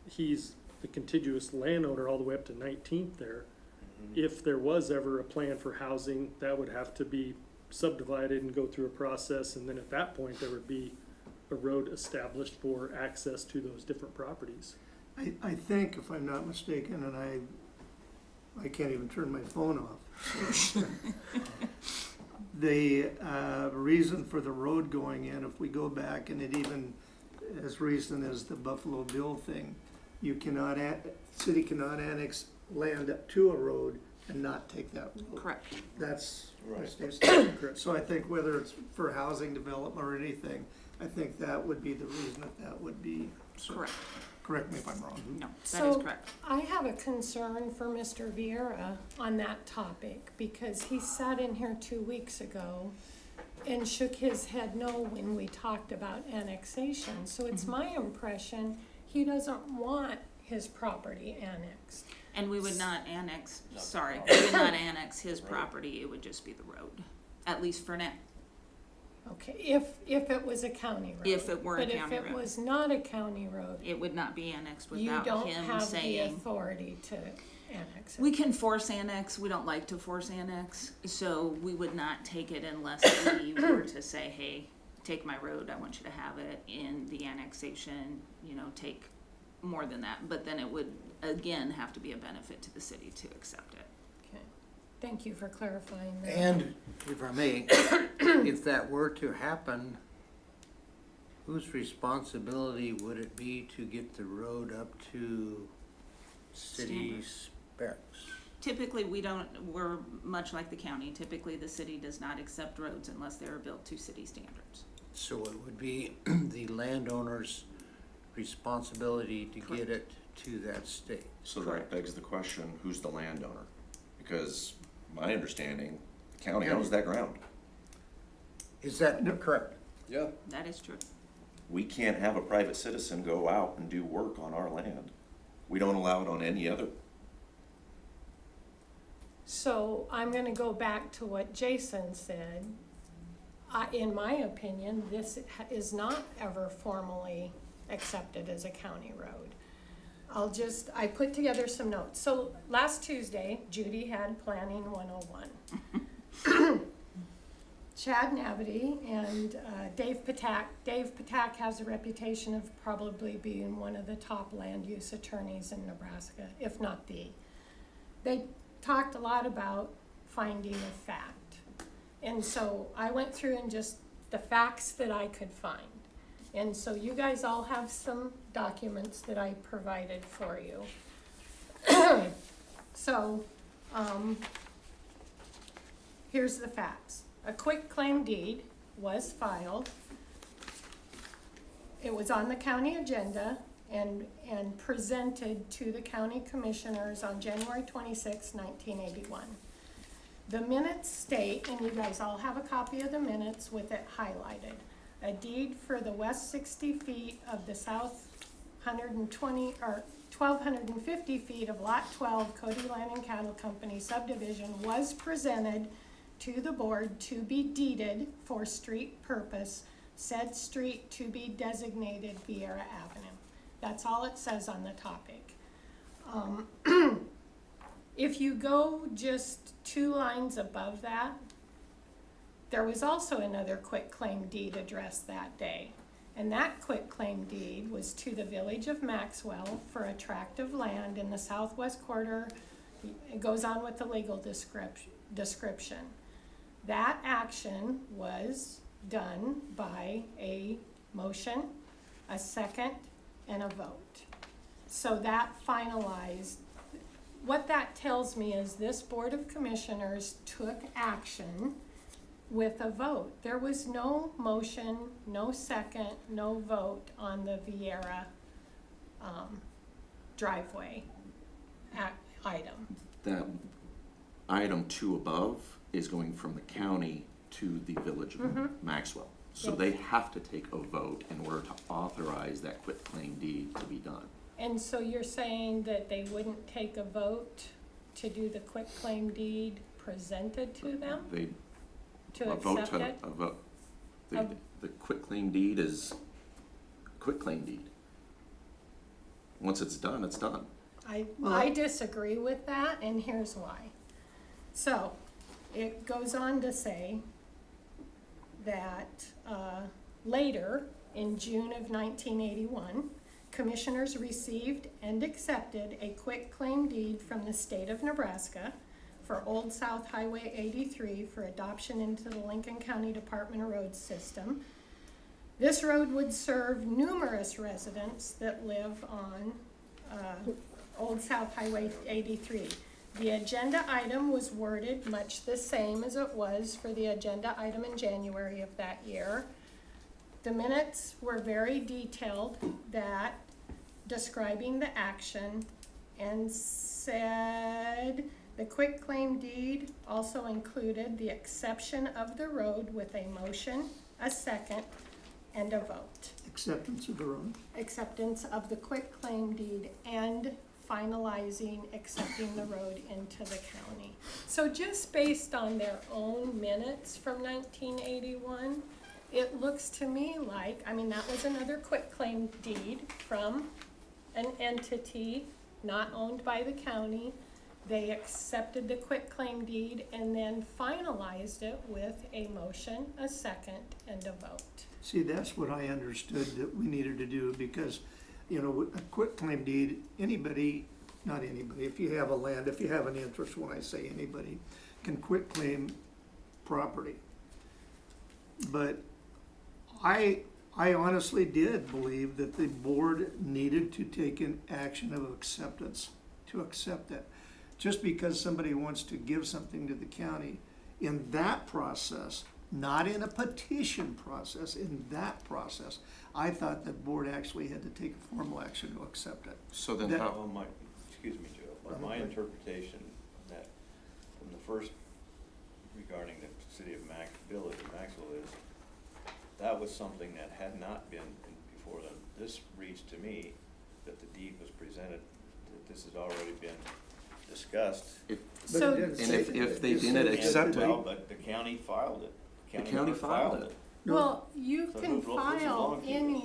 he's the contiguous landowner all the way up to 19th there. If there was ever a plan for housing, that would have to be subdivided and go through a process, and then at that point, there would be a road established for access to those different properties. I think, if I'm not mistaken, and I can't even turn my phone off. The reason for the road going in, if we go back, and it even as recent as the Buffalo Bill thing, city cannot annex land up to a road and not take that road. Correct. That's the Right. state statute. So I think whether it's for housing development or anything, I think that would be the reason that would be. So, Correct. correct me if I'm wrong. No, that is So, correct. I have a concern for Mr. Vieira on that topic, because he sat in here 2 weeks ago and shook his head no when we talked about annexation. So it's my impression he doesn't want his property annexed. And we would not annex, sorry, we would not annex his property, it would just be the road, at least for now. Okay, if it was a county road. If it were a county But if it road. was not a county road, It would not be annexed you without don't him have the saying. authority to annex it. We can force annex, we don't like to force annex, so we would not take it unless we were to say, hey, take my road, I want you to have it in the annexation, take more than that, but then it would, again, have to be a benefit to the city to accept it. Okay, thank you for clarifying that. And if I may, if that were to happen, whose responsibility would it be to get the road up to city specs? Typically, we're much like the county, typically the city does not accept roads unless they are built to city standards. So it would be the landowner's responsibility to get it to that state. So that begs the question, who's the landowner? Because my understanding, the county owns that ground. Is that correct? Yeah. That is true. We can't have a private citizen go out and do work on our land. We don't allow it on any other. So I'm gonna go back to what Jason said. In my opinion, this is not ever formally accepted as a county road. I put together some notes. So last Tuesday, Judy had Planning 101. Chad Navity and Dave Patak. Dave Patak has a reputation of probably being one of the top land use attorneys in Nebraska, if not the. They talked a lot about finding of fact. And so I went through and just the facts that I could find. And so you guys all have some documents that I provided for you. So, here's the facts. A quitclaim deed was filed. It was on the county agenda and presented to the county commissioners on January 26, 1981. The minutes state, and you guys all have a copy of the minutes with it highlighted, a deed for the west 60 feet of the south 1,250 feet of Lot 12 Cody Land and Cattle Company subdivision was presented to the board to be deeded for street purpose, said street to be designated Vieira Avenue. That's all it says on the topic. If you go just 2 lines above that, there was also another quitclaim deed addressed that day. And that quitclaim deed was to the village of Maxwell for a tract of land in the southwest quarter. It goes on with the legal description. That action was done by a motion, a second, and a vote. So that finalized. What that tells me is this Board of Commissioners took action with a vote. There was no motion, no second, no vote on the Vieira driveway item. That item 2 above is going from the county to the village of Maxwell. So Yes. they have to take a vote in order to authorize that quitclaim deed to be done. And so you're saying that they wouldn't take a vote to do the quitclaim deed presented to them, They, to a vote accept to, it? a vote, Of- the quitclaim deed is quitclaim deed. Once it's done, it's done. I disagree with that, and here's why. So, it goes on to say that, later, in June of 1981, commissioners received and accepted a quitclaim deed from the state of Nebraska for Old South Highway 83 for adoption into the Lincoln County Department of Roads system. This road would serve numerous residents that live on Old South Highway 83. The agenda item was worded much the same as it was for the agenda item in January of that year. The minutes were very detailed, that describing the action, and said the quitclaim deed also included the exception of the road with a motion, a second, and a vote. Acceptance of the road. Acceptance of the quitclaim deed and finalizing accepting the road into the county. So just based on their own minutes from 1981, it looks to me like, I mean, that was another quitclaim deed from an entity not owned by the county. They accepted the quitclaim deed and then finalized it with a motion, a second, and a vote. See, that's what I understood that we needed to do, because, you know, a quitclaim deed, anybody, not anybody, if you have a land, if you have an interest, when I say anybody, can quitclaim property. But I honestly did believe that the board needed to take an action of acceptance, to accept it. Just because somebody wants to give something to the county, in that process, not in a petition process, in that process, I thought the board actually had to take a formal action to accept it. So then That- how, Well, excuse me, Joe, but my interpretation that from the first regarding the city of village of Maxwell is, that was something that had not been before then. This reads to me that the deed was presented, that this has already been discussed. if, So- But it didn't and say- if they just didn't said accept that it- Well, but the county filed it. the county filed it. No. Well, you So can who belongs file to it? anything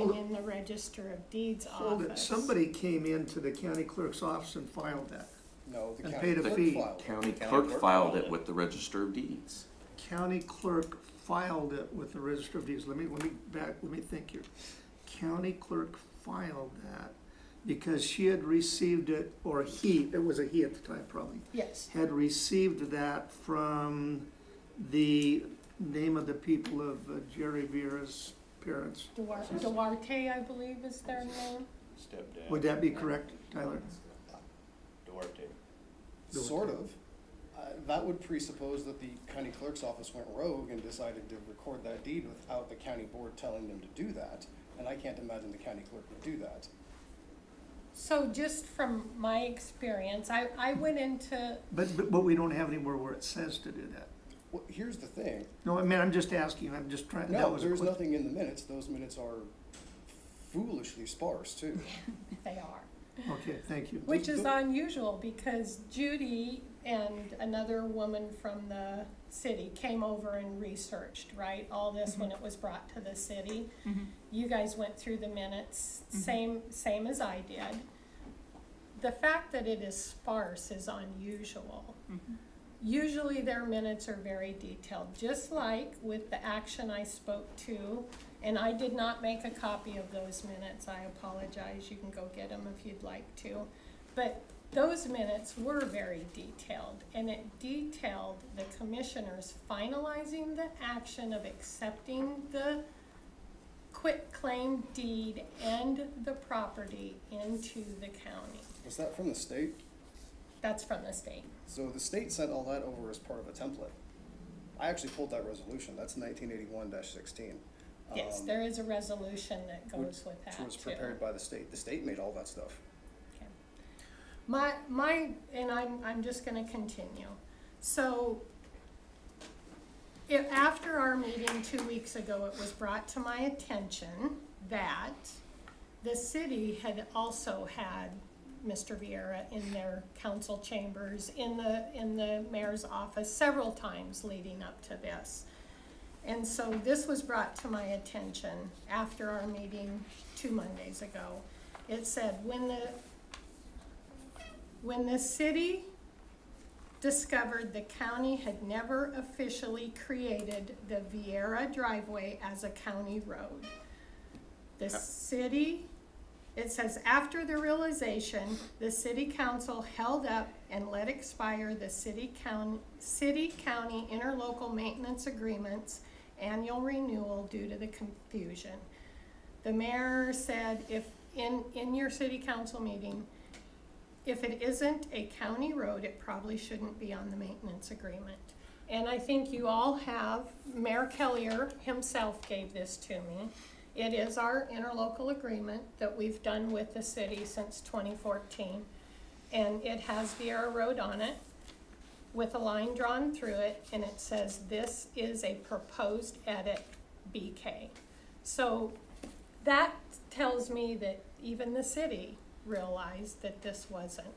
Hold- in the Register of Deeds Hold it, office. somebody came into the county clerk's office and filed that. No, the And county paid a clerk fee. filed it. County County clerk clerk filed filed it it. with the Register of Deeds. County clerk filed it with the Register of Deeds. Let me think here. County clerk filed that because she had received it, or it was a he at the time probably, Yes, had received that from the name of the people of Jerry Vera's parents. Duarte, I believe is their name. Stepdad. Would that be correct, Tyler? Duarte. Sort of. That would presuppose that the county clerk's office went rogue and decided to record that deed without the county board telling them to do that. And I can't imagine the county clerk would do that. So just from my experience, I went into, But we don't have anywhere where it says to do that. Well, here's the thing. No, I mean, I'm just asking, I'm just trying, that No, was a there's quick. nothing in the minutes. Those minutes are foolishly sparse too. they are. Okay, thank you. Which is unusual because Judy and another woman from the city came over and researched, right, all this when it was brought to the city. You guys went through the minutes, same as I did. The fact that it is sparse is unusual. Usually their minutes are very detailed, just like with the action I spoke to, and I did not make a copy of those minutes, I apologize, you can go get them if you'd like to. But those minutes were very detailed, and it detailed the commissioners finalizing the action of accepting the quitclaim deed and the property into the county. Was that from the state? That's from the state. So the state sent all that over as part of a template. I actually pulled that resolution. That's 1981-16. Yes, there is a resolution that goes with that Which was too. prepared by the state. The state made all that stuff. And I'm just gonna continue. So, after our meeting 2 weeks ago, it was brought to my attention that the city had also had Mr. Vieira in their council chambers, in the mayor's office, several times leading up to this. And so this was brought to my attention after our meeting 2 Mondays ago. It said, when the city discovered the county had never officially created the Vieira driveway as a county road. The city, it says, after the realization, the city council held up and let expire the city county interlocal maintenance agreements annual renewal due to the confusion. The mayor said, if in your city council meeting, if it isn't a county road, it probably shouldn't be on the maintenance agreement. And I think you all have, Mayor Kellier himself gave this to me. It is our interlocal agreement that we've done with the city since 2014. And it has Vieira Road on it with a line drawn through it, and it says this is a proposed edit BK. So that tells me that even the city realized that this wasn't.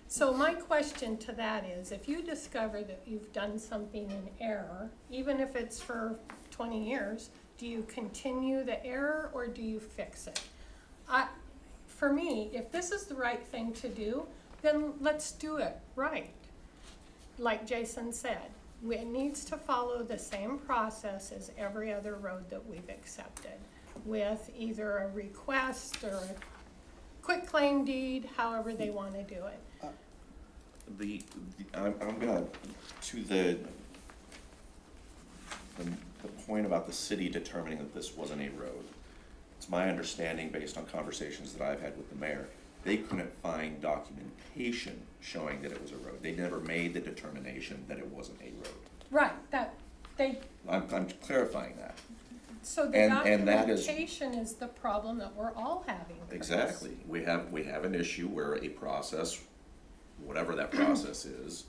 So my question to that is, if you discover that you've done something in error, even if it's for 20 years, do you continue the error or do you fix it? For me, if this is the right thing to do, then let's do it right. Like Jason said, it needs to follow the same process as every other road that we've accepted, with either a request or a quick claim deed, however they want to do it. I'm gonna, to the point about the city determining that this wasn't a road. It's my understanding, based on conversations that I've had with the mayor, they couldn't find documentation showing that it was a road. They never made the determination that it wasn't a road. Right, that, they, I'm clarifying that. so the And that is- documentation is the problem that we're all having. Chris. Exactly. We have an issue where a process, whatever that process is,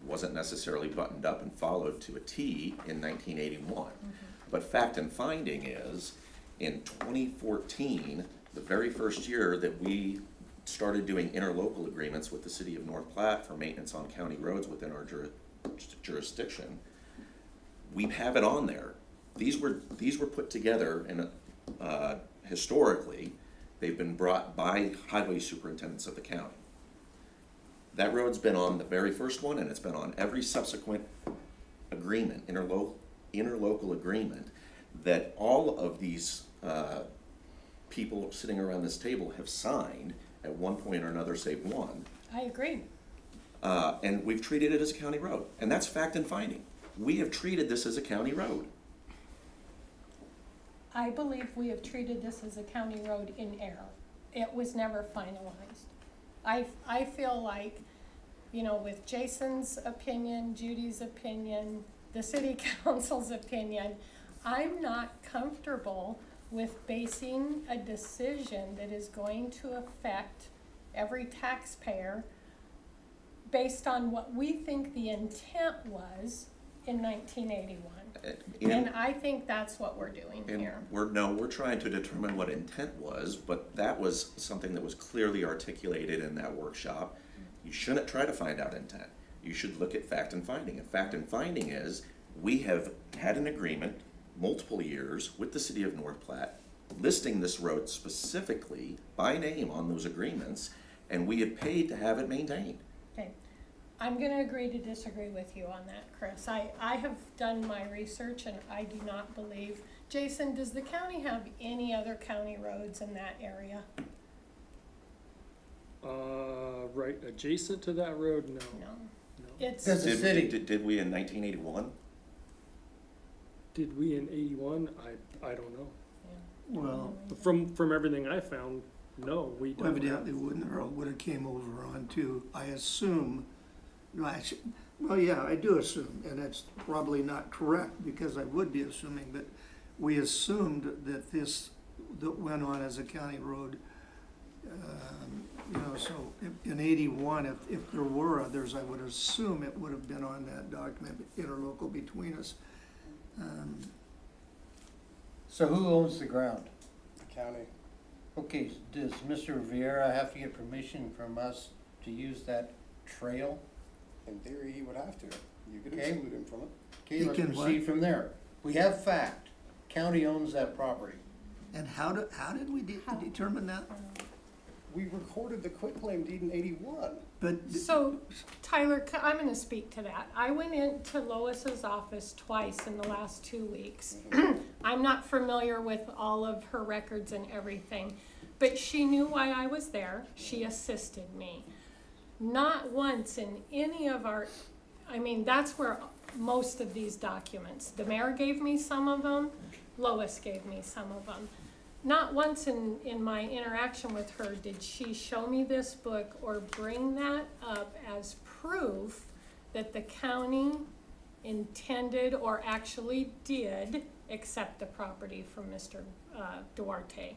wasn't necessarily buttoned up and followed to a T in 1981. But fact and finding is, in 2014, the very first year that we started doing interlocal agreements with the city of North Platte for maintenance on county roads within our jurisdiction, we have it on there. These were put together in historically. They've been brought by highway superintendents of the county. That road's been on the very first one, and it's been on every subsequent agreement, interlocal agreement, that all of these people sitting around this table have signed at one point or another, save one. I agree. And we've treated it as a county road, and that's fact and finding. We have treated this as a county road. I believe we have treated this as a county road in error. It was never finalized. I feel like, you know, with Jason's opinion, Judy's opinion, the city council's opinion, I'm not comfortable with basing a decision that is going to affect every taxpayer based on what we think the intent was in 1981. And I think that's what we're doing here. We're trying to determine what intent was, but that was something that was clearly articulated in that workshop. You shouldn't try to find out intent. You should look at fact and finding. And fact and finding is, we have had an agreement multiple years with the city of North Platte listing this road specifically by name on those agreements, and we have paid to have it maintained. Okay, I'm gonna agree to disagree with you on that, Chris. I have done my research and I do not believe. Jason, does the county have any other county roads in that area? Right adjacent to that road, no. No. It's, Does the city, Did we in 1981? Did we in 81? I don't know. Well, From everything I found, no, we don't. evidently wouldn't, or would have came over onto, I assume, no, actually, well, yeah, I do assume, and that's probably not correct, because I would be assuming, but we assumed that this, that went on as a county road, you know, so in 81, if there were others, I would assume it would have been on that document, interlocal between us. so who owns the ground? County. Okay, does Mr. Vieira have to get permission from us to use that trail? In theory, he would have to. You could Okay. exclude him from it. Okay, He let's can what? proceed from there. We have fact, county owns that property. And how did we determine that? We recorded the quitclaim deed in 81. But, So, Tyler, I'm gonna speak to that. I went into Lois's office twice in the last 2 weeks. I'm not familiar with all of her records and everything, but she knew why I was there. She assisted me. Not once in any of our, I mean, that's where most of these documents, the mayor gave me some of them, Lois gave me some of them. Not once in my interaction with her did she show me this book or bring that up as proof that the county intended or actually did accept the property from Mr. Duarte.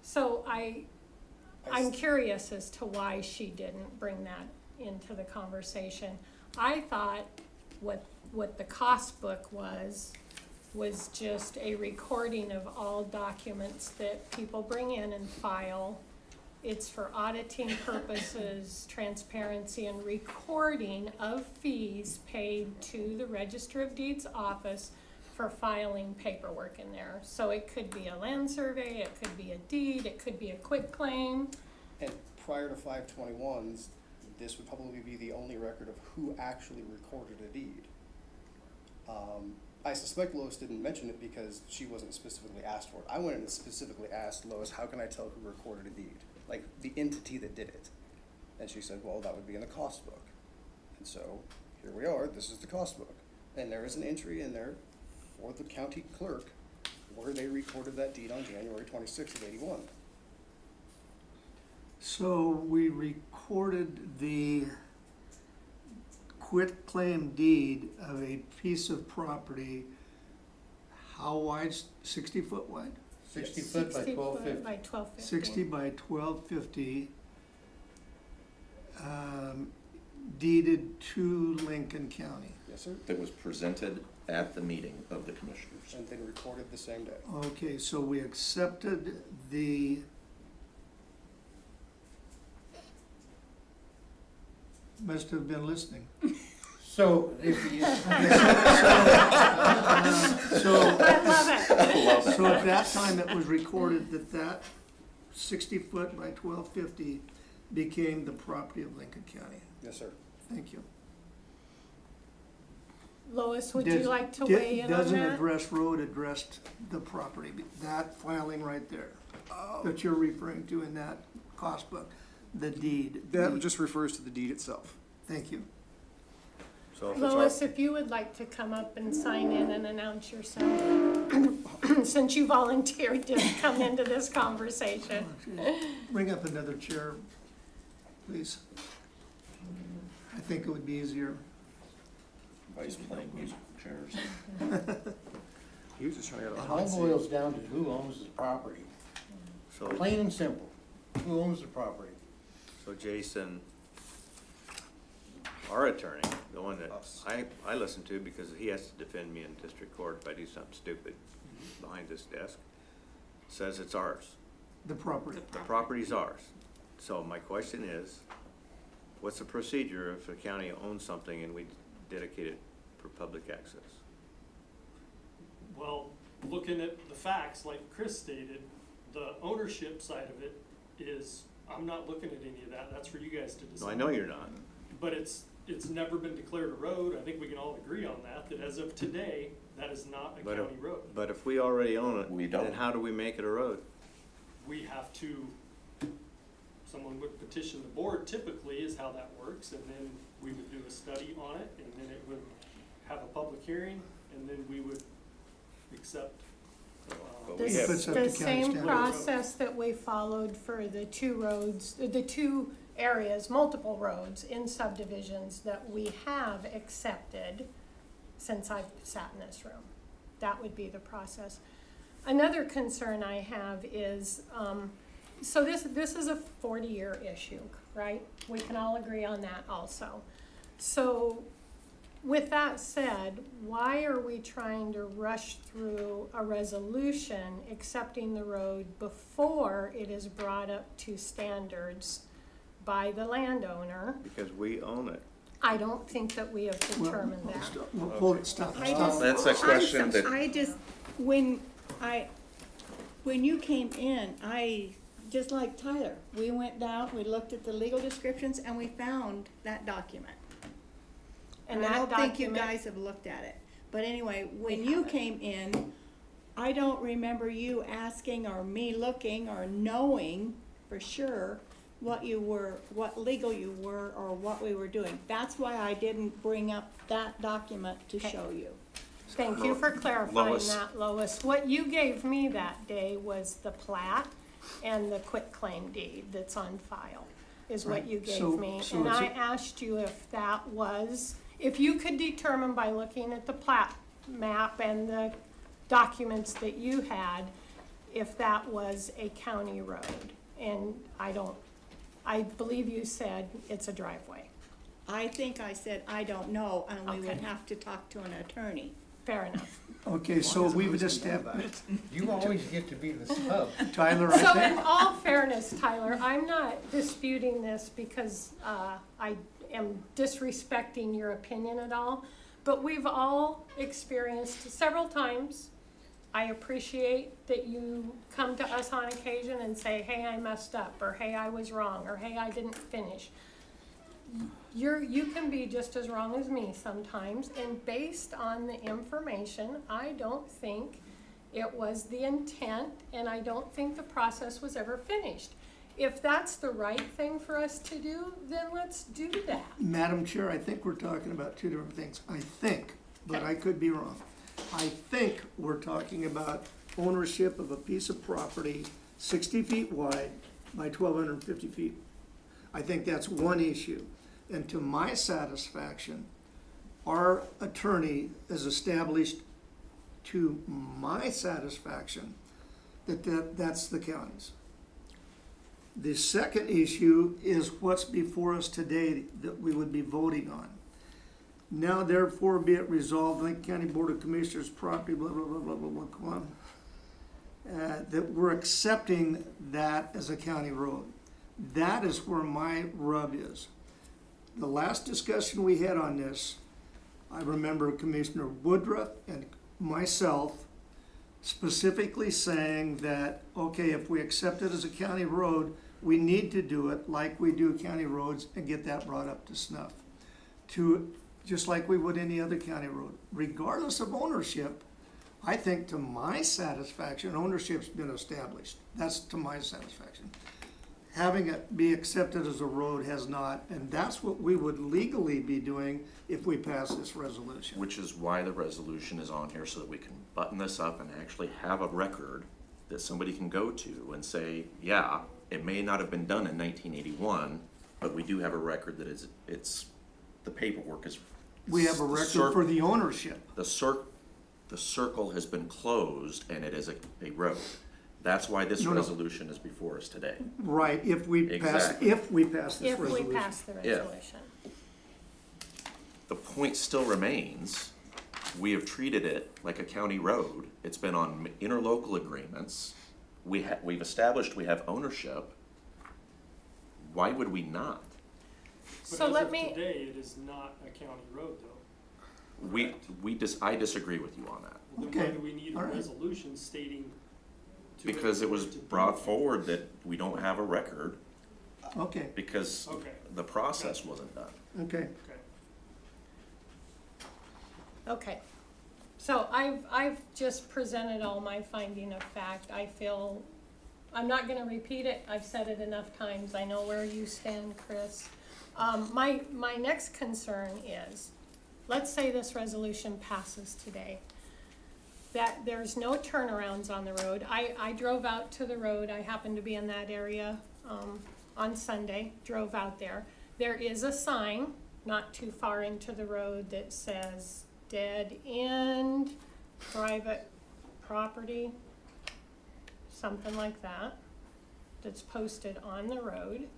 So I'm curious as to why she didn't bring that into the conversation. I thought what the cost book was just a recording of all documents that people bring in and file. It's for auditing purposes, transparency, and recording of fees paid to the Register of Deeds office for filing paperwork in there. So it could be a land survey, it could be a deed, it could be a quitclaim. And prior to 521s, this would probably be the only record of who actually recorded a deed. I suspect Lois didn't mention it because she wasn't specifically asked for it. I went and specifically asked Lois, how can I tell who recorded a deed? Like, the entity that did it. And she said, well, that would be in the cost book. And so, here we are, this is the cost book. And there is an entry in there for the county clerk where they recorded that deed on January 26th of 81. so we recorded the quitclaim deed of a piece of property, how wide, 60 foot wide? 60 foot by 60 1250. foot by 1250. 60 by 1250, deeded to Lincoln County. Yes, sir. That was presented at the meeting of the commissioners. And then recorded the same day. Okay, so we accepted the, must have been listening. So if you, So, I love it. so at that time, it was recorded that 60 foot by 1250 became the property of Lincoln County. Yes, sir. Thank you. Lois, would you Does- like to di- weigh in on Doesn't that? address road, addressed the property, that filing right there, that you're referring to in that cost book, the deed. That just refers to the deed itself. Thank you. So if it's our, Lois, if you would like to come up and sign in and announce yourself, since you volunteered to come into this conversation. Bring up another chair, please. I think it would be easier. Vice playing musical chairs. He was just trying to get it all boils down to who owns the property. so, Plain and simple. Who owns the property? so Jason, our attorney, the one that I listen to because he has to defend me in district court if I do something stupid behind this desk, says it's ours. The property. The property's ours. So my question is, what's the procedure if the county owns something and we dedicate it for public access? Well, looking at the facts, like Chris stated, the ownership side of it is, I'm not looking at any of that, that's for you guys to decide. No, I know you're not. But it's never been declared a road, I think we can all agree on that as of today, that is not a But county road. But if we already own it, We don't. then how do we make it a road? We have to, someone would petition the board typically is how that works, and then we would do a study on it, and then it would have a public hearing, and then we would accept. But The we have- It's up to the county same standards. process that we followed for the two roads, the two areas, multiple roads in subdivisions that we have accepted since I've sat in this room. That would be the process. Another concern I have is, so this is a 40-year issue, right? We can all agree on that also. So with that said, why are we trying to rush through a resolution accepting the road before it is brought up to standards by the landowner? Because we own it. I don't think that we have determined that. Hold it, stop, I stop. just- That's a question that, I just, when you came in, just like Tyler, we went down, we looked at the legal descriptions, and we found that document. And And I that don't think you document- guys have looked at it. But anyway, when you came in, I don't remember you asking or me looking or knowing for sure what legal you were or what we were doing. That's why I didn't bring up that document to show you. Thank you for clarifying Lois. that, Lois. What you gave me that day was the plat and the quitclaim deed that's on file, is what Right. you gave So- me. so And it's I a- asked you if you could determine by looking at the plat map and the documents that you had, if that was a county road. And I believe you said it's a driveway. I think I said, I don't know, and we would Okay. have to talk to an attorney. Fair enough. Okay, so we've established, You always get to be the sub. Tyler, So I in think, all fairness, Tyler, I'm not disputing this because I am disrespecting your opinion at all, but we've all experienced several times. I appreciate that you come to us on occasion and say, hey, I messed up, or hey, I was wrong, or hey, I didn't finish. You can be just as wrong as me sometimes, and based on the information, I don't think it was the intent, and I don't think the process was ever finished. If that's the right thing for us to do, then let's do that. Madam Chair, I think we're talking about two different things. I think, but I could be wrong. I think we're talking about ownership of a piece of property 60 feet wide by 1,250 feet. I think that's one issue. And to my satisfaction, our attorney has established, to my satisfaction, that's the county's. The second issue is what's before us today that we would be voting on. Now therefore be it resolved, Lincoln County Board of Commissioners property, blah, blah, blah, blah, blah, blah, come on. That we're accepting that as a county road. That is where my rub is. The last discussion we had on this, I remember Commissioner Woodruff and myself specifically saying that, okay, if we accept it as a county road, we need to do it like we do county roads and get that brought up to snuff. Just like we would any other county road, regardless of ownership. I think to my satisfaction, ownership's been established. That's to my satisfaction. Having it be accepted as a road has not, and that's what we would legally be doing if we pass this resolution. which is why the resolution is on here, so that we can button this up and actually have a record that somebody can go to and say, yeah, it may not have been done in 1981, but we do have a record that the paperwork is. We have a record for the ownership. The circle has been closed and it is a road. That's why this No, no. resolution is before us today. Right, if we pass Exactly. this If we resolution. pass the Yeah. resolution. The point still remains, we have treated it like a county road. It's been on interlocal agreements. We've established we have ownership. Why would we not? So let me, Today, it is not a county road though. I disagree with you on that. Then Okay, why do we need a all right. resolution stating? Because it was brought forward that we don't have a record Okay, because Okay. the process wasn't done. okay. Okay. okay. So I've just presented all my finding of fact. I feel, I'm not gonna repeat it. I've said it enough times. I know where you stand, Chris. My next concern is, let's say this resolution passes today, that there's no turnarounds on the road. I drove out to the road. I happened to be in that area, on Sunday, drove out there. There is a sign not too far into the road that says dead end, private property, something like that, that's posted on the road.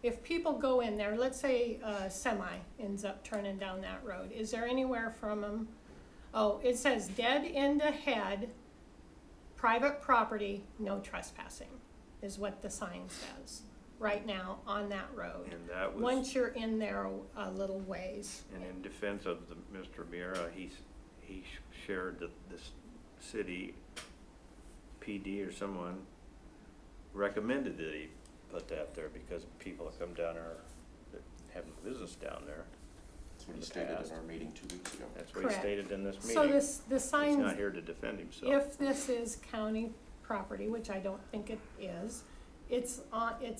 if people go in there, let's say a semi ends up turning down that road, is there anywhere from them? Oh, it says dead end ahead, private property, no trespassing, is what the sign says right now on that road. And that was, Once you're in there a little ways. and in defense of Mr. Miera, he shared that this city PD or someone recommended that he put that there because people that come down there that have business down there. That's what he stated in our meeting 2 weeks ago. That's what he Correct. stated in this meeting. So the He's signs, not here to defend himself. if this is county property, which I don't think it is, it's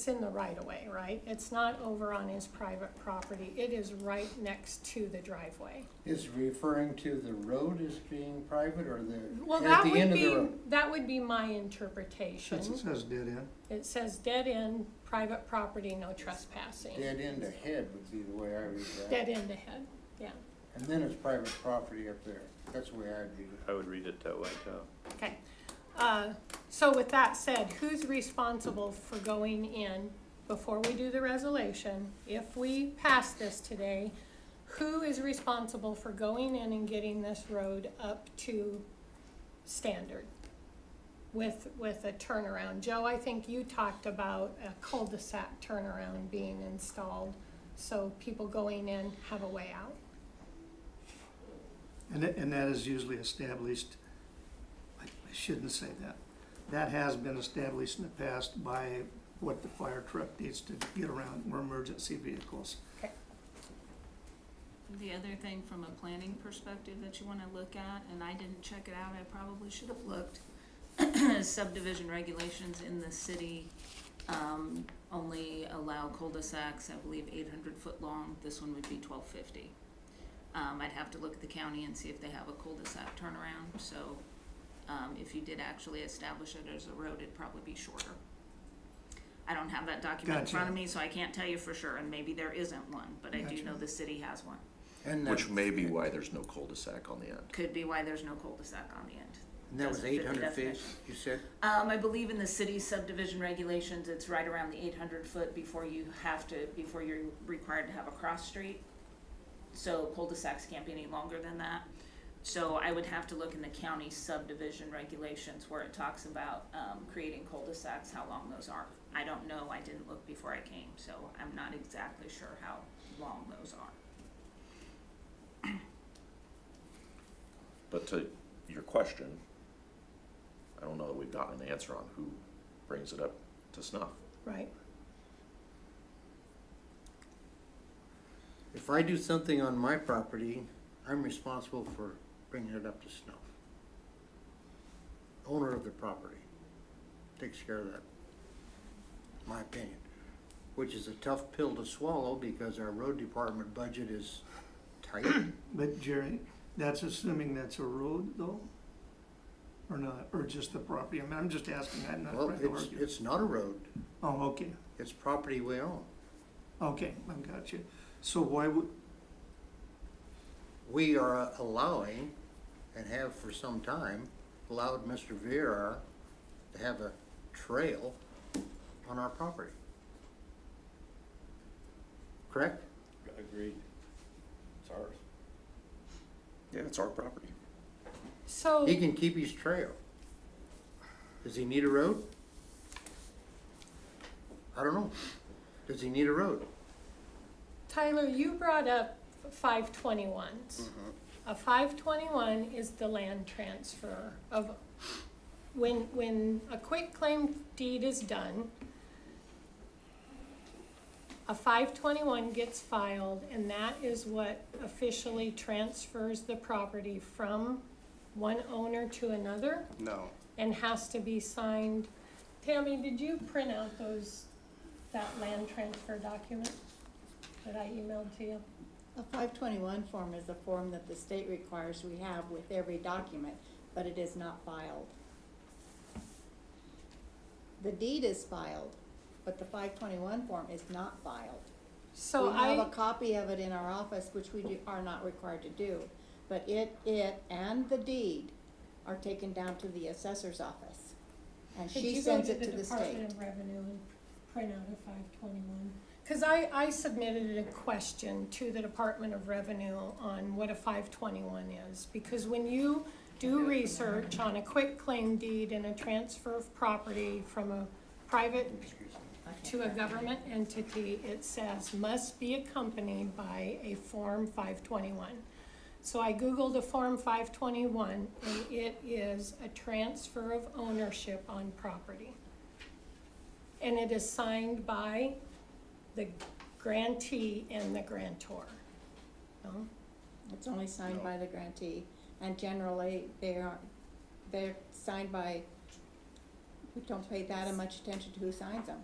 in the right of way, right? It's not over on his private property. It is right next to the driveway. Is referring to the road as being private or Well, at that the end would of the be, road? that would be my interpretation. Since it says dead end. It says dead end, private property, no trespassing. Dead end ahead would be the way I read that. Dead end ahead, yeah. And then it's private property up there. That's the way I'd read it. I would read it that way too. Okay. So with that said, who's responsible for going in before we do the resolution? If we pass this today, who is responsible for going in and getting this road up to standard with a turnaround? Joe, I think you talked about a cul-de-sac turnaround being installed, so people going in have a way out. And that is usually established, I shouldn't say that. That has been established in the past by what the fire truck needs to get around, or emergency vehicles. Okay. The other thing from a planning perspective that you wanna look at, and I didn't check it out, I probably should have looked, subdivision regulations in the city, only allow cul-de-sacs, I believe 800-foot long. This one would be 1250. I'd have to look at the county and see if they have a cul-de-sac turnaround, so, if you did actually establish it as a road, it'd probably be shorter. I don't have that document in front of Gotcha. me, so I can't tell you for sure, and maybe there isn't one, but I do Gotcha. know the city has one. And Which may be why there's no cul-de-sac on the end. Could be why there's no cul-de-sac on the end. that was Doesn't fit the 800 feet, definition. you said? I believe in the city subdivision regulations, it's right around the 800 foot before you're required to have a cross street. So cul-de-sacs can't be any longer than that. So I would have to look in the county subdivision regulations where it talks about, creating cul-de-sacs, how long those are. I don't know, I didn't look before I came, so I'm not exactly sure how long those are. But to your question, I don't know that we've gotten an answer on who brings it up to snuff. Right. If I do something on my property, I'm responsible for bringing it up to snuff. Owner of the property takes care of that, my opinion. Which is a tough pill to swallow because our road department budget is tight. But Jerry, that's assuming that's a road though? Or not, or just the property? I mean, I'm just asking, I'm not Well, trying to argue. it's not a road, Oh, okay, it's property we own. okay, I got you. So why would, We are allowing, and have for some time, allowed Mr. Vieira to have a trail on our property. Correct? Agreed. It's ours. Yeah, it's our property. So. He can keep his trail. Does he need a road? I don't know. Does he need a road? Tyler, you brought up 521s. A 521 is the land transfer of, when a quitclaim deed is done, a 521 gets filed, and that is what officially transfers the property from one owner to another No. and has to be signed. Tammy, did you print out that land transfer document that I emailed to you? A 521 form is a form that the state requires we have with every document, but it is not filed. The deed is filed, but the 521 form is not filed. So We have a copy of it in our office, which we are not required to do, but it and the deed are taken down to the assessor's office, and she sends it to the state. Department of Revenue and print out a 521? Cause I submitted a question to the Department of Revenue on what a 521 is, because when you do research on a quit claim deed and a transfer of property from a private to a government entity, it says must be accompanied by a Form 521. So I Googled a Form 521, and it is a transfer of ownership on property. And it is signed by the grantee and the grantor. No? It's only signed by the grantee, and generally, they're signed by, we don't pay that much attention to who signs them.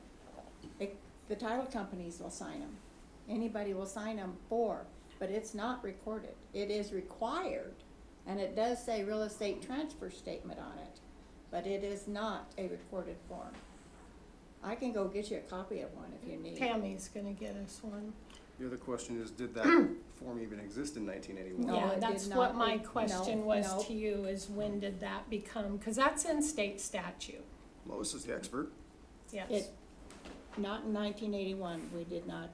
The title companies will sign them, anybody will sign them but it's not recorded. It is required, and it does say real estate transfer statement on it, but it is not a recorded form. I can go get you a copy of one if you need. Tammy's gonna get us one. The other question is, did that form even exist in 1981? No, Yeah, it that's did what not. my No, question was no. to you, is when did that become, cause that's in state statute, Lois is the expert. yes. Not in 1981, we did not,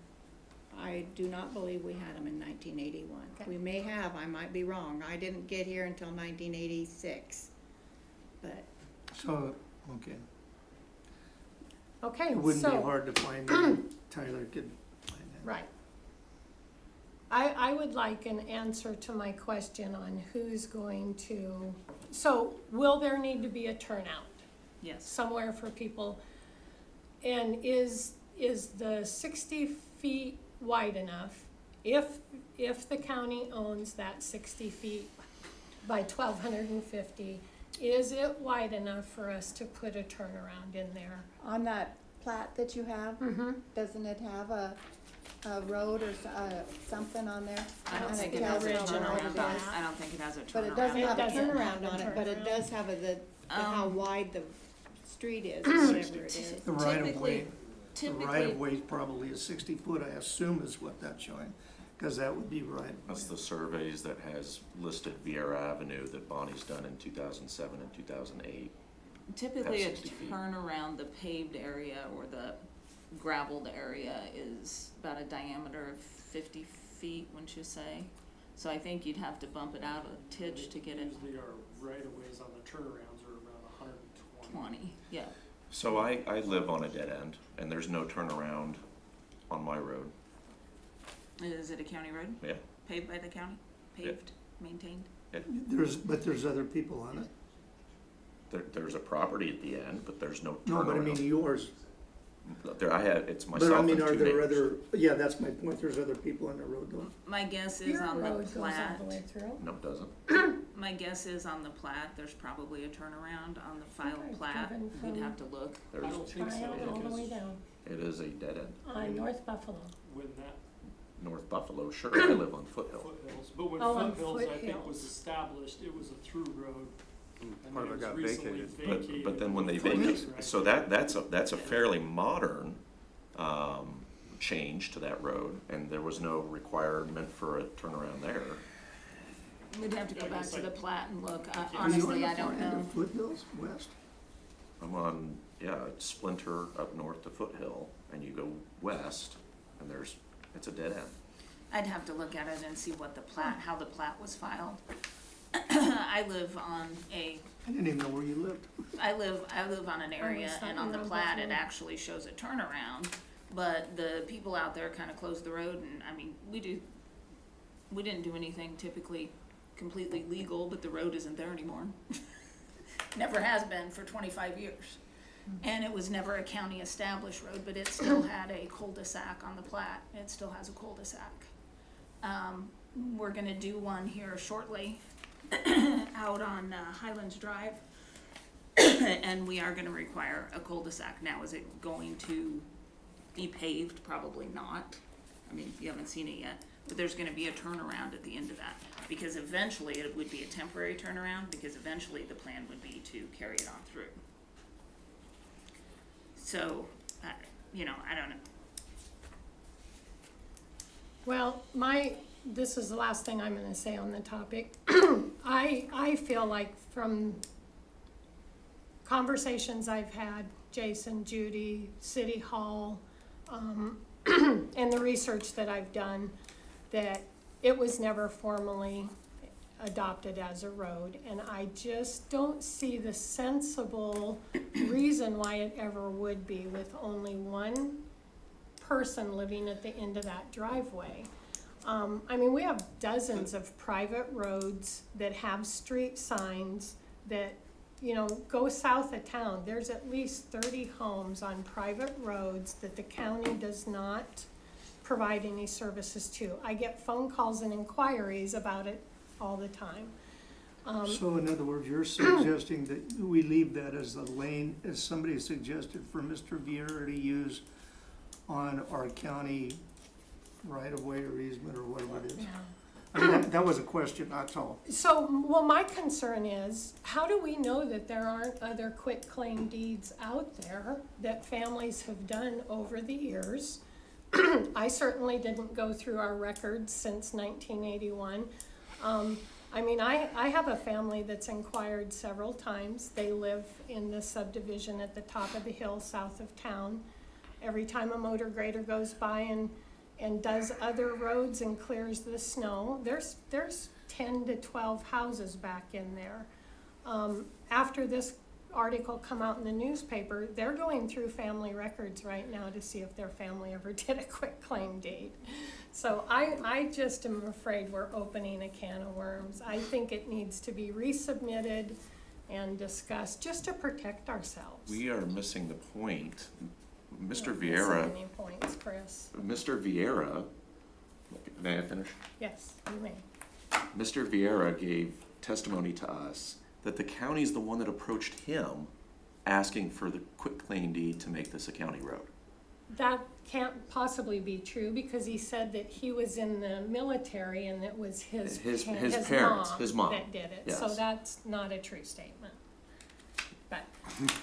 I do not believe we had them in 1981. Okay. We may have, I might be wrong, I didn't get here until 1986, but. So, okay. Okay, It wouldn't be so, hard to find it. Tyler could find that. right. I would like an answer to my question on who's going to, so will there need to be a turnout Yes. somewhere for people? And is the 60 feet wide enough if the county owns that 60 feet by 1,250, is it wide enough for us to put a turnaround in there? On that plat that you have, doesn't it have a road or something on there? I don't think it the has a original turnaround did on it. that. I don't think it has a turnaround. But it doesn't It have a doesn't have turnaround a on it, but it turnaround. does have how Um, wide the street is, or whatever it is. The right of way, the Typically, right of way probably is 60 foot, I assume is what that's showing, because that would be right. That's the surveys that has listed Vieira Avenue that Bonnie's done in 2007 and 2008. typically a 60 feet. turnaround, the paved area or the gravelled area is about a diameter of 50 feet, wouldn't you say? So I think you'd have to bump it out a titch to get it Usually our right-of-ways on the turnarounds are around 120. 20, yeah. So I live on a dead end, and there's no turnaround on my road. Is it a county road? Yeah, Paved by the county? Paved, maintained? But there's other people on it. there's a property at the end, but there's no No, but I mean turnaround. yours. It's But myself I and mean, two are there neighbors. other, yeah, that's my point, there's other people on the road though. My guess is Your on the road goes all plat, the way through. No, it doesn't. my guess is on the plat, there's probably a turnaround on the filed I've plat. driven We'd from have to look. I don't think so, Tryon all the way because down, It is a dead end. on North Buffalo. when that North Buffalo, sure, I live on Foothill. foothills, but when Oh, on foothills, I think was Foothills. established, it was a through road. And Part then of it got was recently vacated. But then when they Right. vacate, so that's a fairly modern, change to that road, and there was no requirement for a turnaround there. We'd have to go Yeah, back it's to the like- plat and look. Are you Honestly, on I the don't far end know. of Foothills, west? I'm on, it's Splinter up north to Foothill, and you go west, and it's a dead end. I'd have to look at it and see what the plat, how the plat was filed. I live on I didn't even know where you lived. I live on an area, thought and you on the were on plat, it Buffalo. actually shows a turnaround. But the people out there kind of closed the road, and I mean, we didn't do anything typically completely legal, but the road isn't there anymore. Never has been for 25 years. And it was never a county established road, but it still had a cul-de-sac on the plat. It still has a cul-de-sac. We're gonna do one here shortly out on Highlands Drive. And we are gonna require a cul-de-sac. Now, is it going to be paved? Probably not. I mean, you haven't seen it yet, but there's gonna be a turnaround at the end of that. Because eventually it would be a temporary turnaround, because eventually the plan would be to carry it on through. So, I don't know. Well, this is the last thing I'm gonna say on the topic. I feel like from conversations I've had, Jason, Judy, City Hall, and the research that I've done, that it was never formally adopted as a road, and I just don't see the sensible reason why it ever would be with only one person living at the end of that driveway. I mean, we have dozens of private roads that have street signs that, you know, go south of town. There's at least 30 homes on private roads that the county does not provide any services to. I get phone calls and inquiries about it all the time. So in other words, you're suggesting that we leave that as the lane, as somebody suggested for Mr. Vieira to use on our county right-of-way or easement or whatever it is? Yeah. I mean, that was a question, that's all. So, well, my concern is, how do we know that there aren't other quitclaim deeds out there that families have done over the years? I certainly didn't go through our records since 1981. I mean, I have a family that's inquired several times. They live in the subdivision at the top of the hill south of town. Every time a motor grader goes by and does other roads and clears the snow, there's 10 to 12 houses back in there. After this article come out in the newspaper, they're going through family records right now to see if their family ever did a quitclaim deed. So I just am afraid we're opening a can of worms. I think it needs to be resubmitted and discussed just to protect ourselves. We are missing the point. Mr. Not Vieira, missing any points, Chris. Mr. Vieira, may I finish? Yes, you may. Mr. Vieira gave testimony to us that the county's the one that approached him asking for the quitclaim deed to make this a county road. That can't possibly be true because he said that he was in the military and it was his parents, his mom. that did it. So Yes. that's not a true statement. But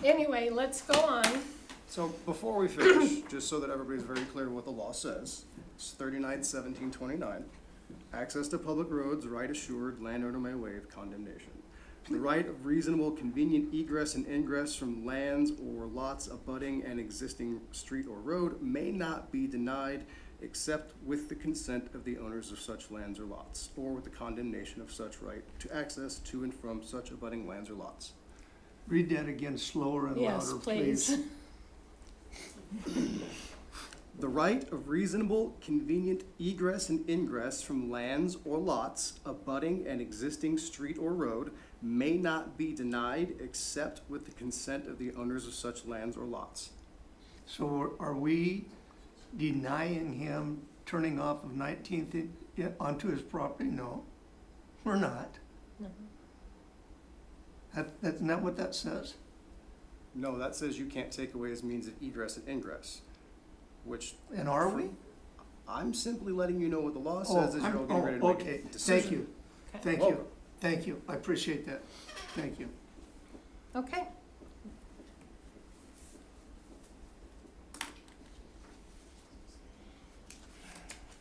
anyway, let's go on. So before we finish, just so that everybody's very clear what the law says, it's 39-1729. Access to public roads, right assured, landowner may waive condemnation. The right of reasonable, convenient egress and ingress from lands or lots abutting an existing street or road may not be denied except with the consent of the owners of such lands or lots, or with the condemnation of such right to access to and from such abutting lands or lots. Read that again slower and Yes, louder, please. please. The right of reasonable, convenient egress and ingress from lands or lots abutting an existing street or road may not be denied except with the consent of the owners of such lands or lots. So are we denying him turning off of 19th onto his property? No, we're not. No. That's not what that says. No, that says you can't take away his means of egress and ingress, which. And are we? I'm simply letting you know what the law says as you're all getting ready to make Okay, a decision. thank you, Okay. thank Whoa. you, thank you, I appreciate that, thank you. Okay.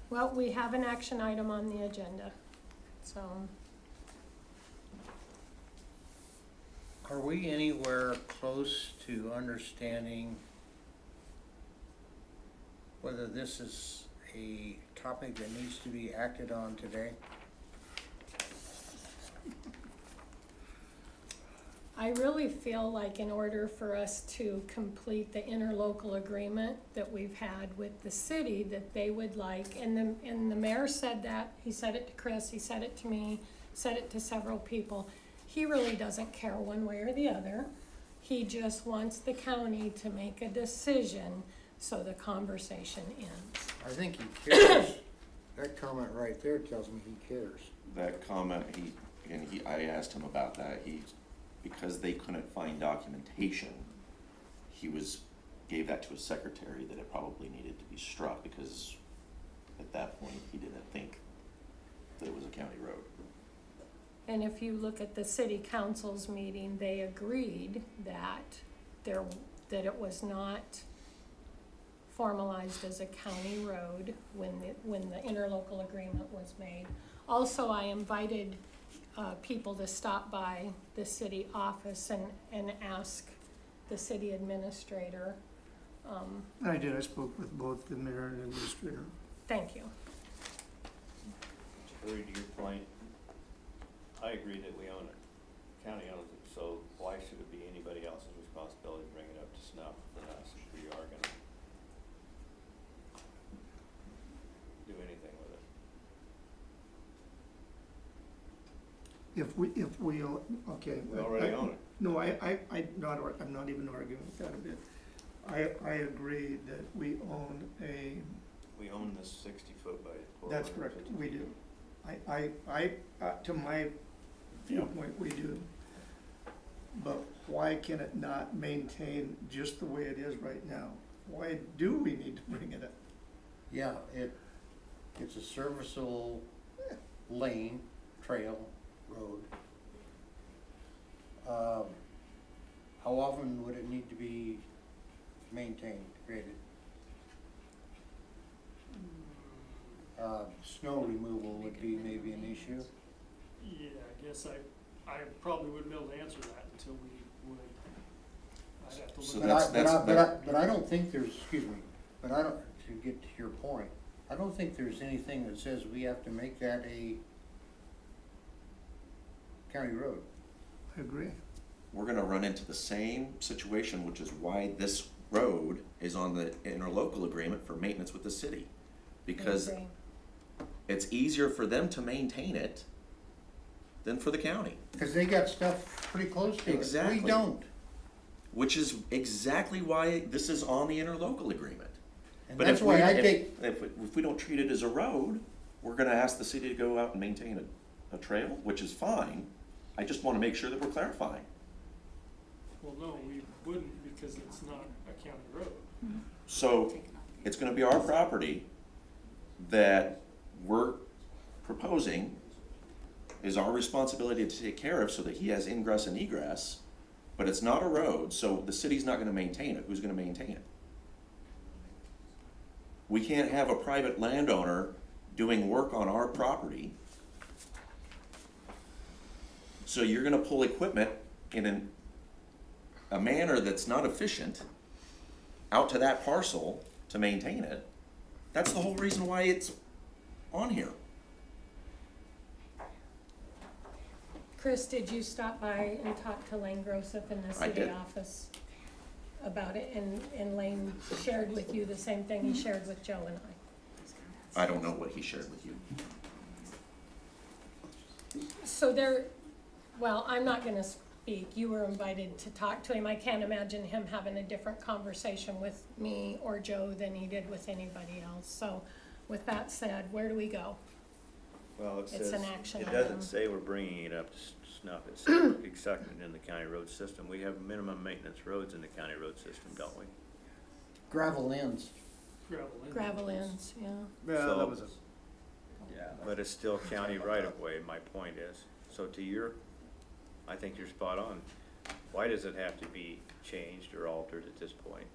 Well, we have an action item on the agenda, so. Are we anywhere close to understanding whether this is a topic that needs to be acted on today? I really feel like in order for us to complete the interlocal agreement that we've had with the city, that they would like, and the mayor said that, he said it to Chris, he said it to me, said it to several people. He really doesn't care one way or the other. He just wants the county to make a decision so the conversation ends. I think he cares. That comment right there tells me he cares. That comment, I asked him about that, because they couldn't find documentation, gave that to his secretary that it probably needed to be struck, because at that point, he didn't think that it was a county road. And if you look at the city council's meeting, they agreed that it was not formalized as a county road when the interlocal agreement was made. Also, I invited people to stop by the city office and ask the city administrator I did, I spoke with both the mayor and administrator. Thank you. Jerry, to your point, I agree that we own it. County owns it, so why should it be anybody else's responsibility to bring it up to snuff than us if we are gonna do anything with it? If we, okay. We already own it. No, I'm not even arguing with that a bit. I agree that we own We own this 60-foot by 400. that's correct, we do. To my viewpoint, we do. But why can it not maintain just the way it is right now? Why do we need to bring it up? Yeah, it's a serviceable lane, trail, road. How often would it need to be maintained, graded? Snow removal would be maybe an issue. Yeah, I guess I probably wouldn't be able to answer that until we would, I'd have to So look. But I don't think there's, excuse me, but I don't, to get to your point, I don't think there's anything that says we have to make that a county road. I agree. We're gonna run into the same situation, which is why this road is on the interlocal agreement for maintenance with the city. Because agree. it's easier for them to maintain it than for the county. Cause they got stuff pretty close to it. Exactly. We don't. Which is exactly why this is on the interlocal agreement. And But that's if why we, I if, take, if we don't treat it as a road, we're gonna ask the city to go out and maintain a trail, which is fine. I just wanna make sure that we're clarifying. Well, no, we wouldn't because it's not a county road. So it's gonna be our property that we're proposing is our responsibility to take care of so that he has ingress and egress, but it's not a road, so the city's not gonna maintain it. Who's gonna maintain it? We can't have a private landowner doing work on our property. So you're gonna pull equipment in a manner that's not efficient out to that parcel to maintain it. That's the whole reason why it's on here. Chris, did you stop by and talk to Lane Grosef in the I city did. office about it? And Lane shared with you the same thing he shared with Joe and I? I don't know what he shared with you. So well, I'm not gonna speak. You were invited to talk to him. I can't imagine him having a different conversation with me or Joe than he did with anybody else. So with that said, where do we go? Well, it It's says, an action it item. doesn't say we're bringing it up to snuff. It says accepted in the county road system. We have minimum maintenance roads in the county road system, don't we? gravel ends. Gravel ends, yeah. So- that was a, yeah. But it's still county right of way, my point is. So I think you're spot on. Why does it have to be changed or altered at this point?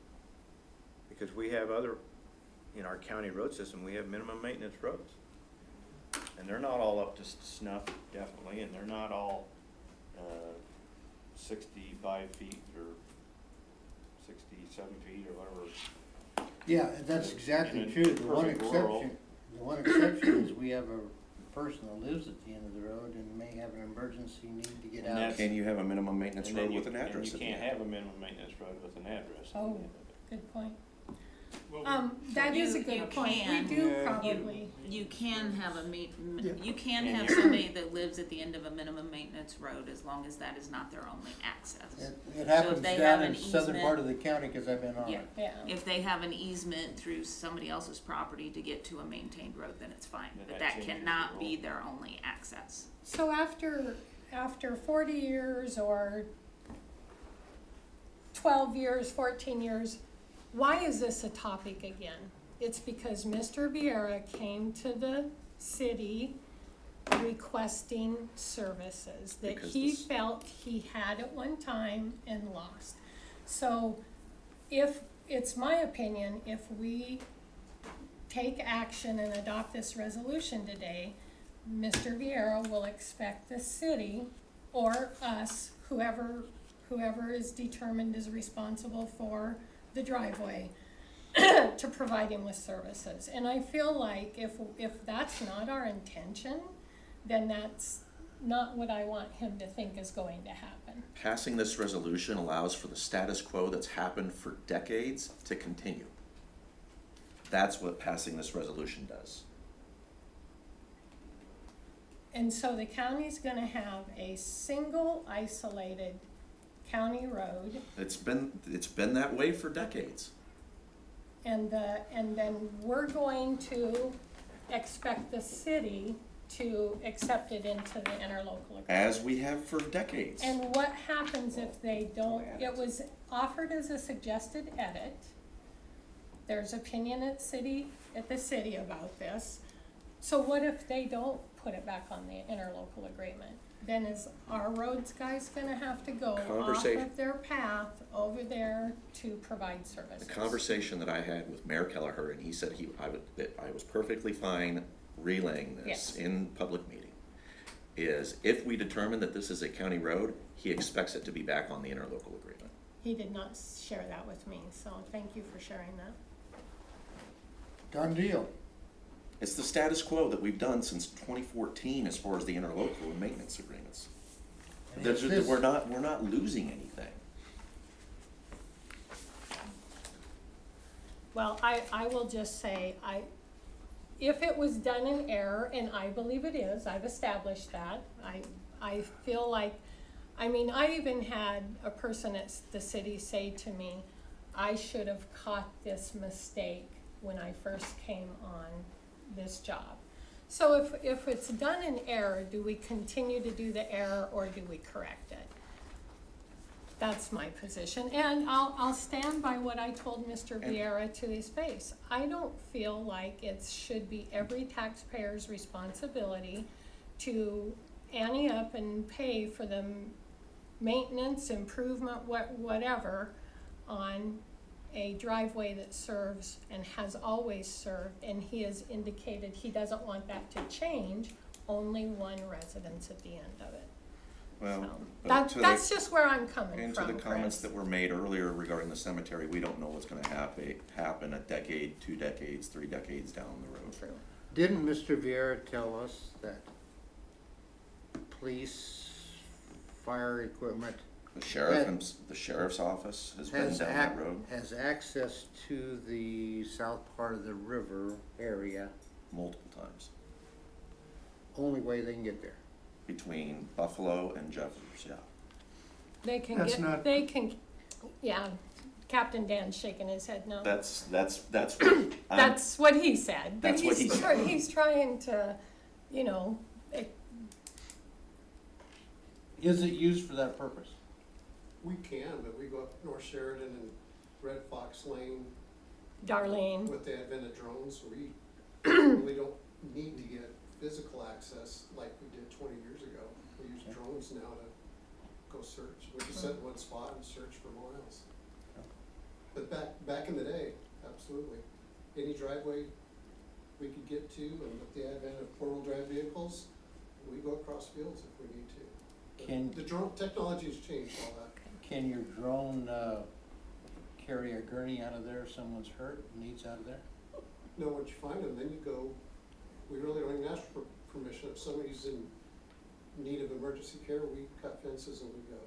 Because we have in our county road system, we have minimum maintenance roads. And they're not all up to snuff, definitely, and they're not all, 65 feet or 67 feet or whatever. Yeah, that's exactly In a true. The one perfect world. exception is we have a person that lives at the end of the road and may have an emergency need to get And out. that's- Can you have a minimum maintenance And then road you- with an address? And at you the can't end? have a minimum maintenance road with an address. at the Oh. end of it. Good point. Well, That is a You good point. We can. do Yeah. probably. You can have Yeah. you can And have you're- somebody that lives at the end of a minimum maintenance road as long as that is not their only access. It happens they down have in an the southern easement- part of the county, cause I've been on Yeah. it. Yeah. If they have an easement through somebody else's property to get to a maintained road, then it's fine, Then but that that changes the cannot rule. be their only access. So after 40 years or 12 years, 14 years, why is this a topic again? It's because Mr. Vieira came to the city requesting services that Because he this- felt he had at one time and lost. So it's my opinion, if we take action and adopt this resolution today, Mr. Vieira will expect the city or us, whoever is determined is responsible for the driveway to provide him with services. And I feel like if that's not our intention, then that's not what I want him to think is going to happen. Passing this resolution allows for the status quo that's happened for decades to continue. That's what passing this resolution does. And so the county's gonna have a single isolated county road, It's been that way for decades. and then we're going to expect the city to accept it into the interlocal agreement. As we have for decades. And what happens if they don't? It was offered as a suggested edit. There's opinion at the city about this. So what if they don't put it back on the interlocal agreement? Then is our roads guys gonna have to go off Conversation. of their path over there to provide services? The conversation that I had with Mayor Kelleher, and he said that I was perfectly fine relaying this Yes. in public meeting, is if we determine that this is a county road, he expects it to be back on the interlocal agreement. He did not share that with me, so thank you for sharing that. Done deal. It's the status quo that we've done since 2014 as far as the interlocal and maintenance agreements. And if this- We're not losing anything. Well, I will just say, if it was done in error, and I believe it is, I've established that, I feel like, I mean, I even had a person at the city say to me, I should have caught this mistake when I first came on this job. So if it's done in error, do we continue to do the error or do we correct it? That's my position, and I'll stand by what I told Mr. Vieira to his face. I don't feel like it should be every taxpayer's responsibility to ante up and pay for the maintenance, improvement, whatever, on a driveway that serves and has always served, and he has indicated he doesn't want that to change, only one residence at the end of it. Well, So, but that's just where I'm coming and from, to the comments Chris. that were made earlier regarding the cemetery, we don't know what's gonna happen a decade, 2 decades, 3 decades down the road. True. Didn't Mr. Vieira tell us that police, fire equipment The sheriff's office has been down that road has access to the south part of the river area, multiple times, only way they can get there? between Buffalo and Jeffers, yeah. They can That's get, not- they can, yeah, Captain Dan's shaking his head no. That's what That's what he said, but That's what he said. he's trying to, you know, Is it used for that purpose? We can, but we go up North Sheridan and Red Fox Lane Darlene, with the advent of drones, we really don't need to get physical access like we did 20 years ago. We use drones now to go search. We just sit in one spot and search for miles. But back in the day, absolutely. Any driveway we could get to, and with the advent of four-wheel drive vehicles, we go across fields if we need to. But the drone technology has changed all that. Can your drone, carry a gurney out of there if someone's hurt, needs out of there? No, once you find them, then you go, we really don't even ask for permission. If somebody's in need of emergency care, we cut fences and we go.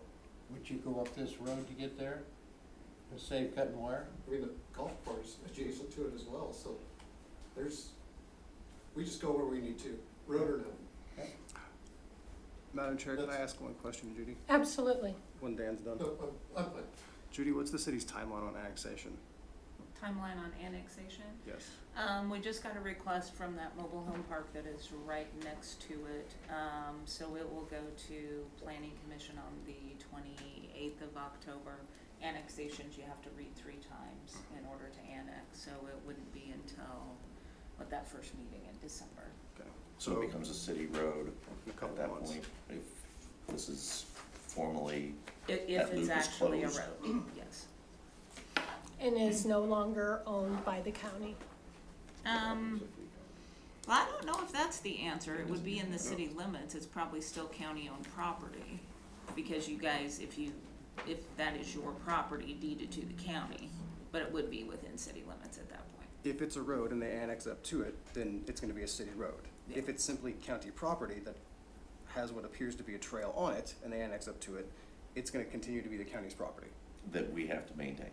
Would you go up this road to get there and save cutting wire? I mean, the golf course is adjacent to it as well, so we just go where we need to, road or no. Madam Chair, can I ask one question, Judy, absolutely. when Dan's done? No, I'm fine. Judy, what's the city's timeline on annexation? Timeline on annexation? Yes. We just got a request from that mobile home park that is right next to it. So it will go to Planning Commission on the 28th of October. Annexations, you have to read 3 times in order to annex, so it wouldn't be until, that first meeting in December. Okay. So it becomes a city road In a couple at that months. point, if this is formally, If That it's loop is actually a closed. road, yes. And is no longer owned by the county. Well, I don't know if that's the answer. It would be in the city limits. It's probably still county-owned property. Because you guys, if that is your property deeded to the county, but it would be within city limits at that point. If it's a road and they annex up to it, then it's gonna be a city road. If it's simply county property that has what appears to be a trail on it and they annex up to it, it's gonna continue to be the county's property. That we have to maintain.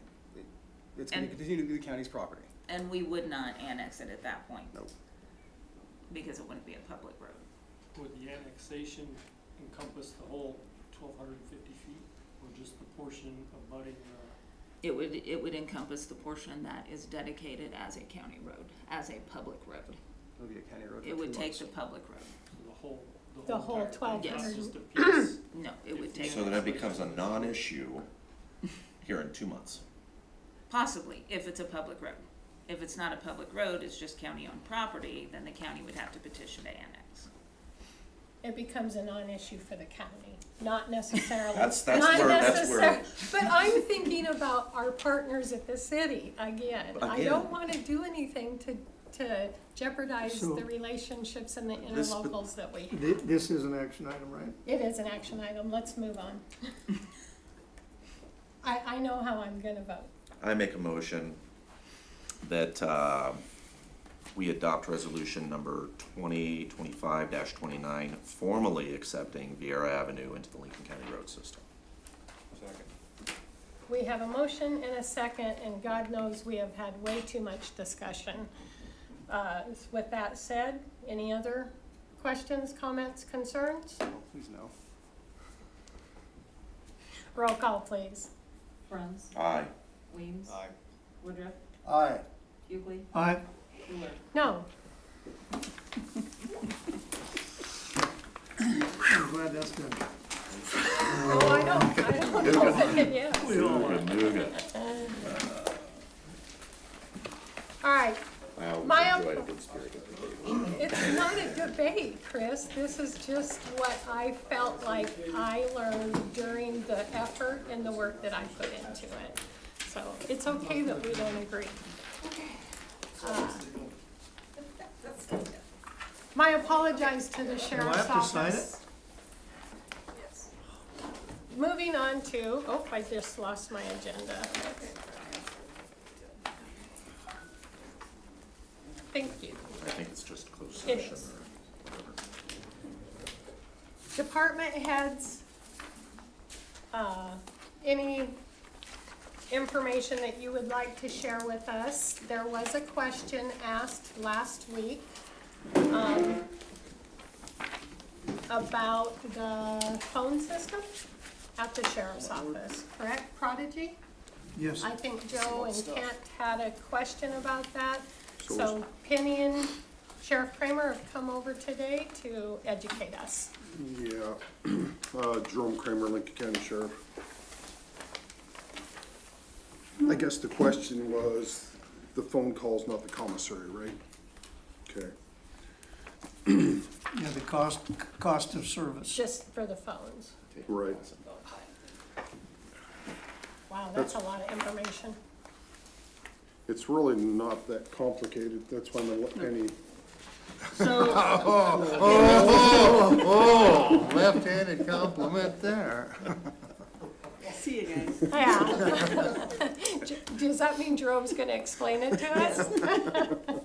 It's gonna And- continue to be the county's property. And we would not annex it at that point. Nope. Because it wouldn't be a public road. Would the annexation encompass the whole 1,250 feet, or just the portion abutting It would encompass the portion that is dedicated as a county road, as a public road. It'll be a county road for It would 2 take months. the public road. the whole? The whole entire thing, 1,200. not just a piece? No, it would take, So then it becomes a non-issue here in 2 months. possibly, if it's a public road. If it's not a public road, it's just county-owned property, then the county would have to petition to annex. It becomes a non-issue for the county, not necessarily. That's not that's where- But I'm thinking about our partners at the city, again. I don't Again. wanna do anything to jeopardize So- the relationships and the This- interlocals that we have. This is an action item, right? It is an action item, let's move on. I know how I'm gonna vote. I make a motion that we adopt resolution number 2025-29, formally accepting Vieira Avenue into the Lincoln County road system. We have a motion and a second, and God knows we have had way too much discussion. With that said, any other questions, comments, concerns? Oh, please no. Roll call, please. Bruns, Aye. Weems, Aye. Woodruff, Aye. Hughley, Aye. Schuler. No. I'm glad that's done. Oh, I don't know if it is. All right, I always My enjoyed a good spirited debate. it's not a debate, Chris. This is just what I felt like I learned during the effort and the work that I put into it. So it's okay that we don't agree. My apologize to the sheriff's have to sign office. Moving on to, oh, I just lost my agenda. Thank you. I think it's just closed It session is. or whatever. Department heads, any information that you would like to share with us? There was a question asked last week, about the phone system at the sheriff's office, correct, Prodigy? Yes. I think Joe and Kent had a question about that. So So Penny and Sheriff Kramer have come over today to educate us. Yeah, Jerome Kramer, Lincoln County Sheriff. I guess the question was, the phone call's not the commissary, right? Okay. Yeah, the cost of service. Just for the phones. Right. Wow, that's a lot of information. It's really not that complicated, that's why I'm gonna let Penny. Left-handed compliment there. See you guys. Yeah. Does that mean Jerome's gonna explain it to us?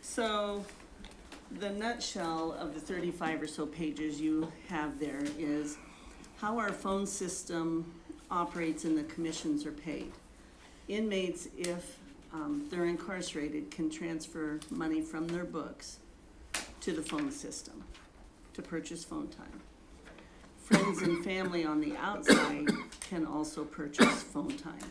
So, the nutshell of the 35 or so pages you have there is how our phone system operates and the commissions are paid. Inmates, if they're incarcerated, can transfer money from their books to the phone system to purchase phone time. Friends and family on the outside can also purchase phone time.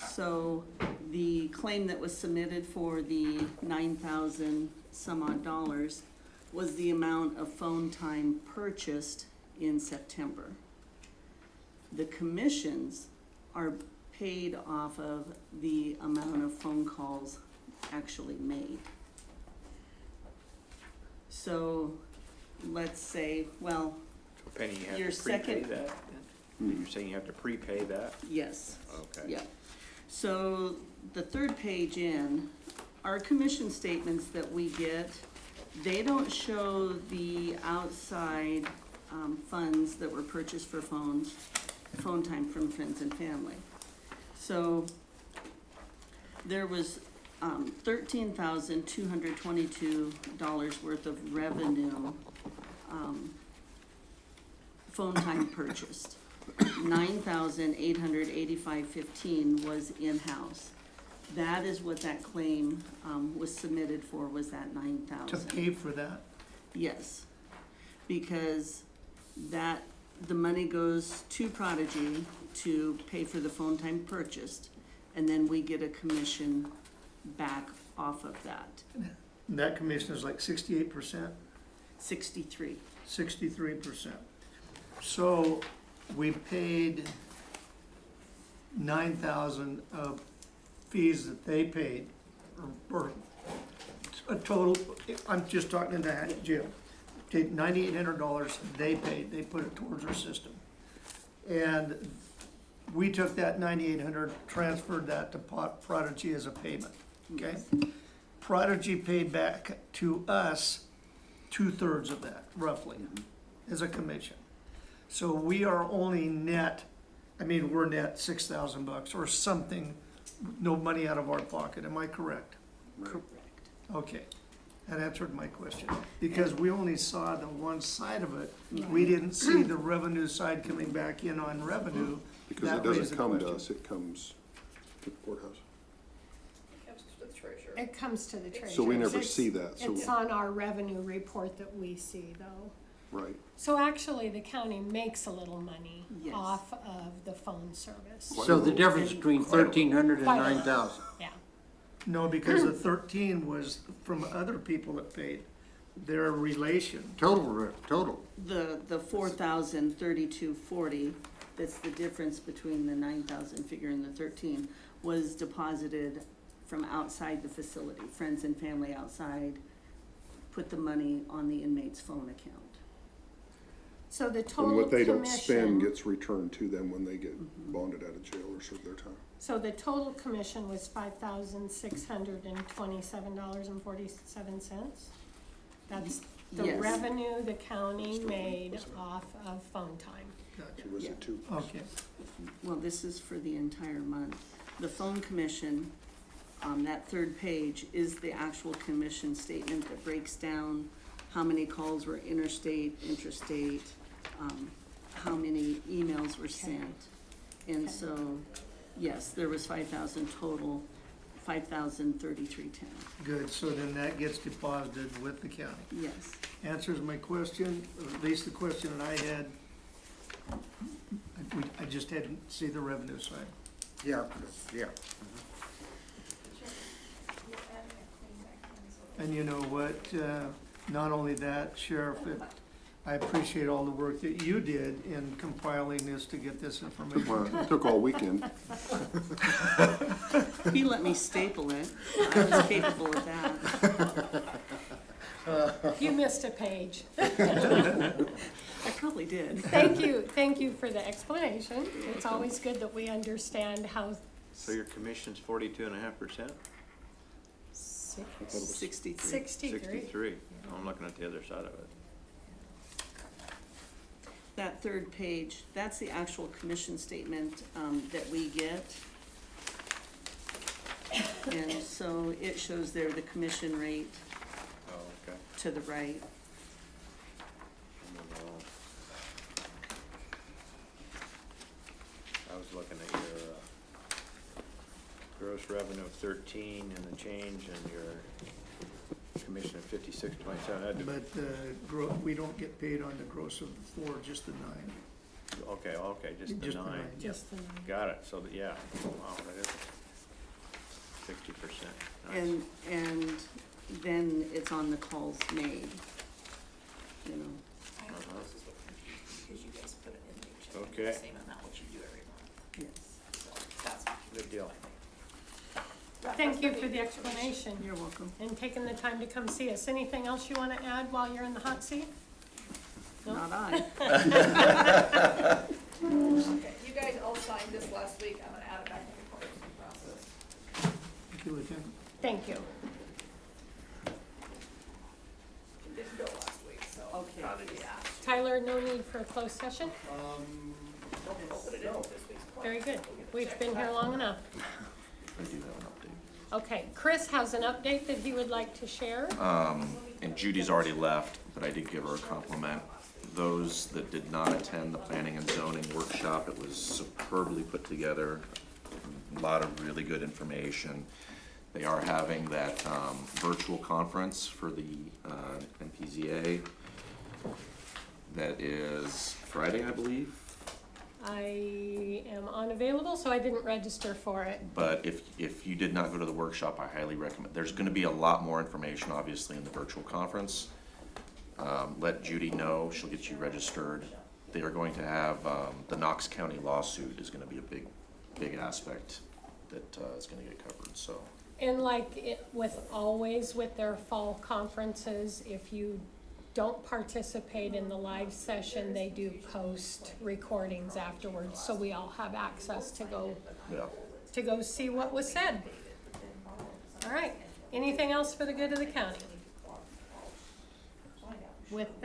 So the claim that was submitted for the 9,000 some odd dollars was the amount of phone time purchased in September. The commissions are paid off of the amount of phone calls actually made. So let's say, well, Penny, you Your have to prepay second- that? then? You're saying you have to prepay that? yes. Okay. Yeah. So the third page in, our commission statements that we get, they don't show the outside funds that were purchased for phone time from friends and family. So there was, $13,222 worth of revenue, phone time purchased. 9,885.15 was in-house. That is what that claim, was submitted for, was that To 9,000. pay for that? Yes, because that, the money goes to Prodigy to pay for the phone time purchased, and then we get a commission back off of that, And that commission is like 68%, 63. 63%. So we paid 9,000 of fees that they paid, or a total, I'm just talking in the jail. Take $9,800 they paid, they put it towards our system. And we took that 9,800, transferred that to Prodigy as a payment, okay? Prodigy paid back to us 2/3 of that, roughly, as a commission. So we are only net, I mean, we're net $6,000 or something, no money out of our pocket, am I correct? Correct. Okay, that answered my question, because we only saw the one side of it. We didn't see the revenue side coming back in on revenue. Because That it raised doesn't the come to question. us, it comes to the courthouse. It comes to the treasurer. So we never see that, so, It's on our revenue report that we see though. right. So actually, the county makes a little money Yes. off of the phone service. So the difference between 1,300 and Quite a lot. 9,000. Yeah. No, because the 13 was from other people that paid, their relation. Total. The 4,032.40, that's the difference between the 9,000 figure and the 13, was deposited from outside the facility. Friends and family outside put the money on the inmate's phone account. So the And total what they don't spend commission, gets returned to them when they get bonded out of jail or serve their time. so the total commission was $5,627.47. That's the Yes. revenue the county made off of phone time. It was a two. Okay, Well, this is for the entire month. The phone commission, that third page is the actual commission statement that breaks down how many calls were interstate, intrastate, how many emails were sent. And so, yes, there was 5,000 total, 5,033.10. good, so then that gets deposited with the county. Yes. Answers my question, or at least the question that I had. I just hadn't see the revenue side. Yeah, yeah. And you know what, not only that, Sheriff, I appreciate all the work that you did in compiling this to get this information. Well, it took all weekend. He let me staple it. I was capable of that. You missed a page. I probably did. Thank you for the explanation. It's always good that we understand how So your commission's 42.5%? 63. 63. I'm looking at the other side of it. That third page, that's the actual commission statement, that we get. And so it shows there the commission rate Oh, okay. to the right. I was looking at your gross revenue of 13 and the change and your commission of 56.27. But we don't get paid on the gross of the 4, just the 9. Okay, just the Just the 9. nine. just the. Got it, so, yeah, wow, that is 60%. Nice. And then it's on the calls made, you know. Because you guys put it in the check, Okay. the same amount which you do every month, Yes. so that's. Good deal. Thank you for the explanation You're welcome. and taking the time to come see us. Anything else you want to add while you're in the hot seat? No? Not I. Okay, you guys all signed this last week, I'm gonna add it back in the purchasing process. Thank you, Lieutenant. Thank you. It didn't go last week, so. Okay. Yeah. Tyler, no need for a closed session? We'll put it in this week's plan. Very good. We've been here long enough. I do have an update. Okay, Chris has an update that he would like to share. And Judy's already left, but I did give her a compliment. Those that did not attend the planning and zoning workshop, it was superbly put together. A lot of really good information. They are having that virtual conference for the MPZA. That is Friday, I believe. I am unavailable, so I didn't register for it. But if you did not go to the workshop, I highly recommend. There's gonna be a lot more information, obviously, in the virtual conference. Let Judy know, she'll get you registered. They are going to have, the Knox County lawsuit is gonna be a big aspect that is gonna get covered, so. And like it with always with their fall conferences, if you don't participate in the live session, they do post recordings afterwards, so we all have access to go see what was said. All right, anything else for the good of the county? With